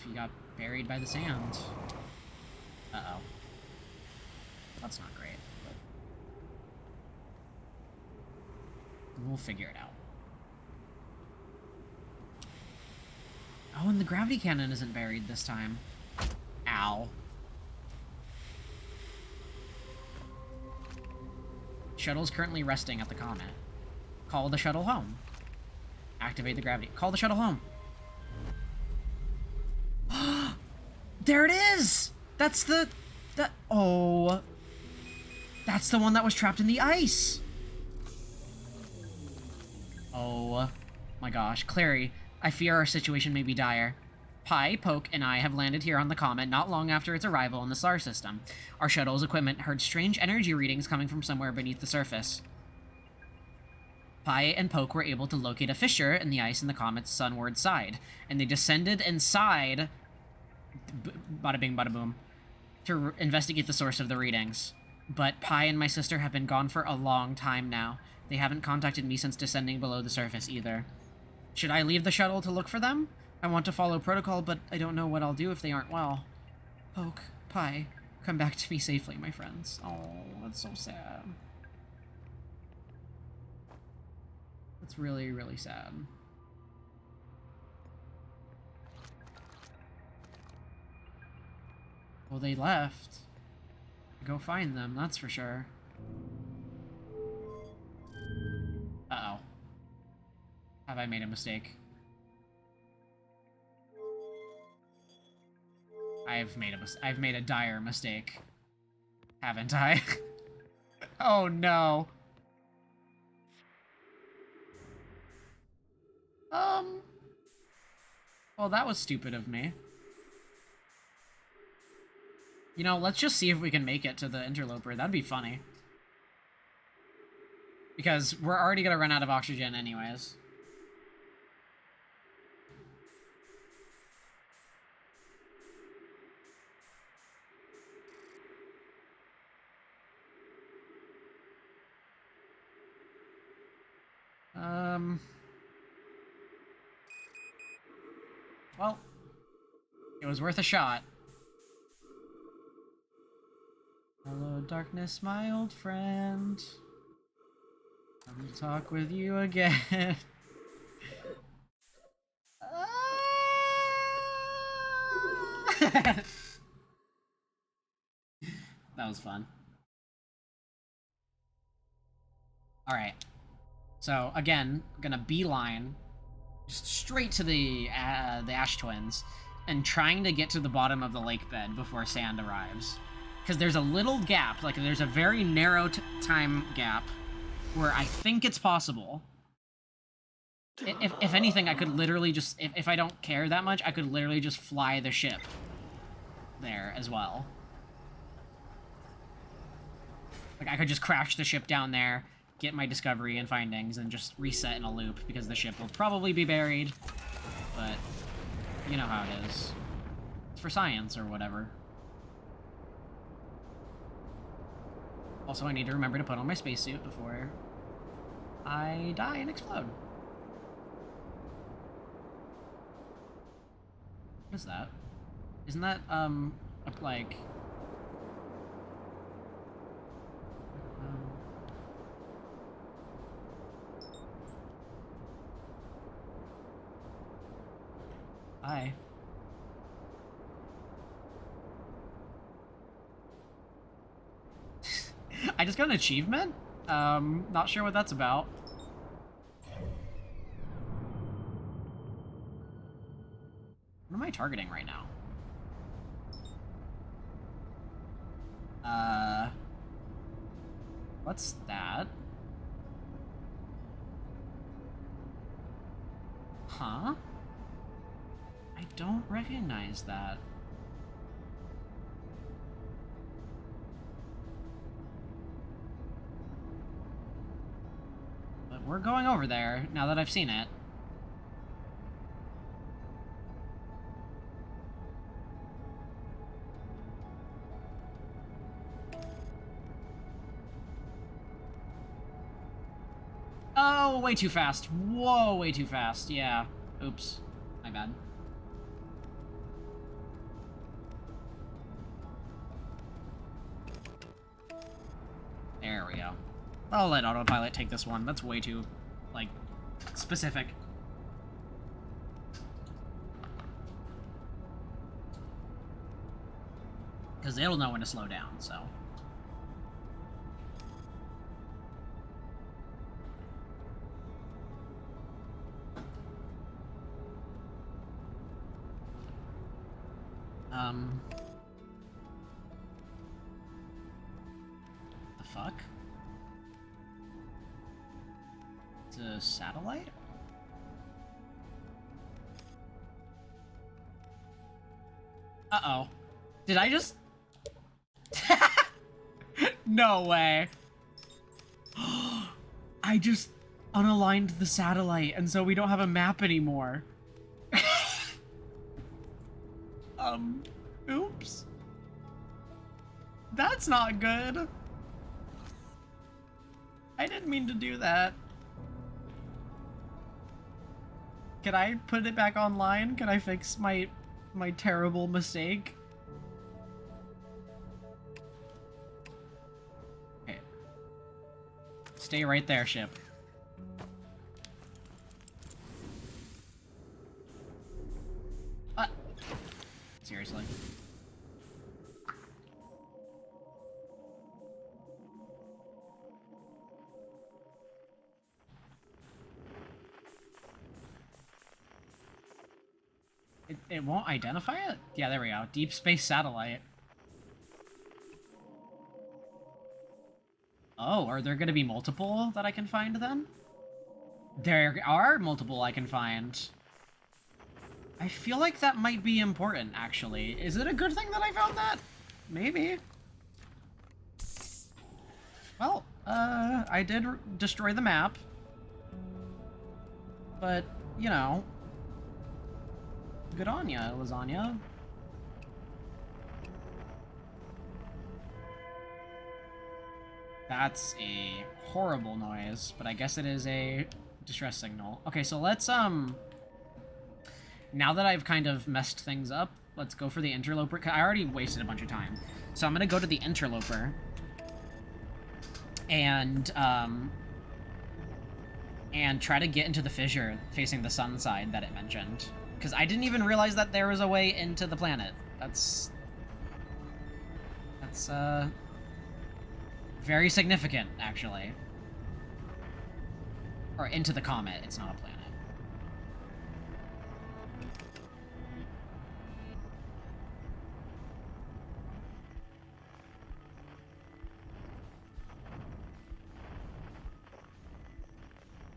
he got buried by the sand? Uh-oh. That's not great, but we'll figure it out. Oh, and the gravity cannon isn't buried this time. Ow. Shuttle's currently resting at the comet. Call the shuttle home. Activate the gravity. Call the shuttle home. There it is! That's the... Oh. That's the one that was trapped in the ice! Oh my gosh. Clary, I fear our situation may be dire. Pi, Poke, and I have landed here on the comet not long after its arrival in the star system. Our shuttle's equipment heard strange energy readings coming from somewhere beneath the surface. Pi and Poke were able to locate a fissure in the ice in the comet's sunward side, and they descended inside... bada bing, bada boom, to investigate the source of the readings. But Pi and my sister have been gone for a long time now. They haven't contacted me since descending below the surface either. Should I leave the shuttle to look for them? I want to follow protocol, but I don't know what I'll do if they aren't well. Poke, Pi, come back to me safely, my friends. Oh, that's so sad. That's really, really sad. Well, they left. Go find them, that's for sure. Uh-oh. Have I made a mistake? I've made a dire mistake. Haven't I? Oh no. Well, that was stupid of me. You know, let's just see if we can make it to the interloper. That'd be funny. Because we're already gonna run out of oxygen anyways. Well, it was worth a shot. Hello, darkness, my old friend. Come to talk with you again. That was fun. Alright. So, again, gonna beeline just straight to the Ash Twins and trying to get to the bottom of the lake bed before sand arrives. Because there's a little gap, like there's a very narrow time gap where I think it's possible. If anything, I could literally just, if I don't care that much, I could literally just fly the ship there as well. Like, I could just crash the ship down there, get my discovery and findings, and just reset in a loop, because the ship will probably be buried. But, you know how it is. It's for science, or whatever. Also, I need to remember to put on my spacesuit before I die and explode. What is that? Isn't that, like... Hi. I just got an achievement? Not sure what that's about. What am I targeting right now? What's that? Huh? I don't recognize that. But we're going over there now that I've seen it. Oh, way too fast. Whoa, way too fast. Yeah. Oops. My bad. There we go. I'll let autopilot take this one. That's way too, like, specific. Because it'll know when to slow down, so. The fuck? It's a satellite? Uh-oh. Did I just... No way. I just unaligned the satellite, and so we don't have a map anymore. Oops. That's not good. I didn't mean to do that. Can I put it back online? Can I fix my terrible mistake? Okay. Stay right there, ship. Seriously. It won't identify it? Yeah, there we go. Deep space satellite. Oh, are there gonna be multiple that I can find then? There are multiple I can find. I feel like that might be important, actually. Is it a good thing that I found that? Maybe. Well, I did destroy the map. But, you know. Good on ya, lasagna. That's a horrible noise, but I guess it is a distress signal. Okay, so let's, now that I've kind of messed things up, let's go for the interloper. I already wasted a bunch of time. So I'm gonna go to the interloper. And try to get into the fissure facing the sun side that it mentioned. Because I didn't even realize that there was a way into the planet. That's very significant, actually. Or into the comet, it's not a planet.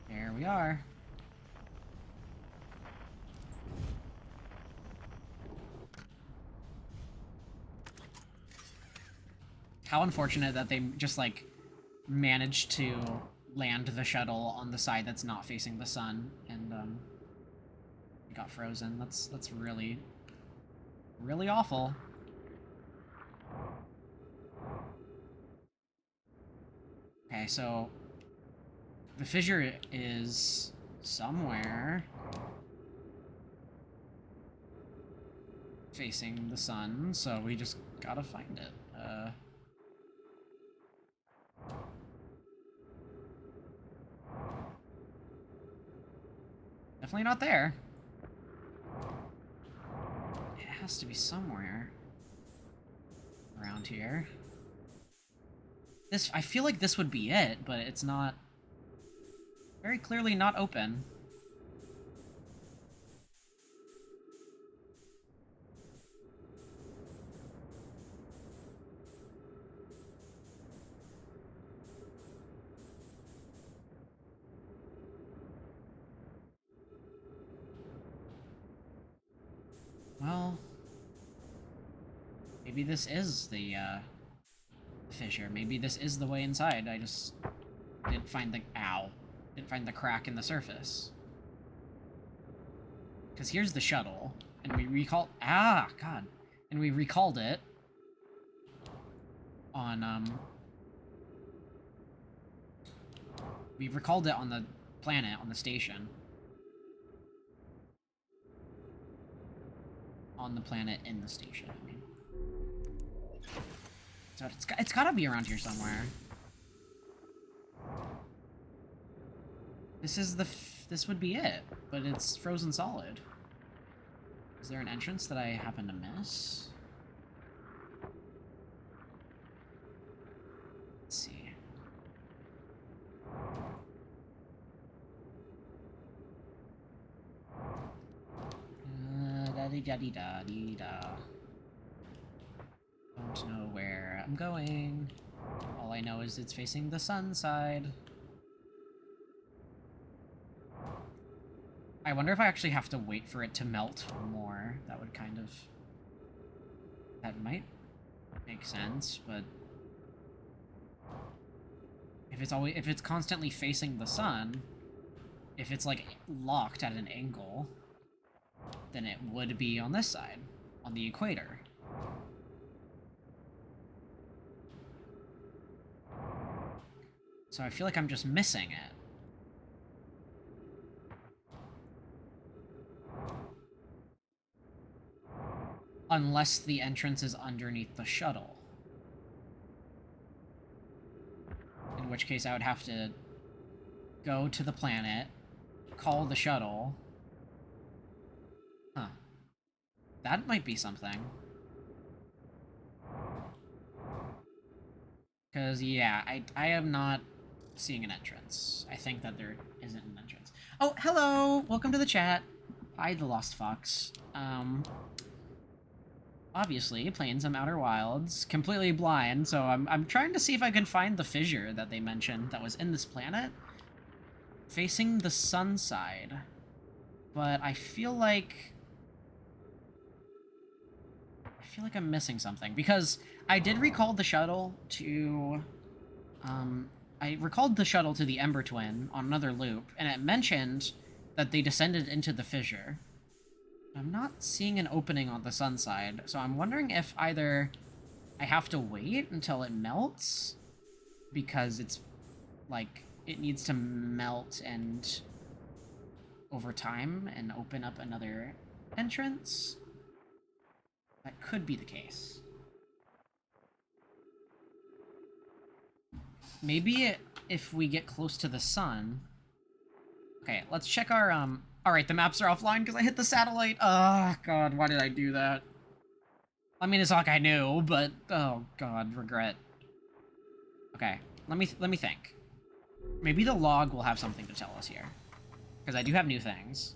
There we are. How unfortunate that they just, like, managed to land the shuttle on the side that's not facing the sun, and, it got frozen. That's really, really awful. Okay, so the fissure is somewhere facing the sun, so we just gotta find it. Definitely not there. It has to be somewhere around here. I feel like this would be it, but it's not. Very clearly not open. Well, maybe this is the fissure. Maybe this is the way inside. I just didn't find the didn't find the crack in the surface. Because here's the shuttle, and we recall God, and we recalled it on we recalled it on the planet, on the station. On the planet, in the station, I mean. So it's gotta be around here somewhere. This would be it, but it's frozen solid. Is there an entrance that I happen to miss? Let's see. Da-dee-da-dee-da-dee-da. Don't know where I'm going. All I know is it's facing the sun side. I wonder if I actually have to wait for it to melt more. That would kind of... That might make sense, but... If it's constantly facing the sun, if it's, like, locked at an angle, then it would be on this side, on the equator. So I feel like I'm just missing it. Unless the entrance is underneath the shuttle. In which case I would have to go to the planet, call the shuttle. Huh. That might be something. Because, yeah, I am not seeing an entrance. I think that there isn't an entrance. Oh, hello! Welcome to the chat. Hi, the Lost Fox. Obviously, playing some Outer Wilds, completely blind, so I'm trying to see if I can find the fissure that they mentioned that was in this planet, facing the sun side. But I feel like I'm missing something, because I did recall the shuttle to, I recalled the shuttle to the Ember Twin on another loop, and it mentioned that they descended into the fissure. I'm not seeing an opening on the sun side, so I'm wondering if either I have to wait until it melts, because it's, like, it needs to melt and over time and open up another entrance. That could be the case. Maybe if we get close to the sun... Okay, let's check our, Alright, the maps are offline because I hit the satellite. Oh, God, why did I do that? I mean, it's not like I knew, but... Oh, God, regret. Okay, let me think. Maybe the log will have something to tell us here. Because I do have new things.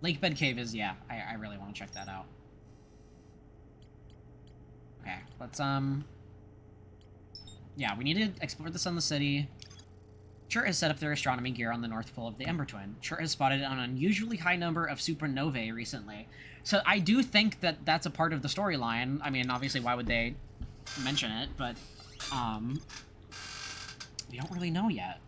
Lakebed Cave is, yeah, I really want to check that out. Okay, let's, yeah, we need to explore the Sunless City. HIIII has set up their astronomy gear on the North Pole of the Ember Twin. HIIII has spotted an unusually high number of supernovae recently. So I do think that that's a part of the storyline. I mean, obviously, why would they mention it? But, we don't really know yet.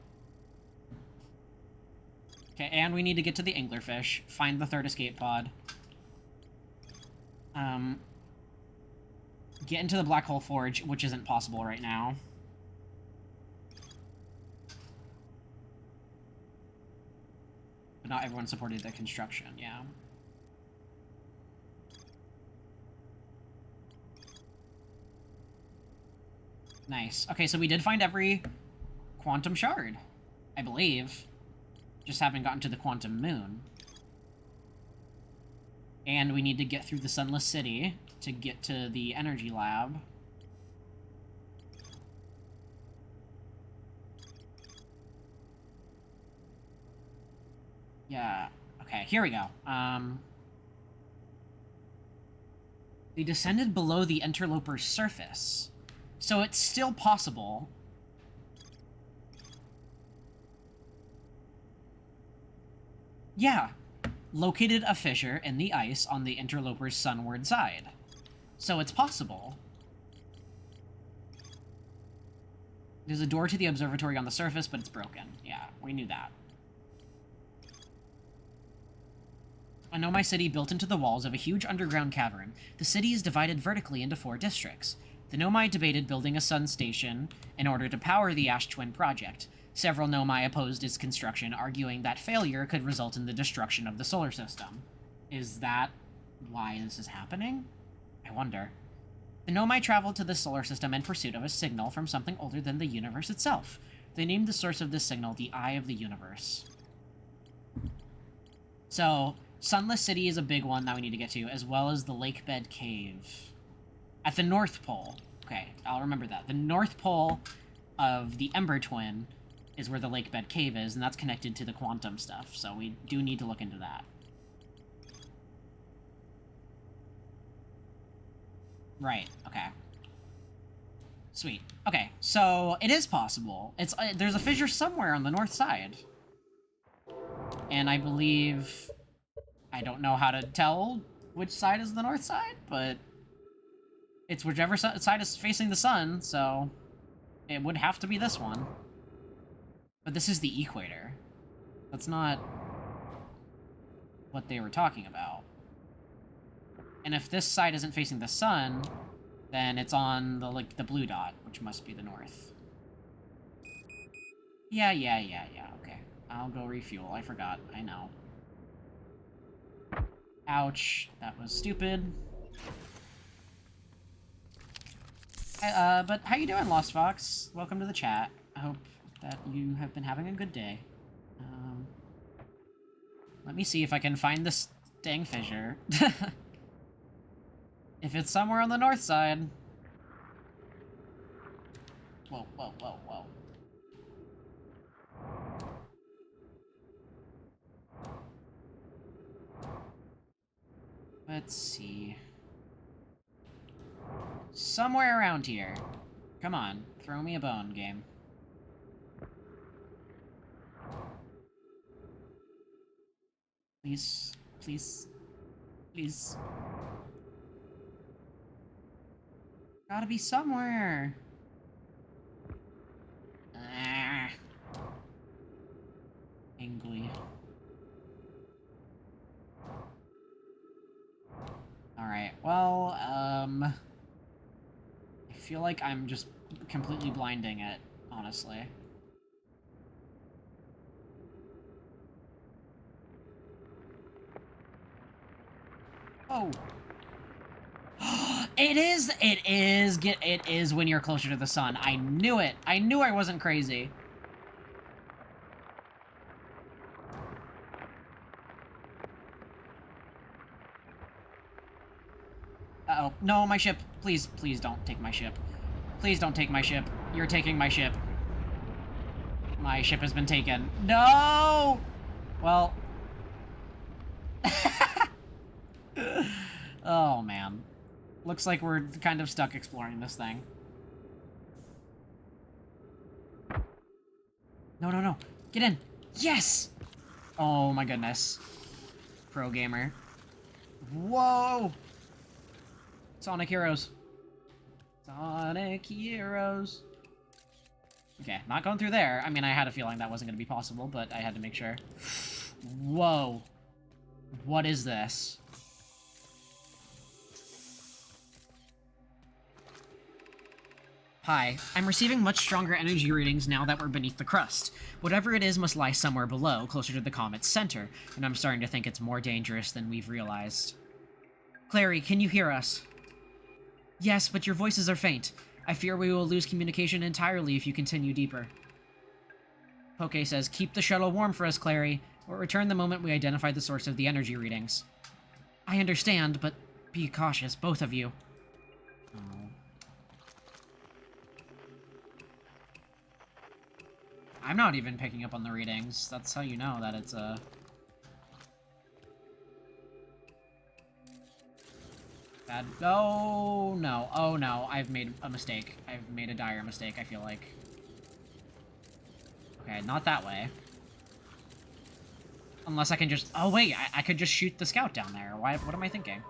Okay, and we need to get to the anglerfish, find the third escape pod. Get into the Black Hole Forge, which isn't possible right now. But not everyone supported the construction, yeah. Nice. Okay, so we did find every quantum shard, I believe. Just haven't gotten to the quantum moon. And we need to get through the Sunless City to get to the energy lab. Yeah, okay, here we go. They descended below the interloper's surface. So it's still possible Yeah. Located a fissure in the ice on the interloper's sunward side. So it's possible. There's a door to the observatory on the surface, but it's broken. Yeah, we knew that. A Nomai city built into the walls of a huge underground cavern. The city is divided vertically into 4 districts. The Nomai debated building a sun station in order to power the Ash Twin project. Several Nomai opposed its construction, arguing that failure could result in the destruction of the solar system. Is that why this is happening? I wonder. The Nomai traveled to the solar system in pursuit of a signal from something older than the universe itself. They named the source of this signal the Eye of the Universe. So, Sunless City is a big one that we need to get to, as well as the Lake Bed Cave. At the North Pole. Okay, I'll remember that. The North Pole of the Ember Twin is where the Lake Bed Cave is, and that's connected to the quantum stuff, so we do need to look into that. Right, okay. Sweet. Okay, so it is possible. It's there's a fissure somewhere on the north side. And I believe... I don't know how to tell which side is the north side, but it's whichever side is facing the sun, so it would have to be this one. But this is the equator. That's not what they were talking about. And if this side isn't facing the sun, then it's on the blue dot, which must be the north. Yeah, okay. I'll go refuel. I forgot. I know. Ouch. That was stupid. But how you doing, Lost Fox? Welcome to the chat. I hope that you have been having a good day. Let me see if I can find this dang fissure. If it's somewhere on the north side. Whoa. Let's see. Somewhere around here. Come on, throw me a bone, game. Please. Gotta be somewhere. Angly. Alright, well, I feel like I'm just completely blinding it, honestly. Oh. It is when you're closer to the sun. I knew it. I knew I wasn't crazy. Uh-oh. No, my ship. Please don't take my ship. Please don't take my ship. You're taking my ship. My ship has been taken. No! Well... Oh, man. Looks like we're kind of stuck exploring this thing. No. Get in. Yes! Oh, my goodness. Pro gamer. Whoa! Sonic Heroes. Sonic Heroes. Okay, not going through there. I mean, I had a feeling that wasn't going to be possible, but I had to make sure. Whoa. What is this? Hi, I'm receiving much stronger energy readings now that we're beneath the crust. Whatever it is must lie somewhere below, closer to the comet's center, and I'm starting to think it's more dangerous than we've realized. Clary, can you hear us? Yes, but your voices are faint. I fear we will lose communication entirely if you continue deeper. Poke says, keep the shuttle warm for us, Clary, or return the moment we identify the source of the energy readings. I understand, but be cautious, both of you. Oh. I'm not even picking up on the readings. That's how you know that it's a... bad... Oh, no. Oh, no. I've made a mistake. I've made a dire mistake, I feel like. Okay, not that way. Unless I can just... Oh, wait, I could just shoot the scout down there. Why? What am I thinking?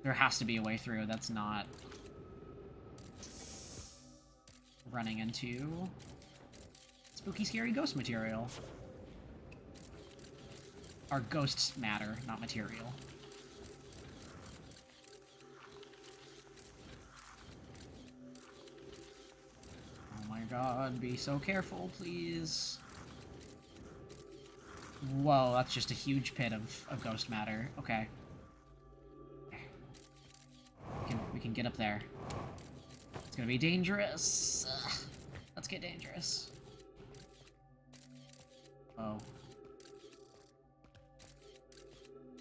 There has to be a way through that's not... running into... spooky, scary ghost material. Our ghosts matter, not material. Oh my god, be so careful, please. Whoa, that's just a huge pit of ghost matter. Okay. We can get up there. It's gonna be dangerous. Ugh. Let's get dangerous. Oh.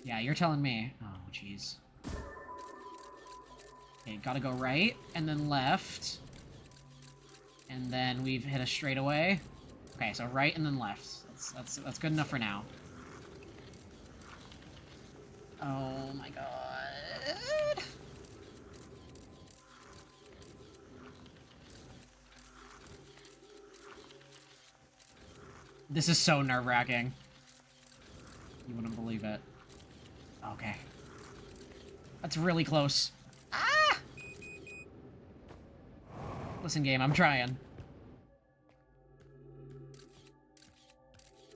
Yeah, you're telling me. Oh, jeez. Okay, gotta go right, and then left. And then we've hit a straightaway. Okay, so right and then left. That's good enough for now. Oh my god. This is so nerve-wracking. You wouldn't believe it. Okay. That's really close. Ah! Listen, game, I'm trying.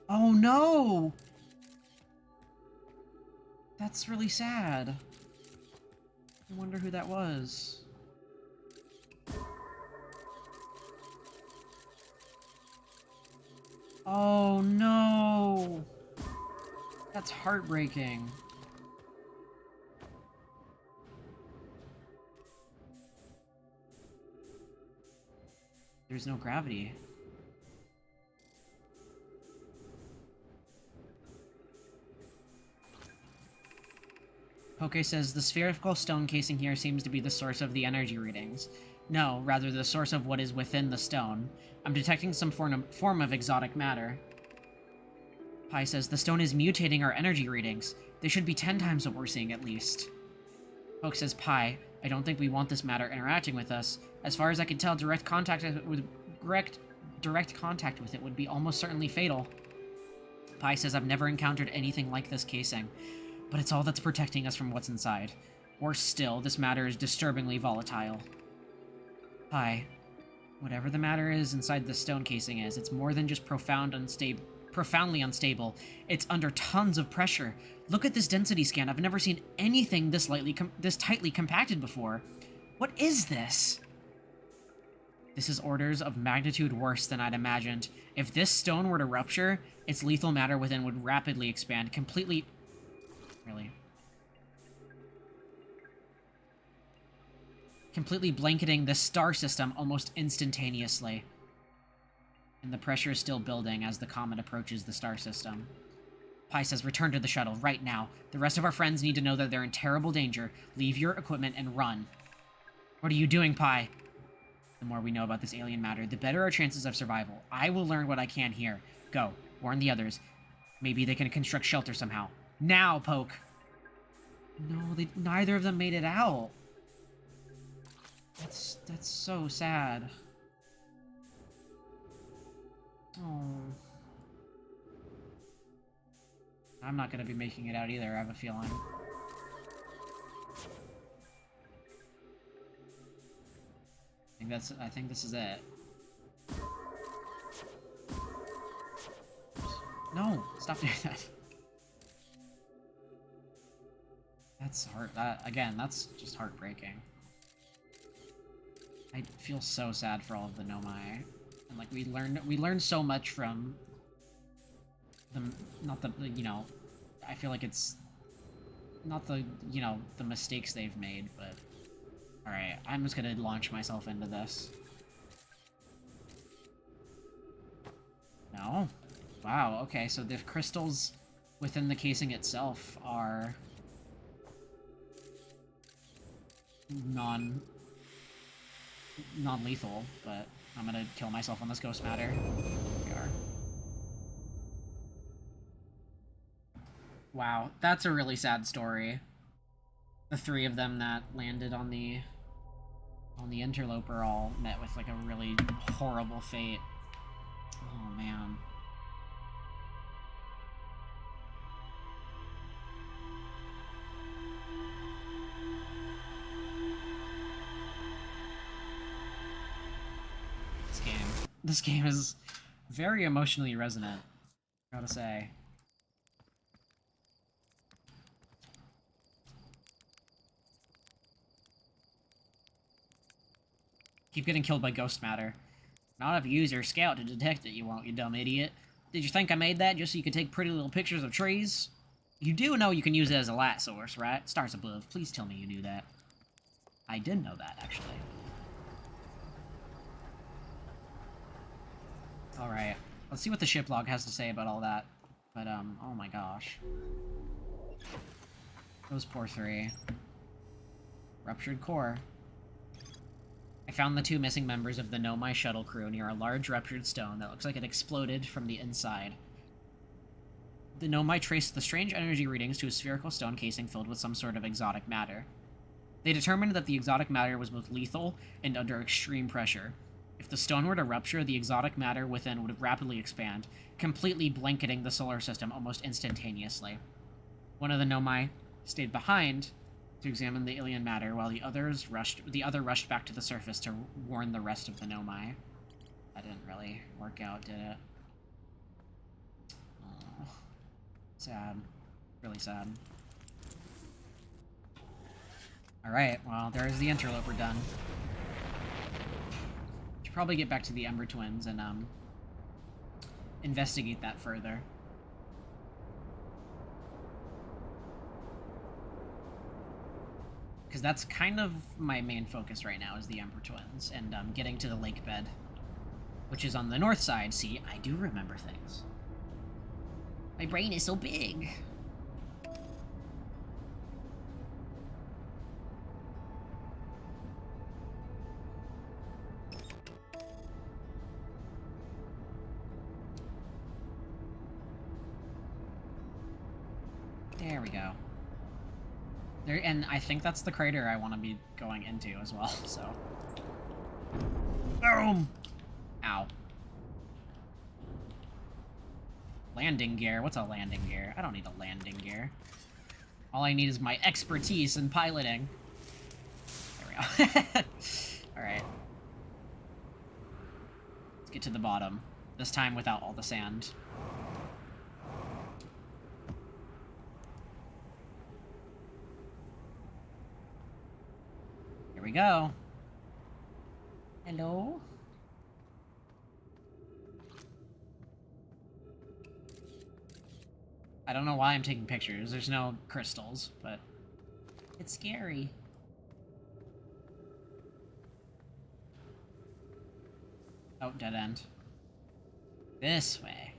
Oh, no! That's really sad. I wonder who that was. Oh, no! That's heartbreaking. There's no gravity. Poke says, the spherical stone casing here seems to be the source of the energy readings. No, rather the source of what is within the stone. I'm detecting some form of exotic matter. Pi says, the stone is mutating our energy readings. They should be 10 times what we're seeing at least. Poke says, Pi, I don't think we want this matter interacting with us. As far as I can tell, direct contact with it would be almost certainly fatal. Pi says, I've never encountered anything like this casing, but it's all that's protecting us from what's inside. Worse still, this matter is disturbingly volatile. Pi, whatever the matter is inside the stone casing it's more than just profoundly unstable. It's under tons of pressure. Look at this density scan. I've never seen anything this tightly compacted before. What is this? This is orders of magnitude worse than I'd imagined. If this stone were to rupture, its lethal matter within would rapidly expand, completely... Really? Completely blanketing the star system almost instantaneously. And the pressure is still building as the comet approaches the star system. Pi says, return to the shuttle, right now. The rest of our friends need to know that they're in terrible danger. Leave your equipment and run. What are you doing, Pi? The more we know about this alien matter, the better our chances of survival. I will learn what I can here. Go. Warn the others. Maybe they can construct shelter somehow. Now, Poke! No, neither of them made it out. That's so sad. Oh. I'm not gonna be making it out either, I have a feeling. I think this is it. No! Stop doing that. That's again, that's just heartbreaking. I feel so sad for all of the Nomai. And like we learned so much from them, I feel like it's not the mistakes they've made, but alright, I'm just gonna launch myself into this. No? Wow, okay, so the crystals within the casing itself are non-lethal, but I'm gonna kill myself on this ghost matter. Here we are. Wow, that's a really sad story. The three of them that landed on the On the interloper all met with like a really horrible fate. Oh man. This game is very emotionally resonant, I gotta say. Keep getting killed by ghost matter. Not if you use your scout to detect it, you won't, you dumb idiot. Did you think I made that just so you could take pretty little pictures of trees? You do know you can use it as a light source, right? Stars above. Please tell me you knew that. I did know that, actually. Alright. Let's see what the ship log has to say about all that. But, oh my gosh. Those poor three. Ruptured core. I found the two missing members of the Nomai shuttle crew near a large ruptured stone that looks like it exploded from the inside. The Nomai traced the strange energy readings to a spherical stone casing filled with some sort of exotic matter. They determined that the exotic matter was both lethal and under extreme pressure. If the stone were to rupture, the exotic matter within would rapidly expand, completely blanketing the solar system almost instantaneously. One of the Nomai stayed behind to examine the alien matter, while the other rushed back to the surface to warn the rest of the Nomai. That didn't really work out, did it? Oh, sad. Really sad. Alright, well, there's the interloper done. Should probably get back to the Ember Twins and, investigate that further. Because that's kind of my main focus right now, is the Ember Twins, and, getting to the lake bed, which is on the north side. See, I do remember things. My brain is so big. There we go. There, and I think that's the crater I want to be going into as well, so. Boom! Ow. Landing gear? What's a landing gear? I don't need a landing gear. All I need is my expertise in piloting. There we go. Alright. Let's get to the bottom. This time without all the sand. Here we go. Hello? I don't know why I'm taking pictures. There's no crystals, but it's scary. Oh, dead end. This way.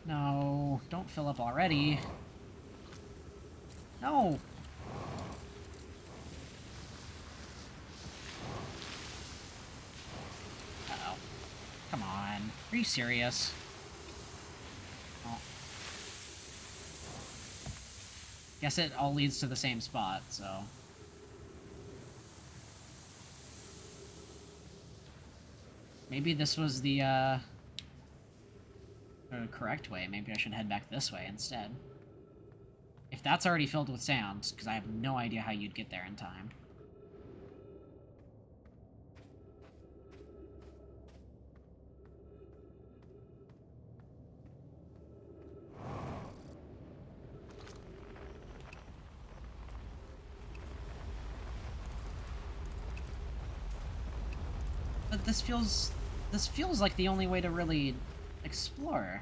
No, don't fill up already. No! Uh-oh. Come on. Are you serious? Oh. Guess it all leads to the same spot, so... Maybe this was the correct way. Maybe I should head back this way instead. If that's already filled with sand, because I have no idea how you'd get there in time. But this feels like the only way to really explore.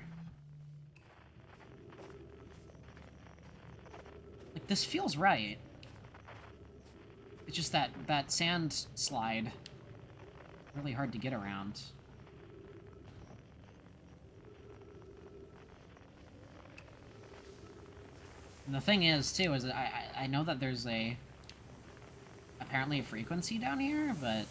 Like, this feels right. It's just that sand slide. Really hard to get around. And the thing is, too, is that I know that there's a apparently a frequency down here, but...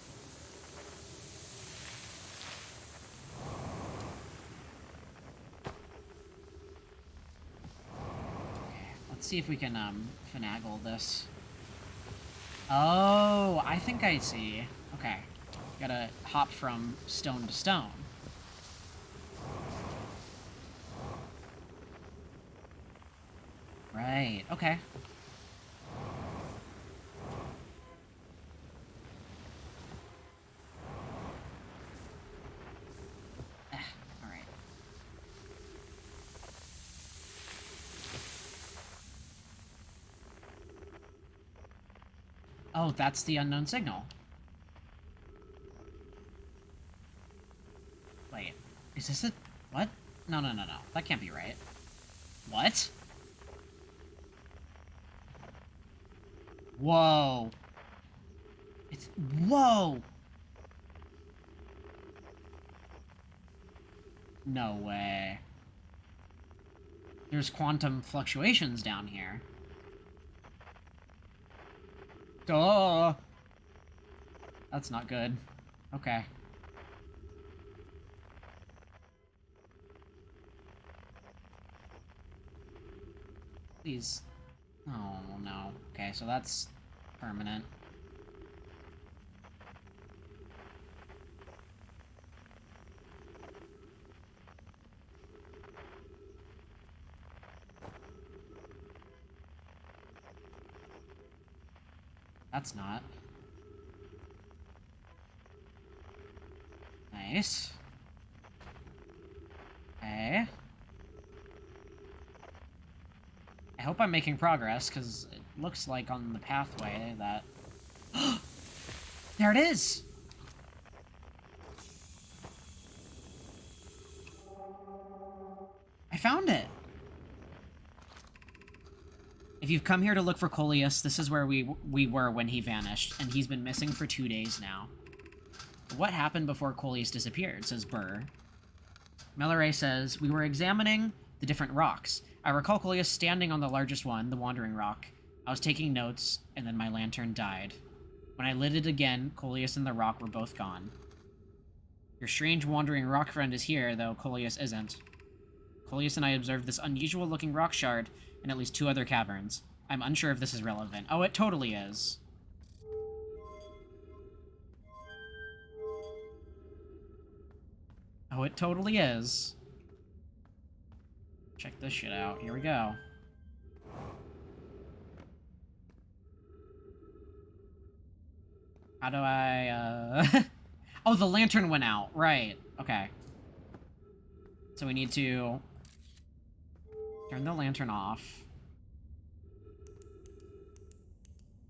Let's see if we can, finagle this. Oh, I think I see. Okay. Gotta hop from stone to stone. Right, okay. Alright. Oh, that's the unknown signal. Wait, is this a... what? No, no, no, no. That can't be right. What? Whoa. It's... whoa! No way. There's quantum fluctuations down here. Duh! That's not good. Okay. Please. Oh, no. Okay, so that's permanent. That's not. Nice. Okay. I hope I'm making progress, because it looks like on the pathway that... there it is! I found it! If you've come here to look for Coleus, this is where we were when he vanished, and he's been missing for 2 days now. What happened before Coleus disappeared, says Burr. Melleray says, we were examining the different rocks. I recall Coleus standing on the largest one, the Wandering Rock. I was taking notes, and then my lantern died. When I lit it again, Coleus and the rock were both gone. Your strange Wandering Rock friend is here, though Coleus isn't. Coleus and I observed this unusual-looking rock shard in at least 2 other caverns. I'm unsure if this is relevant. Oh, it totally is. Oh, it totally is. Check this shit out. Here we go. How do I, oh, the lantern went out. Right. Okay. So we need to turn the lantern off.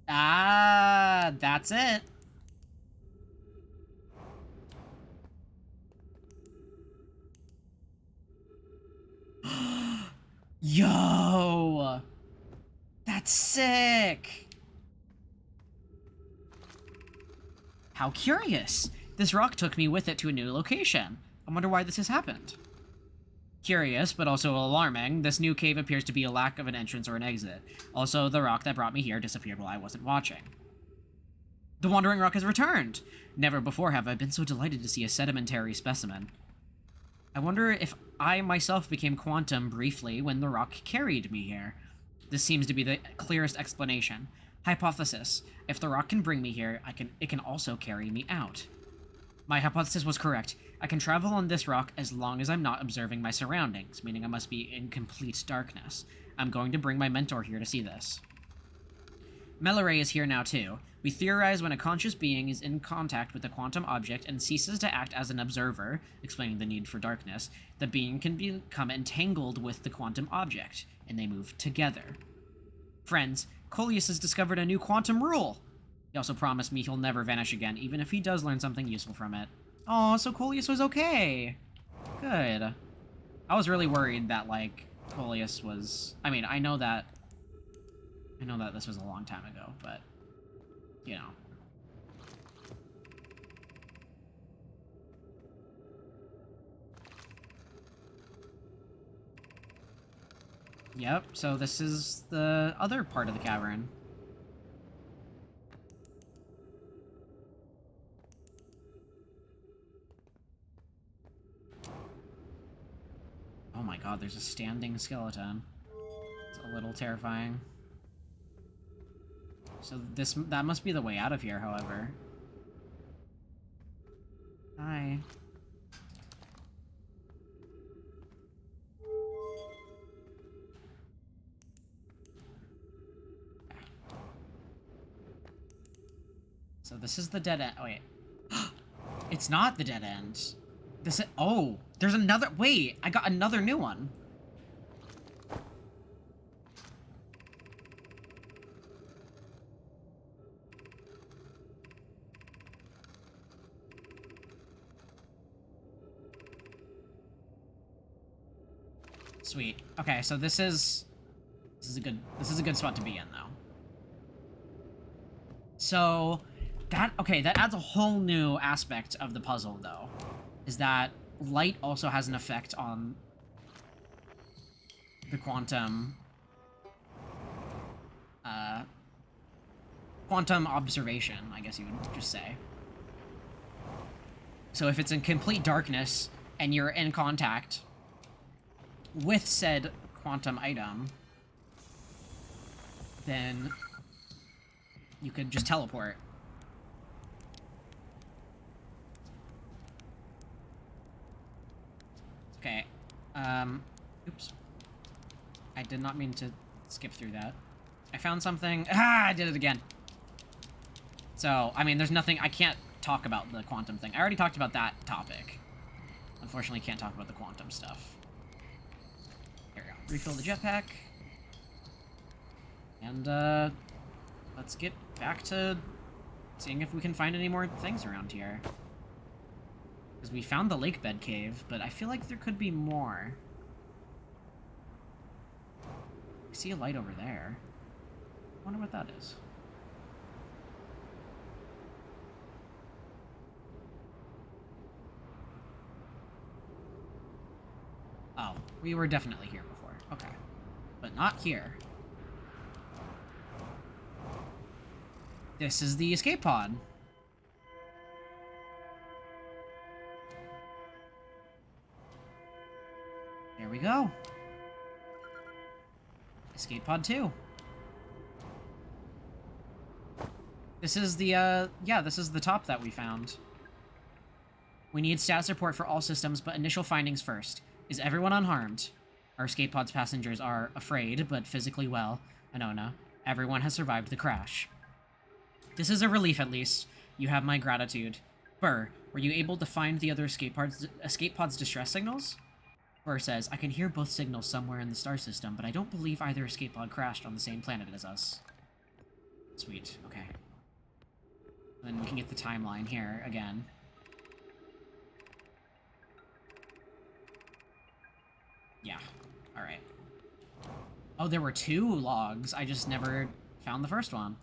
Ah, that's it. Yo! That's sick! How curious! This rock took me with it to a new location. I wonder why this has happened. Curious, but also alarming, this new cave appears to be a lack of an entrance or an exit. Also, the rock that brought me here disappeared while I wasn't watching. The Wandering Rock has returned! Never before have I been so delighted to see a sedimentary specimen. I wonder if I myself became quantum briefly when the rock carried me here. This seems to be the clearest explanation. Hypothesis. If the rock can bring me here, it can also carry me out. My hypothesis was correct. I can travel on this rock as long as I'm not observing my surroundings, meaning I must be in complete darkness. I'm going to bring my mentor here to see this. Melleray is here now too. We theorize when a conscious being is in contact with a quantum object and ceases to act as an observer, explaining the need for darkness, the being can become entangled with the quantum object, and they move together. Friends, Coleus has discovered a new quantum rule! He also promised me he'll never vanish again, even if he does learn something useful from it. Aw, so Coleus was okay! Good. I was really worried that, like, Coleus was... I mean, I know that this was a long time ago, but... you know. Yep, so this is the other part of the cavern. my god, there's a standing skeleton. It's a little terrifying. So that must be the way out of here, however. Hi. So this is the dead end. Oh, wait. It's not the dead end. This is, oh, there's another. Wait, I got another new one. Sweet. Okay, so this is a good spot to be in, though. So that adds a whole new aspect of the puzzle, though. Is that light also has an effect on the quantum observation, I guess you would just say. So if it's in complete darkness and you're in contact with said quantum item, then you could just teleport. Okay. Oops. I did not mean to skip through that. I found something. Ah, I did it again. So, I mean, there's nothing, I can't talk about the quantum thing. I already talked about that topic. Unfortunately, can't talk about the quantum stuff. Here we go. Refill the jetpack. And, let's get back to seeing if we can find any more things around here. Because we found the lake bed cave, but I feel like there could be more. I see a light over there. I wonder what that is. Oh, we were definitely here before. Okay. But not here. This is the escape pod. There we go. Escape pod 2. This is the, yeah, this is the top that we found. We need status report for all systems, but initial findings first. Is everyone unharmed? Our escape pod's passengers are afraid, but physically well. Anona. Everyone has survived the crash. This is a relief, at least. You have my gratitude. Burr, were you able to find the other escape pod's distress signals? Burr says, I can hear both signals somewhere in the star system, but I don't believe either escape pod crashed on the same planet as us. Sweet, okay. Then we can get the timeline here, again. Yeah, alright. Oh, there were 2 logs. I just never found the first one.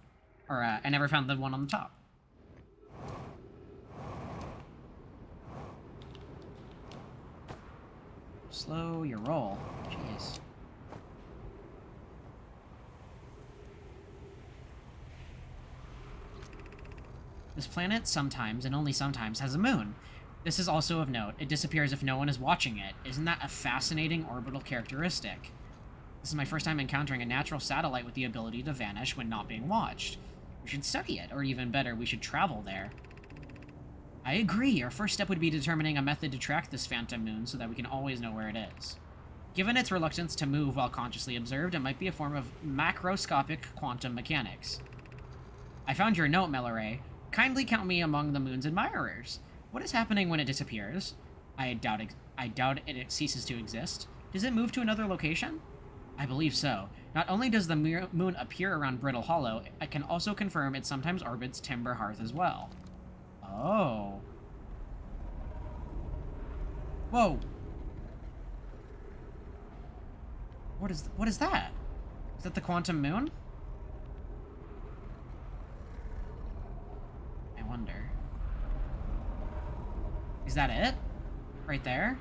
Or, I never found the one on the top. Slow your roll. Jeez. This planet sometimes, and only sometimes, has a moon. This is also of note. It disappears if no one is watching it. Isn't that a fascinating orbital characteristic? This is my first time encountering a natural satellite with the ability to vanish when not being watched. We should study it, or even better, we should travel there. I agree. Our first step would be determining a method to track this phantom moon so that we can always know where it is. Given its reluctance to move while consciously observed, it might be a form of macroscopic quantum mechanics. I found your note, Melloray. Kindly count me among the moon's admirers. What is happening when it disappears? I doubt it ceases to exist. Does it move to another location? I believe so. Not only does the moon appear around Brittle Hollow, I can also confirm it sometimes orbits Timber Hearth as well. Oh. Whoa. What is that? Is that the quantum moon? I wonder. Is that it? Right there?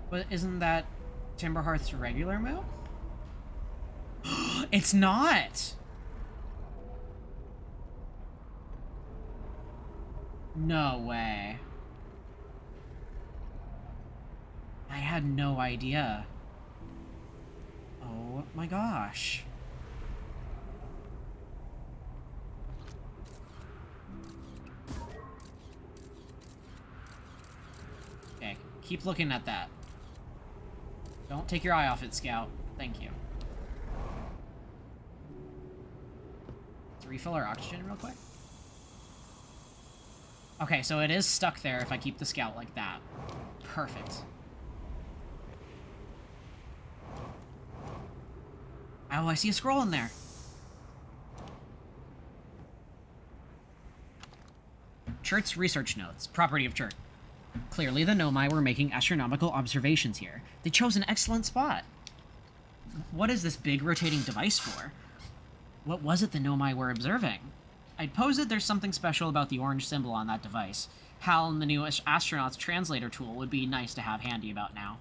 But isn't that Timber Hearth's regular moon? It's not! No way. I had no idea. Oh my gosh. Okay, keep looking at that. Don't take your eye off it, Scout. Thank you. Let's refill our oxygen real quick. Okay, so it is stuck there if I keep the Scout like that. Perfect. Oh, I see a scroll in there. Chert's research notes. Property of Chert. Clearly the Nomai were making astronomical observations here. They chose an excellent spot. What is this big rotating device for? What was it the Nomai were observing? I'd pose that there's something special about the orange symbol on that device. HAL and the new astronaut's translator tool would be nice to have handy about now.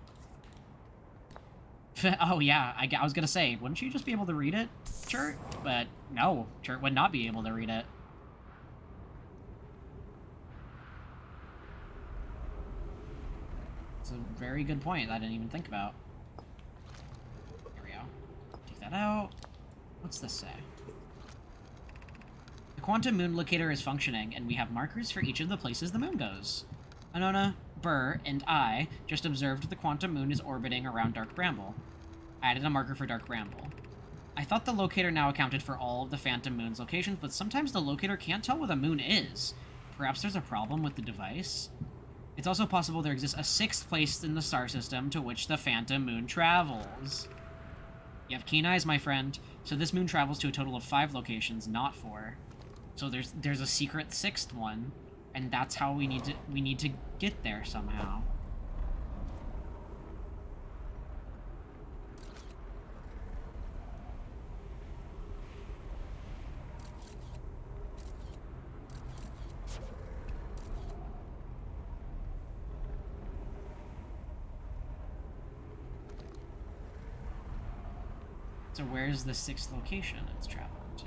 Oh yeah, I was gonna say, wouldn't you just be able to read it, Chert? But no, Chert would not be able to read it. It's a very good point I didn't even think about. Here we go. Take that out. What's this say? The quantum moon locator is functioning, and we have markers for each of the places the moon goes. Anona, Burr, and I just observed the quantum moon is orbiting around Dark Bramble. I added a marker for Dark Bramble. I thought the locator now accounted for all of the Phantom Moon's locations, but sometimes the locator can't tell where the moon is. Perhaps there's a problem with the device? It's also possible there exists a sixth place in the star system to which the Phantom Moon travels. You have keen eyes, my friend. So this moon travels to a total of 5 locations, not 4. So there's a secret 6th one, and that's how we need to get there somehow. So where's the 6th location it's traveling to?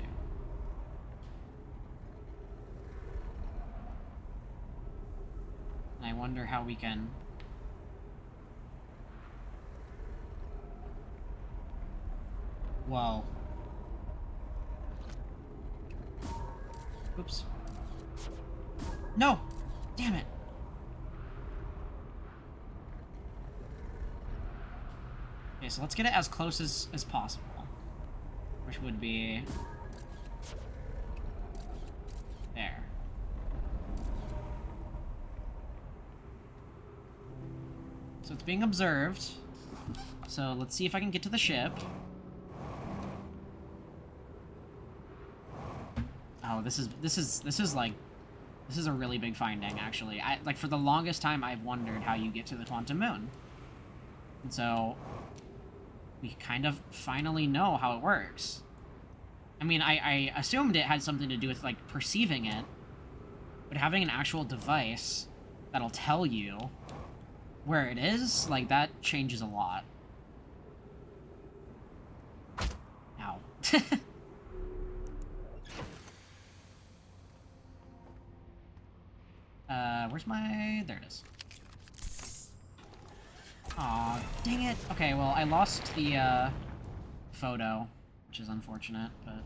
And I wonder how we can... Whoa. Oops. No! Damn it! Okay, so let's get it as close as possible. Which would be... there. So it's being observed. So let's see if I can get to the ship. Oh, this is a really big finding, actually. Like, for the longest time, I've wondered how you get to the quantum moon. And so we kind of finally know how it works. I mean, I assumed it had something to do with, like, perceiving it, but having an actual device that'll tell you where it is, like, that changes a lot. Ow. Where's my... there it is. Aw, dang it. Okay, well, I lost the, photo, which is unfortunate, but...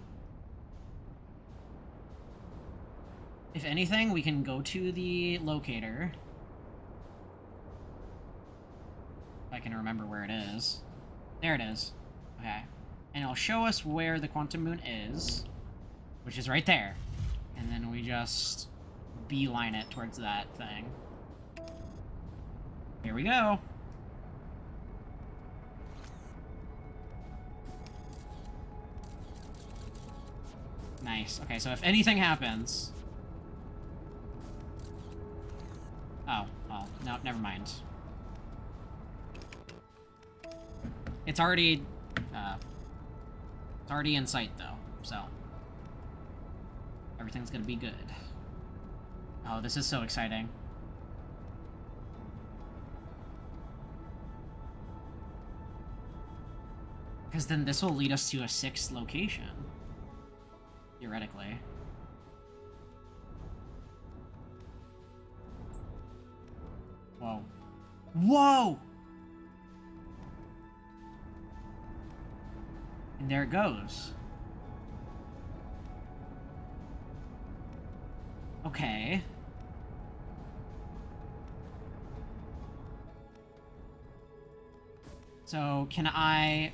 if anything, we can go to the locator. If I can remember where it is. There it is. Okay. And it'll show us where the quantum moon is, which is right there. And then we just beeline it towards that thing. Here we go. Nice. Okay, so if anything happens... oh, well, no, never mind. It's already in sight, though, so... everything's gonna be good. Oh, this is so exciting. Because then this will lead us to a 6th location. Theoretically. Whoa! And there it goes. Okay. So, can I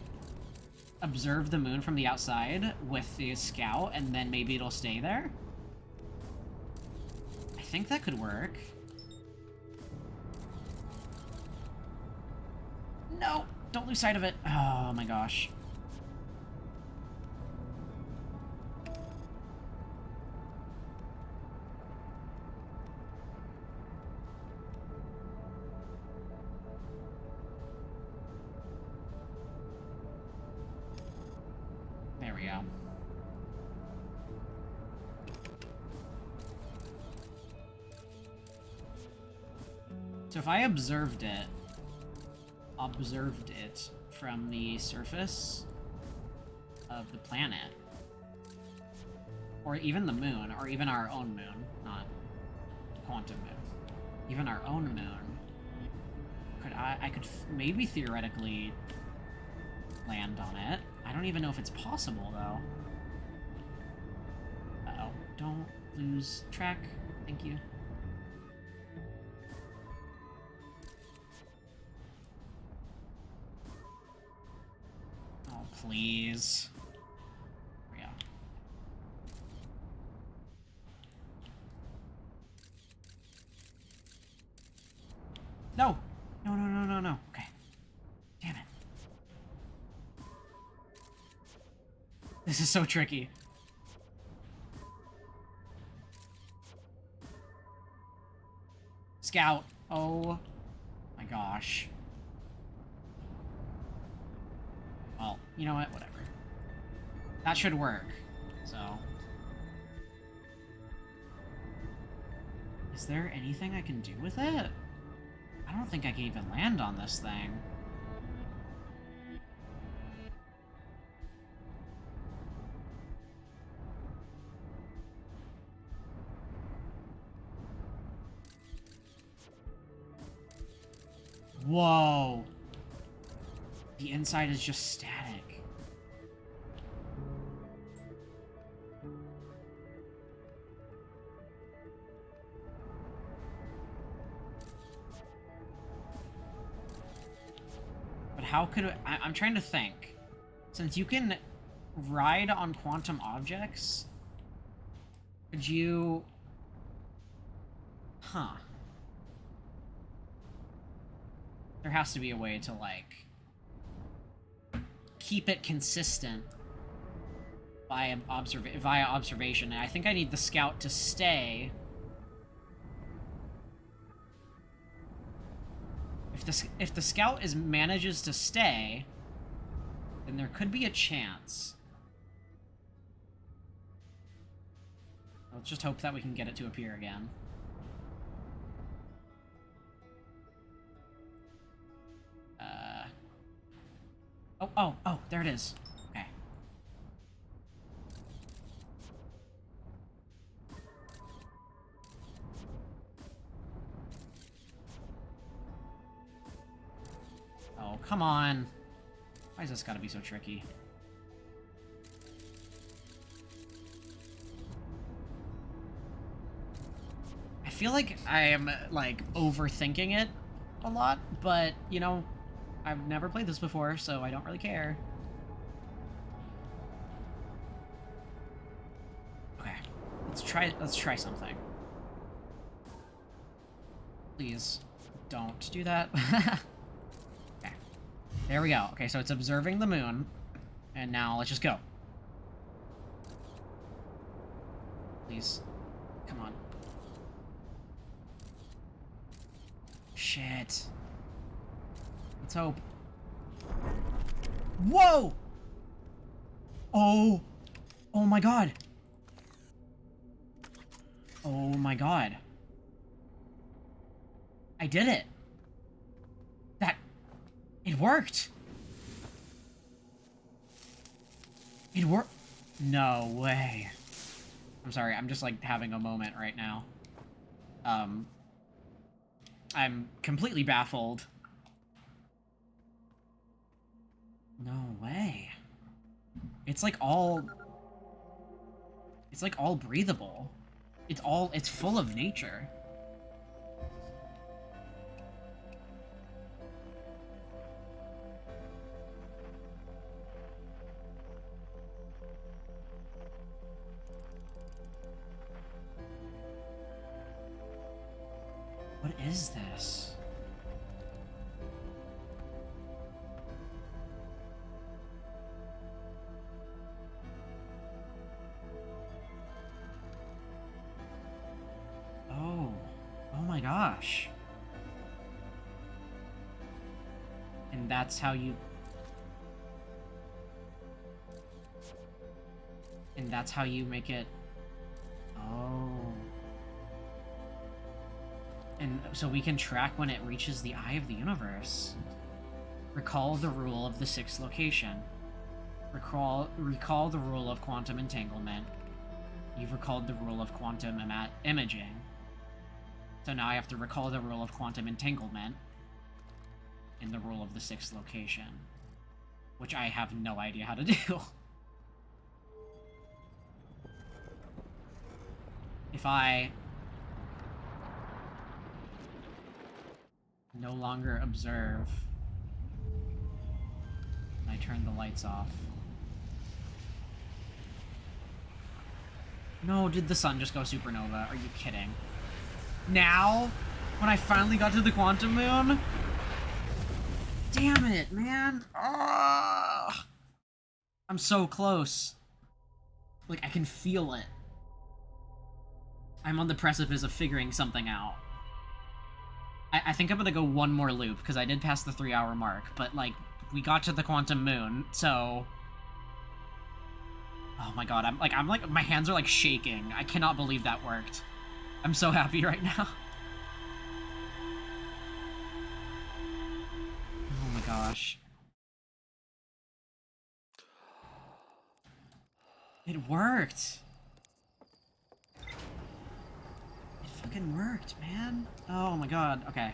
observe the moon from the outside with the scout, and then maybe it'll stay there? I think that could work. No! Don't lose sight of it. Oh my gosh. There we go. So if I observed it from the surface of the planet, or even the moon, or even our own moon, not quantum moon, even our own moon, I could maybe theoretically land on it. I don't even know if it's possible, though. Uh-oh. Don't lose track. Thank you. Oh, please. There we go. No! No, no, no, no, no. Okay. Damn it. This is so tricky. Scout. Oh my gosh. Well, you know what? Whatever. That should work. So. Is there anything I can do with it? I don't think I can even land on this thing. Whoa. The inside is just static. But how could I'm trying to think. Since you can ride on quantum objects, could you... Huh. There has to be a way to, like, keep it consistent via observation. And I think I need the scout to stay. If the scout manages to stay, then there could be a chance. Let's just hope that we can get it to appear again. Oh, there it is. Okay. Oh, come on. Why is this gotta be so tricky? I feel like I am, like, overthinking it a lot, but, you know, I've never played this before, so I don't really care. Okay, let's try something. Please, don't do that. Okay, there we go. Okay, so it's observing the moon, and now let's just go. Please, come on. Shit. Let's hope. Whoa! Oh! Oh my god! Oh my god. I did it! It worked! It worked! No way. I'm sorry, I'm just, like, having a moment right now. I'm completely baffled. No way. It's like all breathable. It's full of nature. What is this? Oh. Oh my gosh. And that's how you... And that's how you make it... Oh. And so we can track when it reaches the eye of the universe. Recall the rule of the sixth location. Recall the rule of quantum entanglement. You've recalled the rule of quantum imaging. So now I have to recall the rule of quantum entanglement and the rule of the sixth location, which I have no idea how to do. If I no longer observe, and I turn the lights off. No, did the sun just go supernova? Are you kidding? Now? When I finally got to the quantum moon? Damn it, man. Oh, I'm so close. Like, I can feel it. I'm on the precipice of figuring something out. I think I'm gonna go one more loop, because I did pass the 3-hour mark, but, like, we got to the quantum moon, so... Oh my god, I'm like, my hands are, like, shaking. I cannot believe that worked. I'm so happy right now. Oh my gosh. It worked! It fucking worked, man. Oh my god, okay.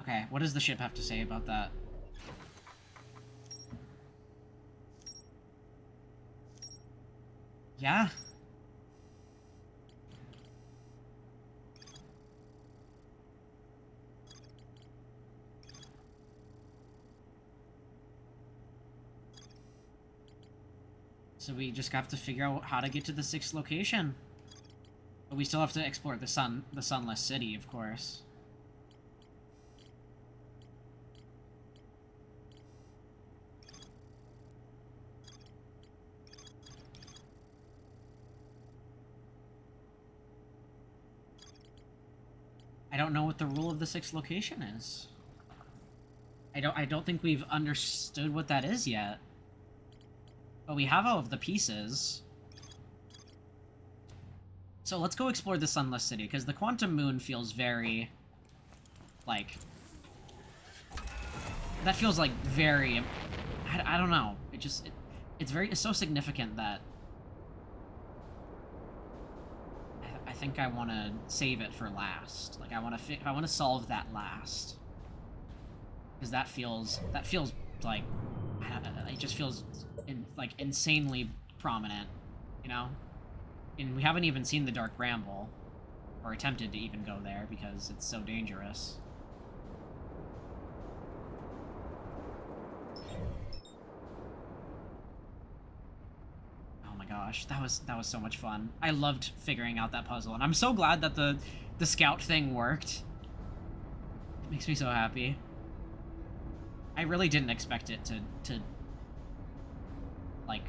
Okay, what does the ship have to say about that? Yeah? So we just have to figure out how to get to the sixth location. But we still have to explore the sunless city, of course. I don't know what the rule of the sixth location is. I don't think we've understood what that is yet. But we have all of the pieces. So let's go explore the sunless city, because the quantum moon feels very... like... that feels like very... I don't know. It just... it's so significant that... I think I want to save it for last. Like, I want to solve that last. Because that feels like... I don't know, it just feels... like, insanely prominent, you know? And we haven't even seen the Dark Bramble, or attempted to even go there, because it's so dangerous. Oh my gosh, that was so much fun. I loved figuring out that puzzle, and I'm so glad that the scout thing worked. It makes me so happy. I really didn't expect it to like,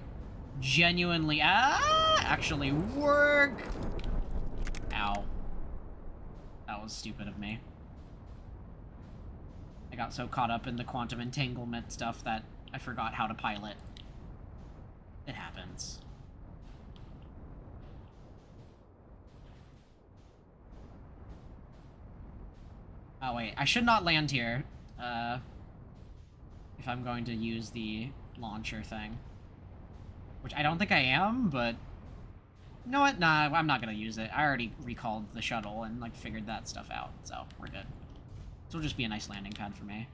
genuinely, actually work! Ow. That was stupid of me. I got so caught up in the quantum entanglement stuff that I forgot how to pilot. It happens. Oh wait, I should not land here, if I'm going to use the launcher thing. Which I don't think I am, but... You know what? Nah, I'm not gonna use it. I already recalled the shuttle and, like, figured that stuff out, so we're good. This will just be a nice landing pad for me.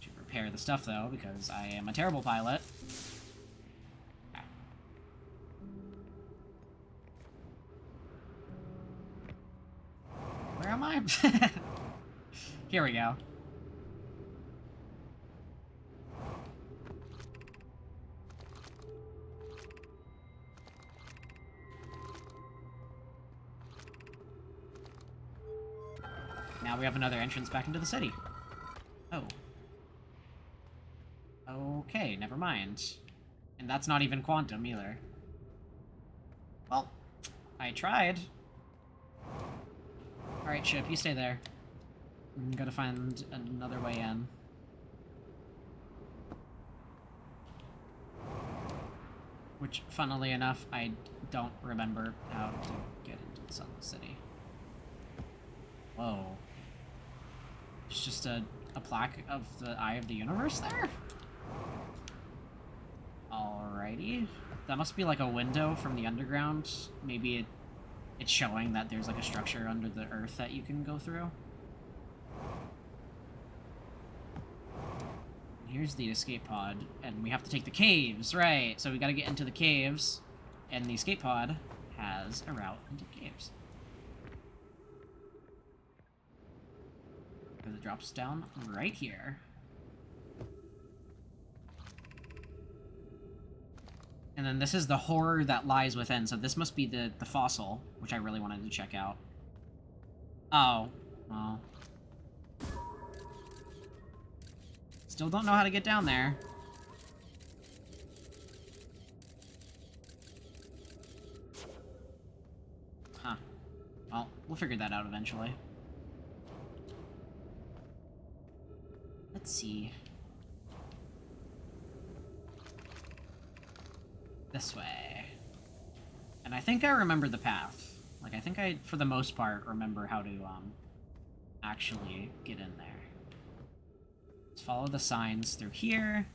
Should repair the stuff, though, because I am a terrible pilot. Okay. Where am I? Here we go. Now we have another entrance back into the city. Oh. Okay, never mind. And that's not even quantum, either. Well, I tried. Alright, ship, you stay there. I'm gonna find another way in. Which, funnily enough, I don't remember how to get into the Sun City. Whoa. It's just a plaque of the Eye of the Universe there? Alrighty. That must be like a window from the underground. Maybe it's showing that there's like a structure under the earth that you can go through. Here's the escape pod, and we have to take the caves, right? So we gotta get into the caves, and the escape pod has a route into caves. Because it drops down right here. And then this is the horror that lies within, so this must be the fossil, which I really wanted to check out. Oh. Well. Still don't know how to get down there. Huh. Well, we'll figure that out eventually. Let's see. This way. And I think I remember the path. Like, I think I, for the most part, remember how to, actually get in there. Let's follow the signs through here.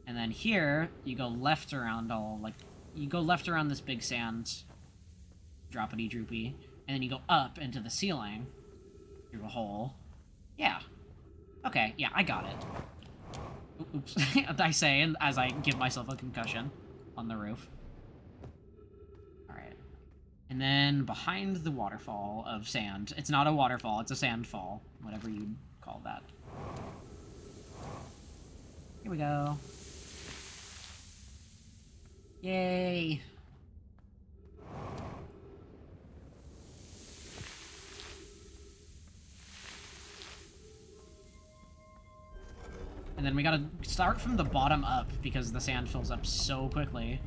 And then here, you go left around all, like, you go left around this big sand droppity-droopy. And then you go up into the ceiling through a hole. Yeah. Okay, yeah, I got it. Oops. I say as I give myself a concussion on the roof. Alright. And then behind the waterfall of sand. It's not a waterfall, it's a sandfall. Whatever you'd call that. Here we go. Yay! And then we gotta start from the bottom up, because the sand fills up so quickly.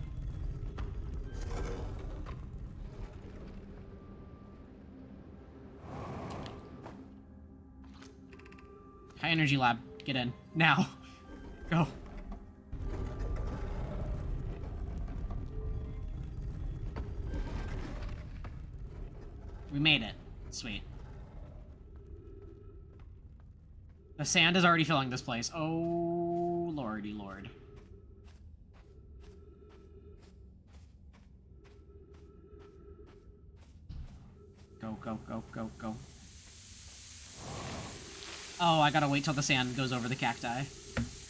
High energy lab, get in. Now. Go. We made it. Sweet. The sand is already filling this place. Oh, lordy lord. Go, go, go, go, go. Oh, I gotta wait till the sand goes over the cacti.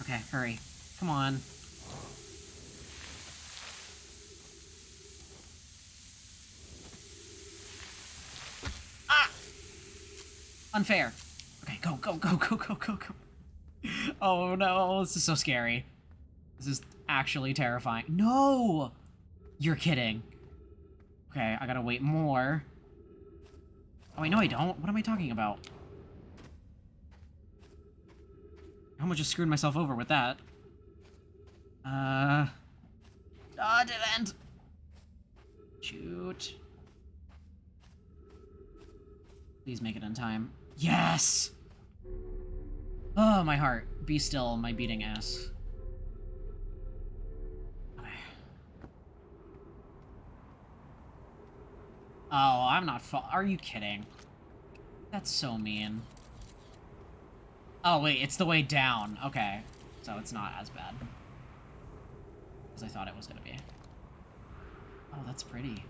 Okay, hurry. Come on. Ah! Unfair. Okay, go, go, go, go, go, go, go. Oh no, this is so scary. This is actually terrifying. No! You're kidding. Okay, I gotta wait more. Oh wait, no I don't. What am I talking about? I almost just screwed myself over with that. Oh, it didn't! Shoot. Please make it in time. Yes! Oh, my heart. Be still, my beating ass. Okay. Oh, I'm not Are you kidding? That's so mean. Oh, wait, it's the way down. Okay. So it's not as bad as I thought it was going to be. Oh, that's pretty.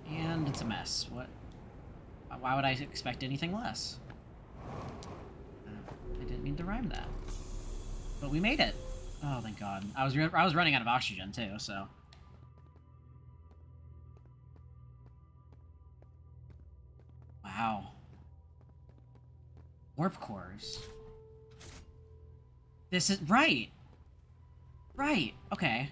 And it's a mess. What? Why would I expect anything less? I didn't mean to rhyme that. But we made it. Oh, thank God. I was running out of oxygen, too, so... Wow. Warp cores. This is... Right! Right, okay.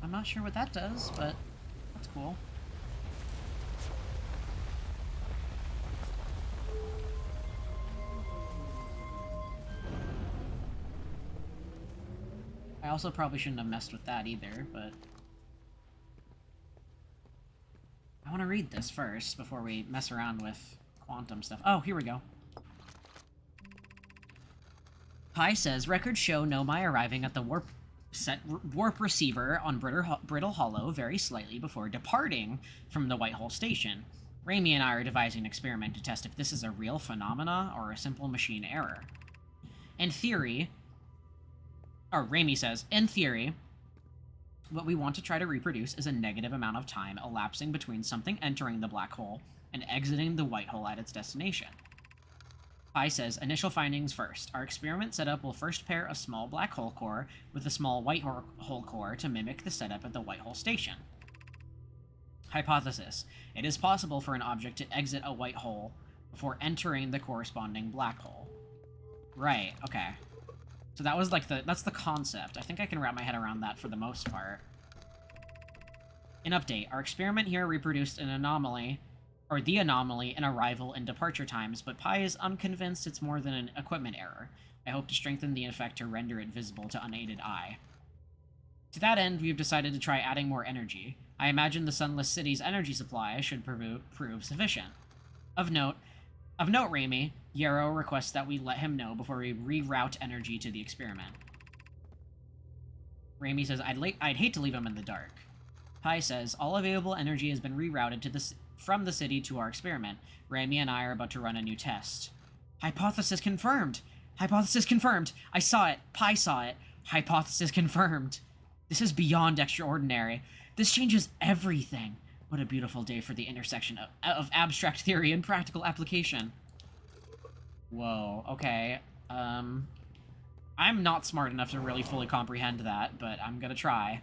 I'm not sure what that does, but that's cool. I also probably shouldn't have messed with that either, but... I want to read this first before we mess around with quantum stuff. Oh, here we go. HIIII says, records show Nomai arriving at the warp receiver on Brittle Hollow very slightly before departing from the Whitehall station. Raimi and I are devising an experiment to test if this is a real phenomena or a simple machine error. In theory... Or Raimi says, in theory, what we want to try to reproduce is a negative amount of time elapsing between something entering the black hole and exiting the white hole at its destination. HIIII says, initial findings first. Our experiment setup will first pair a small black hole core with a small white hole core to mimic the setup at the white hole station. Hypothesis. It is possible for an object to exit a white hole before entering the corresponding black hole. Right, okay. So that was like that's the concept. I think I can wrap my head around that for the most part. An update. Our experiment here reproduced an anomaly, or the anomaly in arrival and departure times, but Pi is unconvinced it's more than an equipment error. I hope to strengthen the effect to render it visible to unaided eye. To that end, we've decided to try adding more energy. I imagine the Sunless City's energy supply should prove sufficient. Of note, Raimi, Yarrow requests that we let him know before we reroute energy to the experiment. Raimi says, I'd hate to leave him in the dark. HIIII says, all available energy has been rerouted from the city to our experiment. Raimi and I are about to run a new test. Hypothesis confirmed! Hypothesis confirmed! I saw it! Pi saw it! Hypothesis confirmed! This is beyond extraordinary. This changes everything. What a beautiful day for the intersection of abstract theory and practical application. Whoa, okay. I'm not smart enough to really fully comprehend that, but I'm gonna try.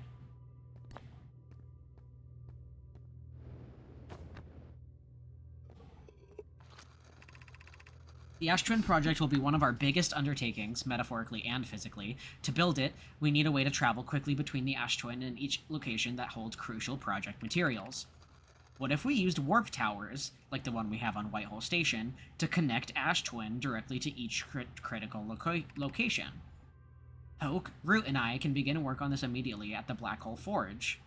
The Ash Twin project will be one of our biggest undertakings, metaphorically and physically. To build it, we need a way to travel quickly between the Ash Twin and each location that holds crucial project materials. What if we used warp towers, like the one we have on Whitehall Station, to connect Ash Twin directly to each critical location? Hoke, Root, and I can begin work on this immediately at the Black Hole Forge.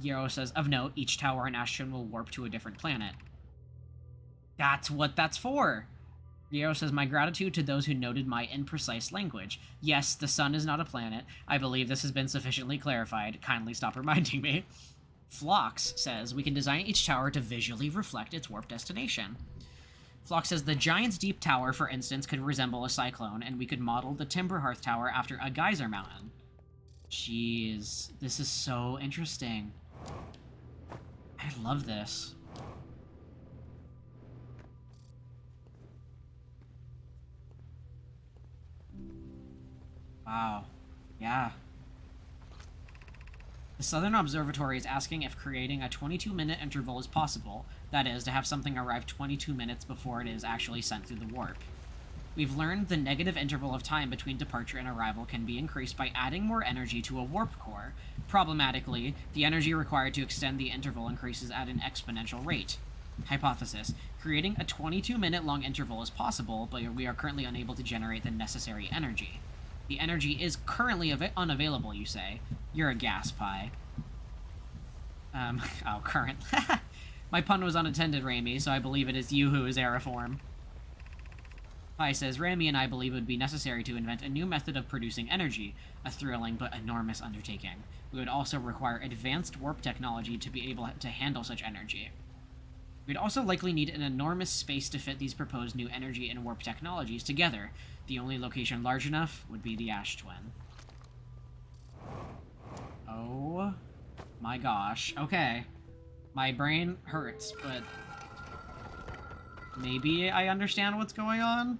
Yarrow says, of note, each tower in Ash Twin will warp to a different planet. That's what that's for! Yarrow says, my gratitude to those who noted my imprecise language. Yes, the sun is not a planet. I believe this has been sufficiently clarified. Kindly stop reminding me. Phlox says, we can design each tower to visually reflect its warp destination. Phlox says, the Giant's Deep Tower, for instance, could resemble a cyclone, and we could model the Timberhearth Tower after a geyser mountain. Jeez, this is so interesting. I love this. Wow. Yeah. The Southern Observatory is asking if creating a 22-minute interval is possible, that is, to have something arrive 22 minutes before it is actually sent through the warp. We've learned the negative interval of time between departure and arrival can be increased by adding more energy to a warp core. Problematically, the energy required to extend the interval increases at an exponential rate. Hypothesis. Creating a 22-minute long interval is possible, but we are currently unable to generate the necessary energy. The energy is currently unavailable, you say. You're a gas pie. Oh, current. My pun was unattended, Raimi, so I believe it is you who is Aeriform. Pi says, Rami and I believe it would be necessary to invent a new method of producing energy, a thrilling but enormous undertaking. We would also require advanced warp technology to be able to handle such energy. We'd also likely need an enormous space to fit these proposed new energy and warp technologies together. The only location large enough would be the Ash Twin. Oh my gosh. Okay. My brain hurts, but maybe I understand what's going on?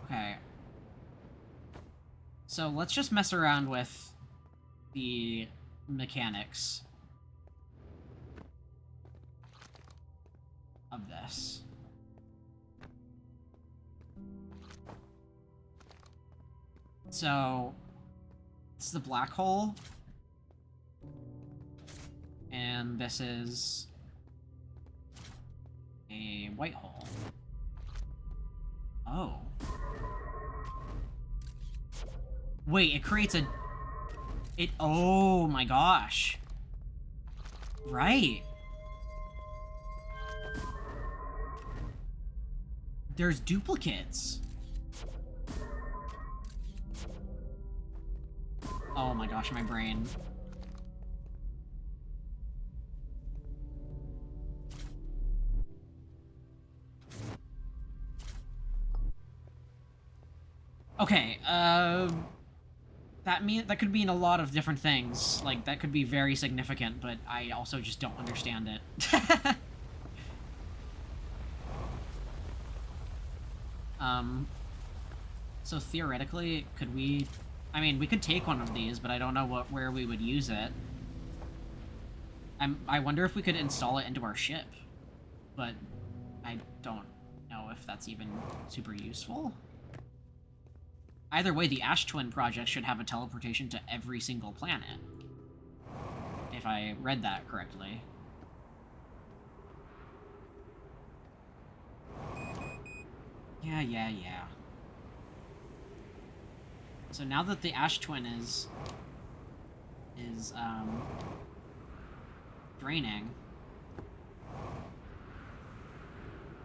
Okay. So let's just mess around with the mechanics of this. So, this is the black hole. And this is a white hole. Oh. Wait, it creates a... Oh my gosh. Right. There's duplicates. Oh my gosh, my brain. Okay, that could mean a lot of different things. Like, that could be very significant, but I also just don't understand it. So theoretically, could we... I mean, we could take one of these, but I don't know where we would use it. I wonder if we could install it into our ship. But I don't know if that's even super useful. Either way, the Ash Twin project should have a teleportation to every single planet. If I read that correctly. Yeah. So now that the Ash Twin is draining,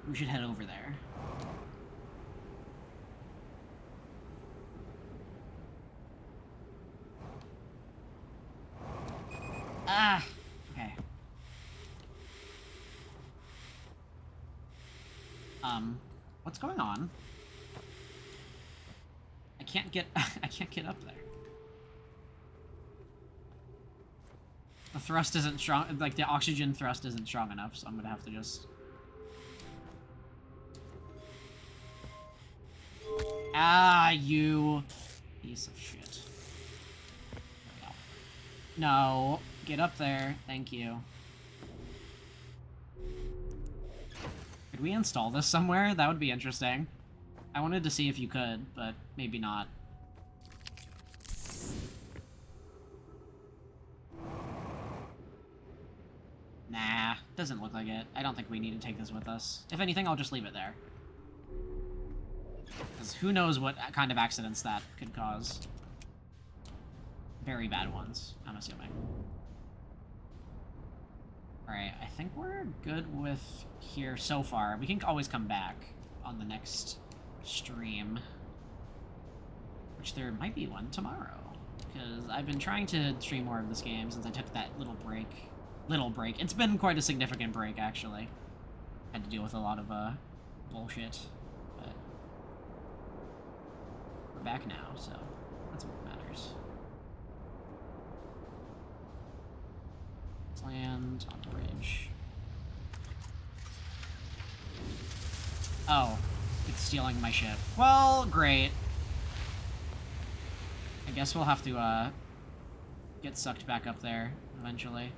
we should head over there. Ah, okay. What's going on? I can't get up there. The thrust isn't strong, like the oxygen thrust isn't strong enough, so I'm gonna have to just... Ah, you piece of shit. No, get up there. Thank you. Could we install this somewhere? That would be interesting. I wanted to see if you could, but maybe not. Nah, doesn't look like it. I don't think we need to take this with us. If anything, I'll just leave it there. Because who knows what kind of accidents that could cause. Very bad ones, I'm assuming. Alright, I think we're good with here so far. We can always come back on the next stream. Which there might be one tomorrow. Because I've been trying to stream more of this game since I took that little break. It's been quite a significant break, actually. Had to deal with a lot of, bullshit. But we're back now, so that's what matters. Let's land on the bridge. Oh, it's stealing my ship. Well, great. I guess we'll have to, get sucked back up there, eventually.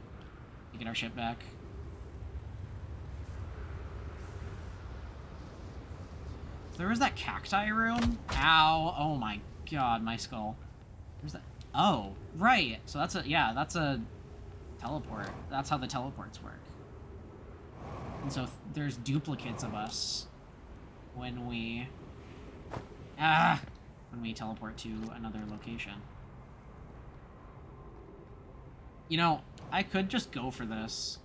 To get our ship back. There was that cacti room? Ow. Oh my god, my skull. Where's that? Oh, right. So that's that's a teleport. That's how the teleports work. And so there's duplicates of us when we teleport to another location. You know, I could just go for this.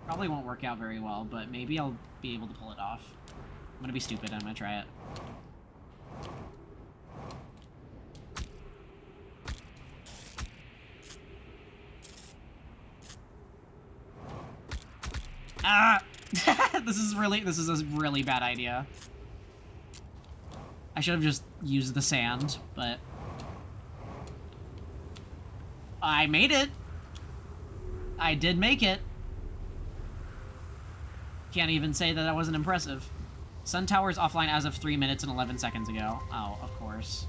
Probably won't work out very well, but maybe I'll be able to pull it off. I'm gonna be stupid, I'm gonna try it. Ah! This is a really bad idea. I should have just used the sand, but... I made it! I did make it! Can't even say that wasn't impressive. Sun Tower's offline as of 3 minutes and 11 seconds ago. Oh, of course.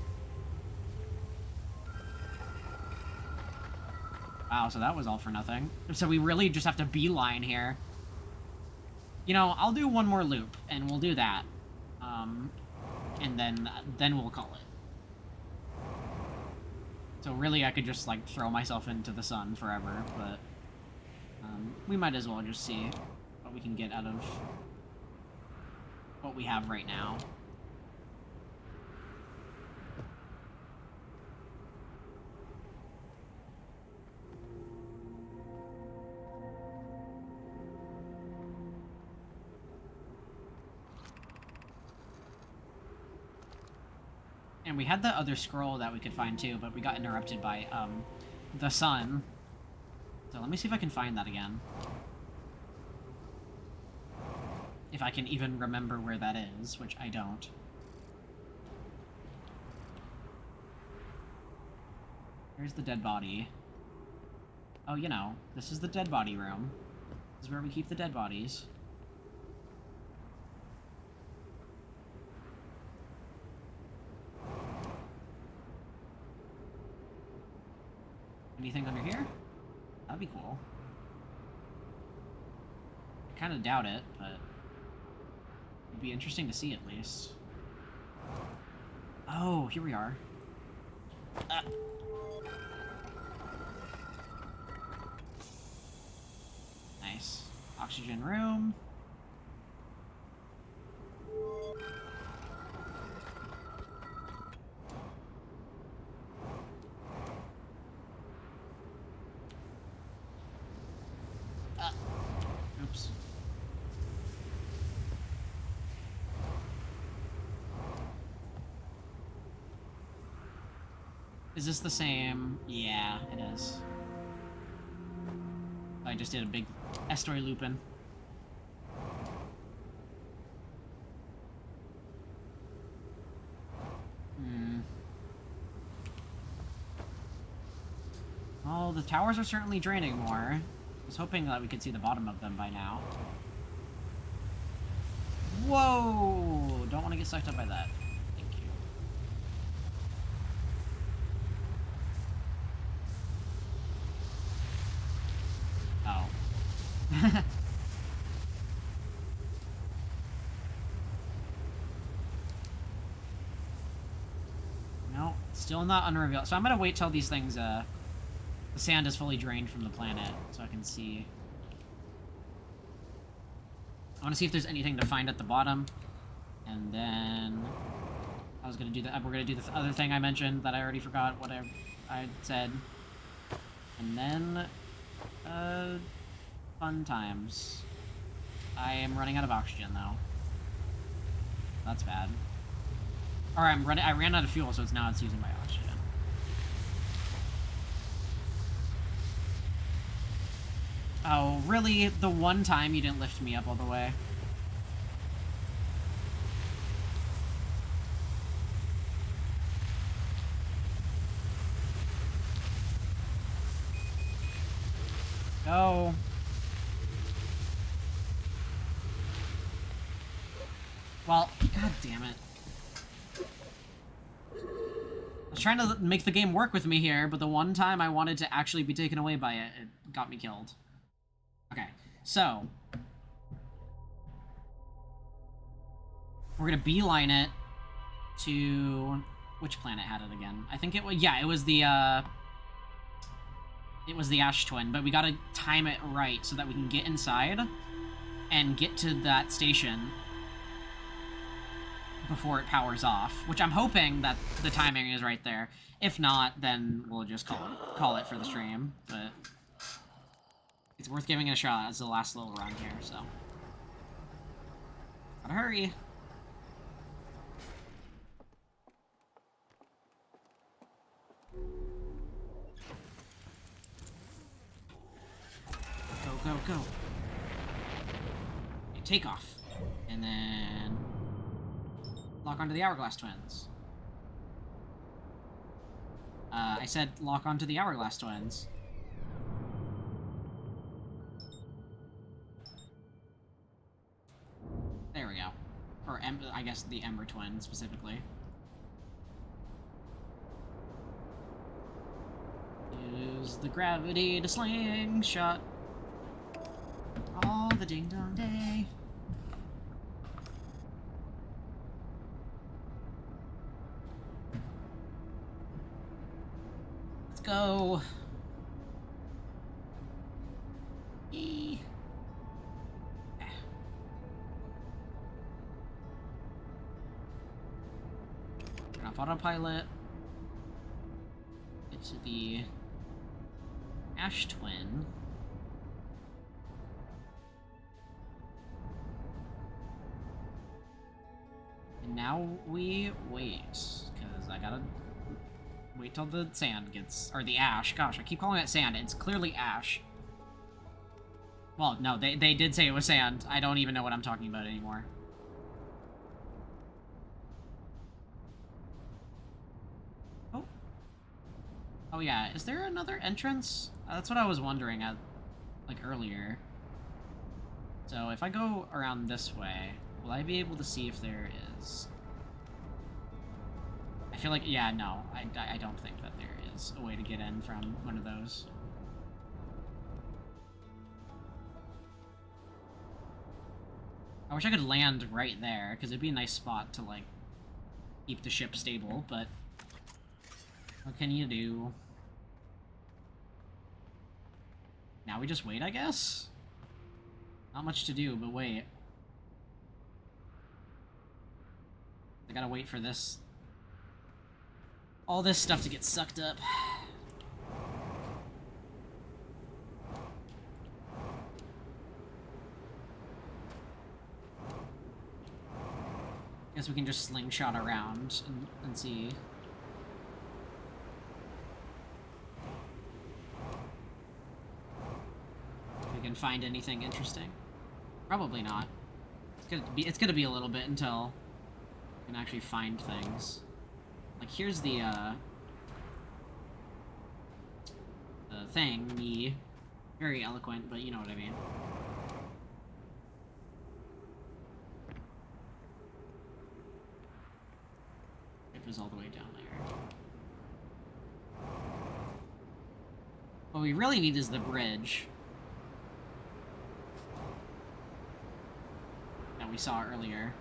Wow, so that was all for nothing. So we really just have to beeline here. You know, I'll do one more loop, and we'll do that. And then we'll call it. So really, I could just, like, throw myself into the sun forever, but... we might as well just see what we can get out of what we have right now. And we had the other scroll that we could find too, but we got interrupted by, the sun. So let me see if I can find that again. If I can even remember where that is, which I don't. Here's the dead body. Oh, you know, this is the dead body room. This is where we keep the dead bodies. Anything under here? That'd be cool. I kind of doubt it, but it'd be interesting to see at least. Oh, here we are. Nice. Oxygen room. Oops. Is this the same? Yeah, it is. I just did a big estuary looping. Well, the towers are certainly draining more. I was hoping that we could see the bottom of them by now. Whoa! Don't want to get sucked up by that. Thank you. Oh. No, still not unrevealed. So I'm gonna wait till these things, the sand is fully drained from the planet, so I can see. I want to see if there's anything to find at the bottom, and then I was gonna do that. We're gonna do the other thing I mentioned that I already forgot what I said, and then fun times. I am running out of oxygen though. That's bad. Or I ran out of fuel, so it's using my oxygen. Oh, really? The one time you didn't lift me up all the way? Go. Well, god damn it. I was trying to make the game work with me here, but the one time I wanted to actually be taken away by it, it got me killed. Okay, so we're gonna beeline it to which planet had it again? I think it was it was the Ash Twin, but we gotta time it right so that we can get inside and get to that station before it powers off. Which I'm hoping that the timing is right there. If not, then we'll just call it for the stream. But it's worth giving it a shot as the last little run here, so. Gotta hurry. Go, go, go. Okay, take off. And then lock onto the Hourglass Twins. I said lock onto the Hourglass Twins. There we go. Or, I guess the Ember Twin, specifically. Use the gravity to slingshot. All the ding-dong day. Let's go. Eee. Turn off autopilot. Get to the Ash Twin. And now we wait, because I gotta wait till the sand gets, or the ash. Gosh, I keep calling it sand. It's clearly ash. Well, no, they did say it was sand. I don't even know what I'm talking about anymore. Oh. Oh yeah, is there another entrance? That's what I was wondering at, like, earlier. So if I go around this way, will I be able to see if there is? I feel like, yeah, no, I don't think that there is a way to get in from one of those. I wish I could land right there, because it'd be a nice spot to, like, keep the ship stable, but what can you do? Now we just wait, I guess? Not much to do, but wait. I gotta wait for this. All this stuff to get sucked up. Guess we can just slingshot around and see. If we can find anything interesting. Probably not. It's gonna be a little bit until we can actually find things. Like, here's the thing, me. Very eloquent, but you know what I mean. It was all the way down there. What we really need is the bridge that we saw earlier.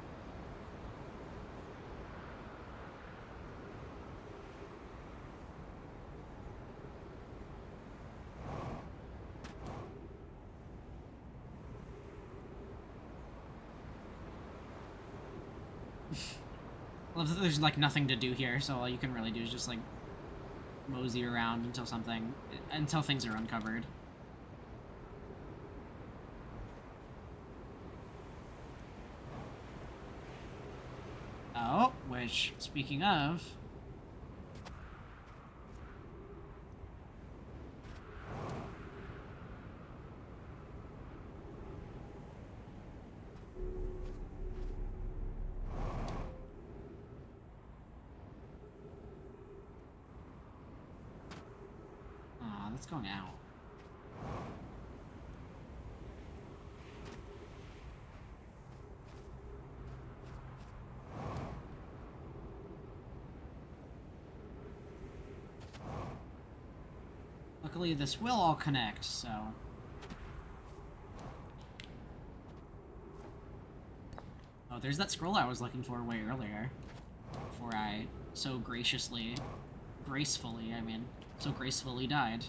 Well, there's like nothing to do here, so all you can really do is just like mosey around until things are uncovered. Oh, which, speaking of, that's going out. Luckily, this will all connect, so... Oh, there's that scroll I was looking for way earlier. Before I so gracefully died.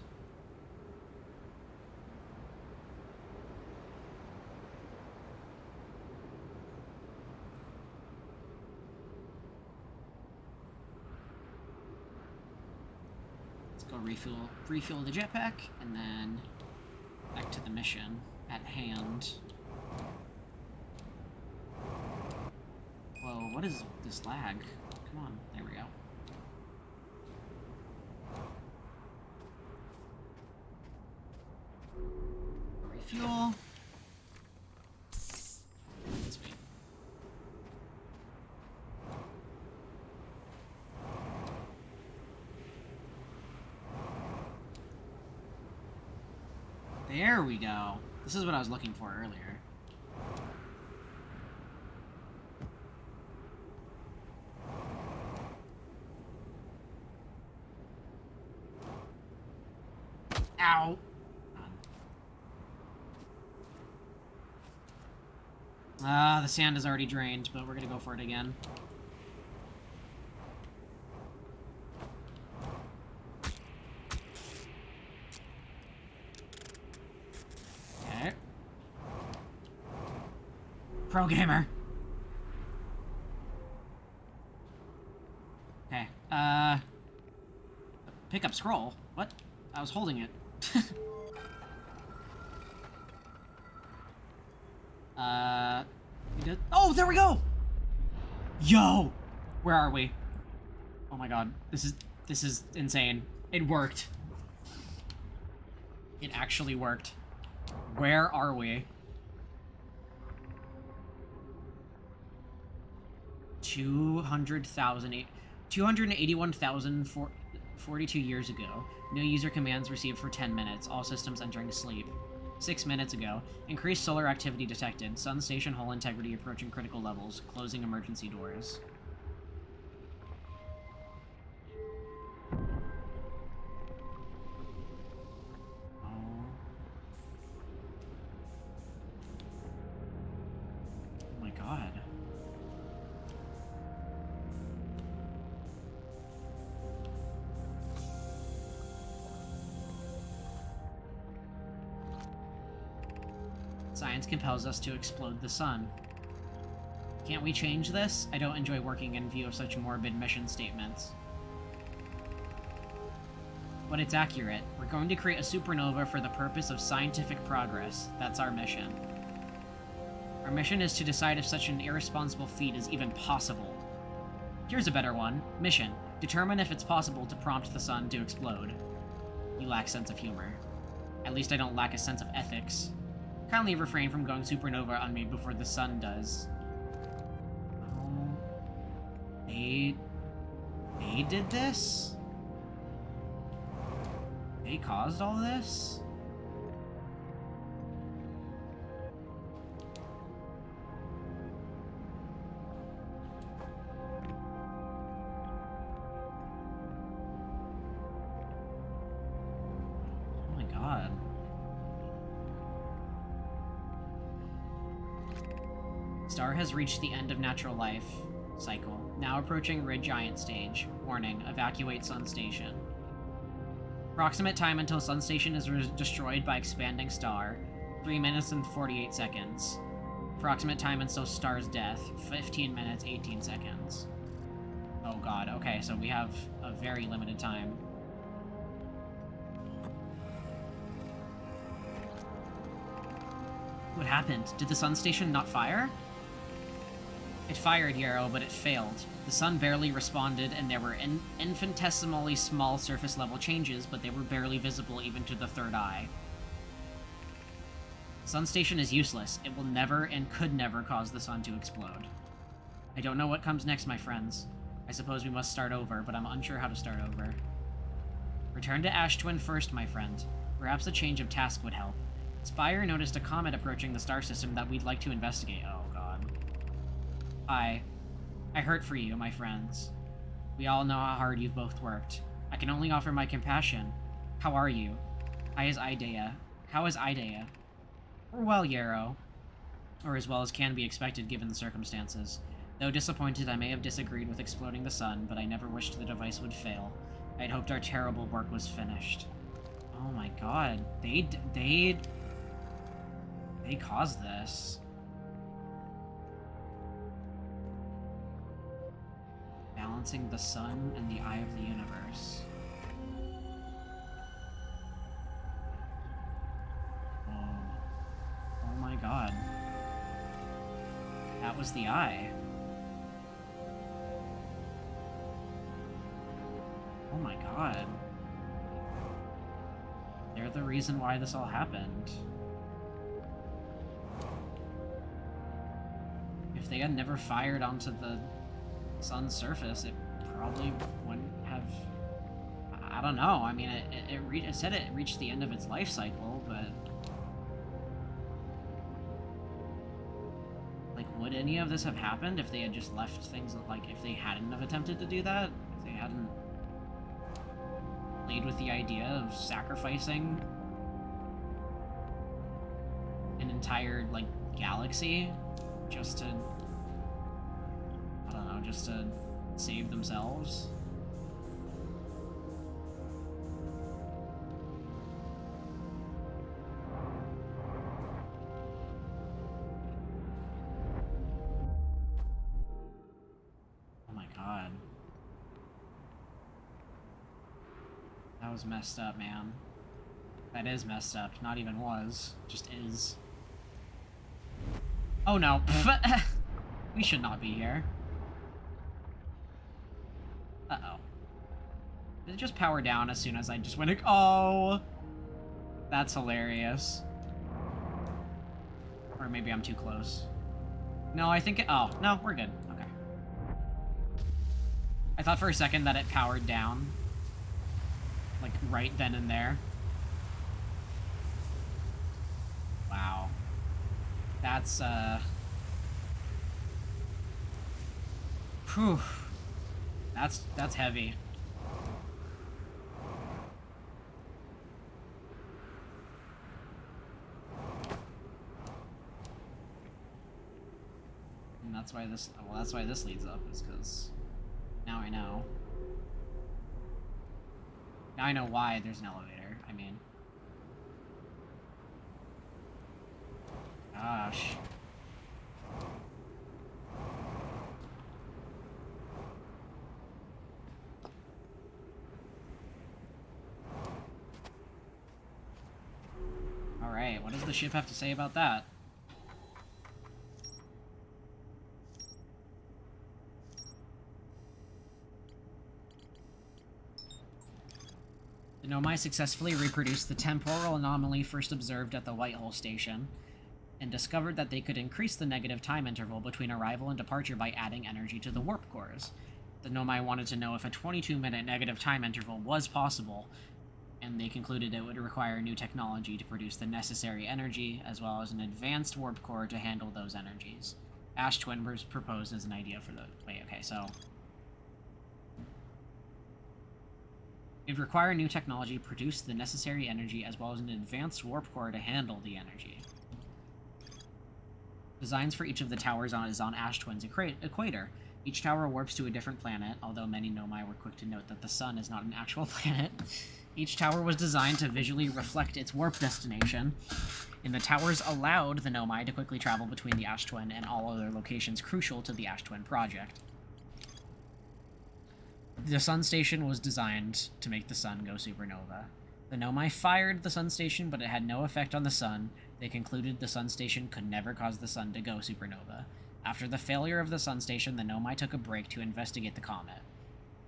Go refuel the jetpack, and then Back to the mission at hand. Whoa, what is this lag? Come on, there we go. Refuel. Sweet. There we go. This is what I was looking for earlier. Ow! The sand is already drained, but we're gonna go for it again. Okay. Pro gamer. Okay, pick up scroll. What? I was holding it. We did. Oh, there we go! Yo! Where are we? Oh my god. This is insane. It worked. It actually worked. Where are we? 281,042 years ago. No user commands received for 10 minutes. All systems entering sleep. 6 minutes ago. Increased solar activity detected. Sun station hull integrity approaching critical levels. Closing emergency doors. Oh my god. Science compels us to explode the sun. Can't we change this? I don't enjoy working in view of such morbid mission statements. But it's accurate. We're going to create a supernova for the purpose of scientific progress. That's our mission. Our mission is to decide if such an irresponsible feat is even possible. Here's a better one. Mission. Determine if it's possible to prompt the sun to explode. You lack sense of humor. At least I don't lack a sense of ethics. Kindly refrain from going supernova on me before the sun does. Oh, they did this? They caused all this? Oh my god. Star has reached the end of natural life cycle. Now approaching red giant stage. Warning, evacuate Sun Station. Approximate time until Sun Station is destroyed by expanding star. 3 minutes and 48 seconds. Approximate time until star's death. 15 minutes, 18 seconds. Oh god, okay, so we have a very limited time. What happened? Did the Sun Station not fire? It fired, Yarrow, but it failed. The sun barely responded, and there were infinitesimally small surface-level changes, but they were barely visible even to the third eye. The Sun Station is useless. It will never and could never cause the sun to explode. I don't know what comes next, my friends. I suppose we must start over, but I'm unsure how to start over. Return to Ash Twin first, my friend. Perhaps a change of task would help. Spire noticed a comet approaching the star system that we'd like to investigate. Oh, God. I hurt for you, my friends. We all know how hard you've both worked. I can only offer my compassion. How are you? How is Idea? We're well, Yarrow. Or as well as can be expected given the circumstances. Though disappointed, I may have disagreed with exploding the sun, but I never wished the device would fail. I had hoped our terrible work was finished. Oh my god. They caused this. Balancing the sun and the eye of the universe. was the eye? Oh my god. They're the reason why this all happened. If they had never fired onto the sun's surface, it probably wouldn't have... I don't know. I mean, it said it reached the end of its life cycle, but... Like, would any of this have happened if they had just left things... Like, if they hadn't have attempted to do that? If they hadn't played with the idea of sacrificing an entire, like, galaxy just to... I don't know, just to save themselves? Oh my god. That was messed up, man. That is messed up. Not even was. Just is. Oh no. We should not be here. Uh-oh. Did it just power down as soon as I just went... Oh! That's hilarious. Or maybe I'm too close. No, I think it... Oh, no, we're good. Okay. I thought for a second that it powered down. Like, right then and there. Wow. That's, Whew. That's heavy. And that's why this... Well, that's why this leads up, is because... Now I know. Now I know why there's an elevator. I mean... Gosh. Alright, what does the ship have to say about that? The Nomai successfully reproduced the temporal anomaly first observed at the Whitehole station, and discovered that they could increase the negative time interval between arrival and departure by adding energy to the warp cores. The Nomai wanted to know if a 22-minute negative time interval was possible, and they concluded it would require new technology to produce the necessary energy, as well as an advanced warp core to handle those energies. Ash Twin was proposed as an idea for the... Wait, okay, so... It would require new technology to produce the necessary energy, as well as an advanced warp core to handle the energy. Designs for each of the towers is on Ash Twin's equator. Each tower warps to a different planet, although many Nomai were quick to note that the sun is not an actual planet. Each tower was designed to visually reflect its warp destination, and the towers allowed the Nomai to quickly travel between the Ash Twin and all other locations crucial to the Ash Twin project. The sun station was designed to make the sun go supernova. The Nomai fired the sun station, but it had no effect on the sun. They concluded the sun station could never cause the sun to go supernova. After the failure of the sun station, the Nomai took a break to investigate the comet.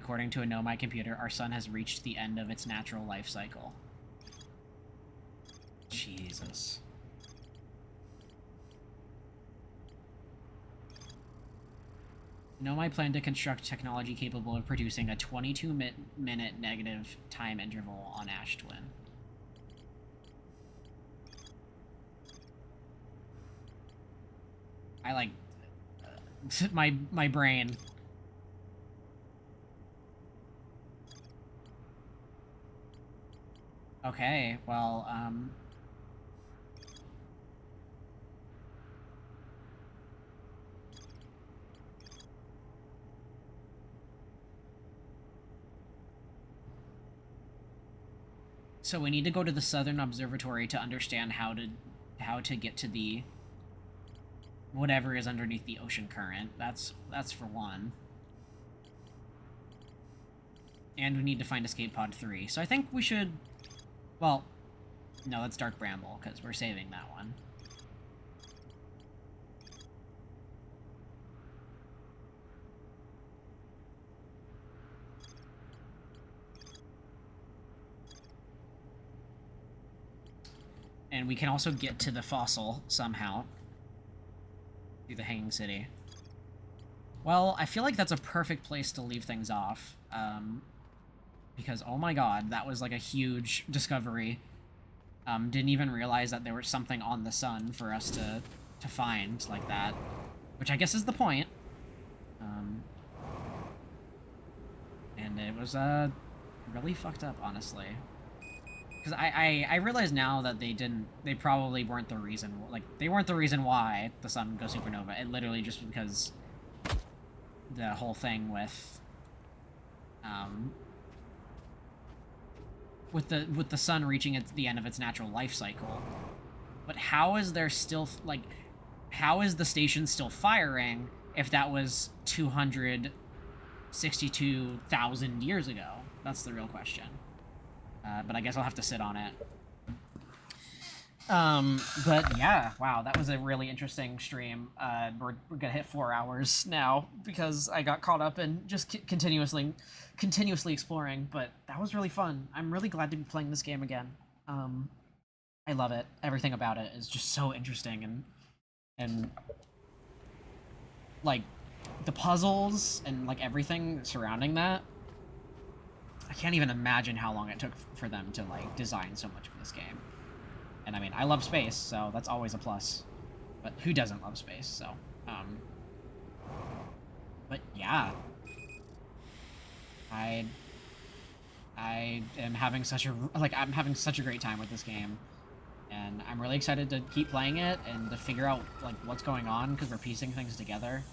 According to a Nomai computer, our sun has reached the end of its natural life cycle. Jesus. Nomai planned to construct technology capable of producing a 22-minute negative time interval on Ash Twin. I like... my brain. Okay, well, so we need to go to the Southern Observatory to understand how to get to the whatever is underneath the ocean current. That's for one. And we need to find Escape Pod 3. So I think we should... Well, no, that's Dark Bramble, because we're saving that one. And we can also get to the fossil somehow. Through the Hanging City. Well, I feel like that's a perfect place to leave things off. Because, oh my god, that was like a huge discovery. Didn't even realize that there was something on the sun for us to find like that. Which I guess is the point. And it was, really fucked up, honestly. Because I realize now that they probably weren't the reason, like, they weren't the reason why the sun would go supernova. It literally just because the whole thing with the sun reaching the end of its natural life cycle. But how is there still, like, how is the station still firing if that was 262,000 years ago? That's the real question. But I guess I'll have to sit on it. But yeah, wow, that was a really interesting stream. We're gonna hit 4 hours now because I got caught up in just continuously exploring, but that was really fun. I'm really glad to be playing this game again. I love it. Everything about it is just so interesting, and like the puzzles and like everything surrounding that. I can't even imagine how long it took for them to like design so much for this game. And I mean, I love space, so that's always a plus. But who doesn't love space? So, but yeah, I am having such a I'm having such a great time with this game, and I'm really excited to keep playing it and to figure out like what's going on because we're piecing things together.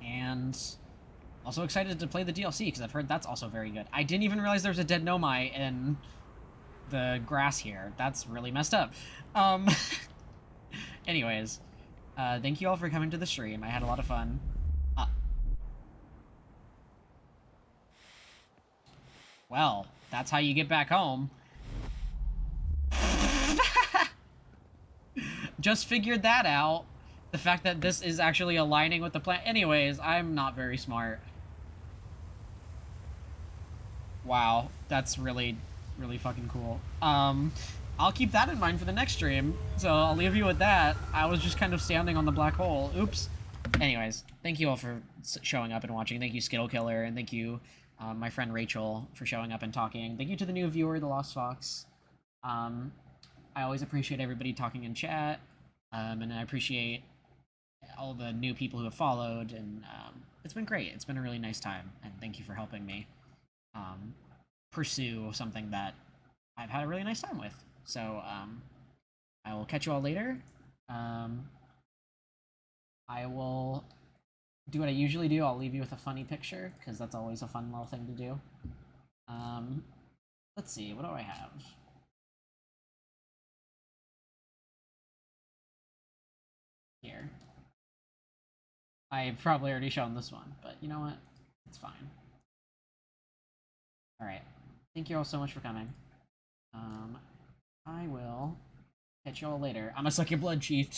And also excited to play the DLC because I've heard that's also very good. I didn't even realize there was a dead Nomai in the grass here. That's really messed up. Anyways, thank you all for coming to the stream. I had a lot of fun. Well, that's how you get back home. Just figured that out. The fact that this is actually aligning with the plan. Anyways, I'm not very smart. Wow, that's really, really fucking cool. I'll keep that in mind for the next stream. So I'll leave you with that. I was just kind of standing on the black hole. Oops. Anyways, thank you all for showing up and watching. Thank you, Skittle Killer, and thank you, my friend Rachel, for showing up and talking. Thank you to the new viewer, The Lost Fox. I always appreciate everybody talking in chat, and I appreciate all the new people who have followed, and it's been great. It's been a really nice time, and thank you for helping me pursue something that I've had a really nice time with. So I will catch you all later. I will do what I usually do. I'll leave you with a funny picture, because that's always a fun little thing to do. Let's see, what do I have? Here. I've probably already shown this one, but you know what? It's fine. Alright. Thank you all so much for coming. I will catch you all later. I'm gonna suck your blood, Chief.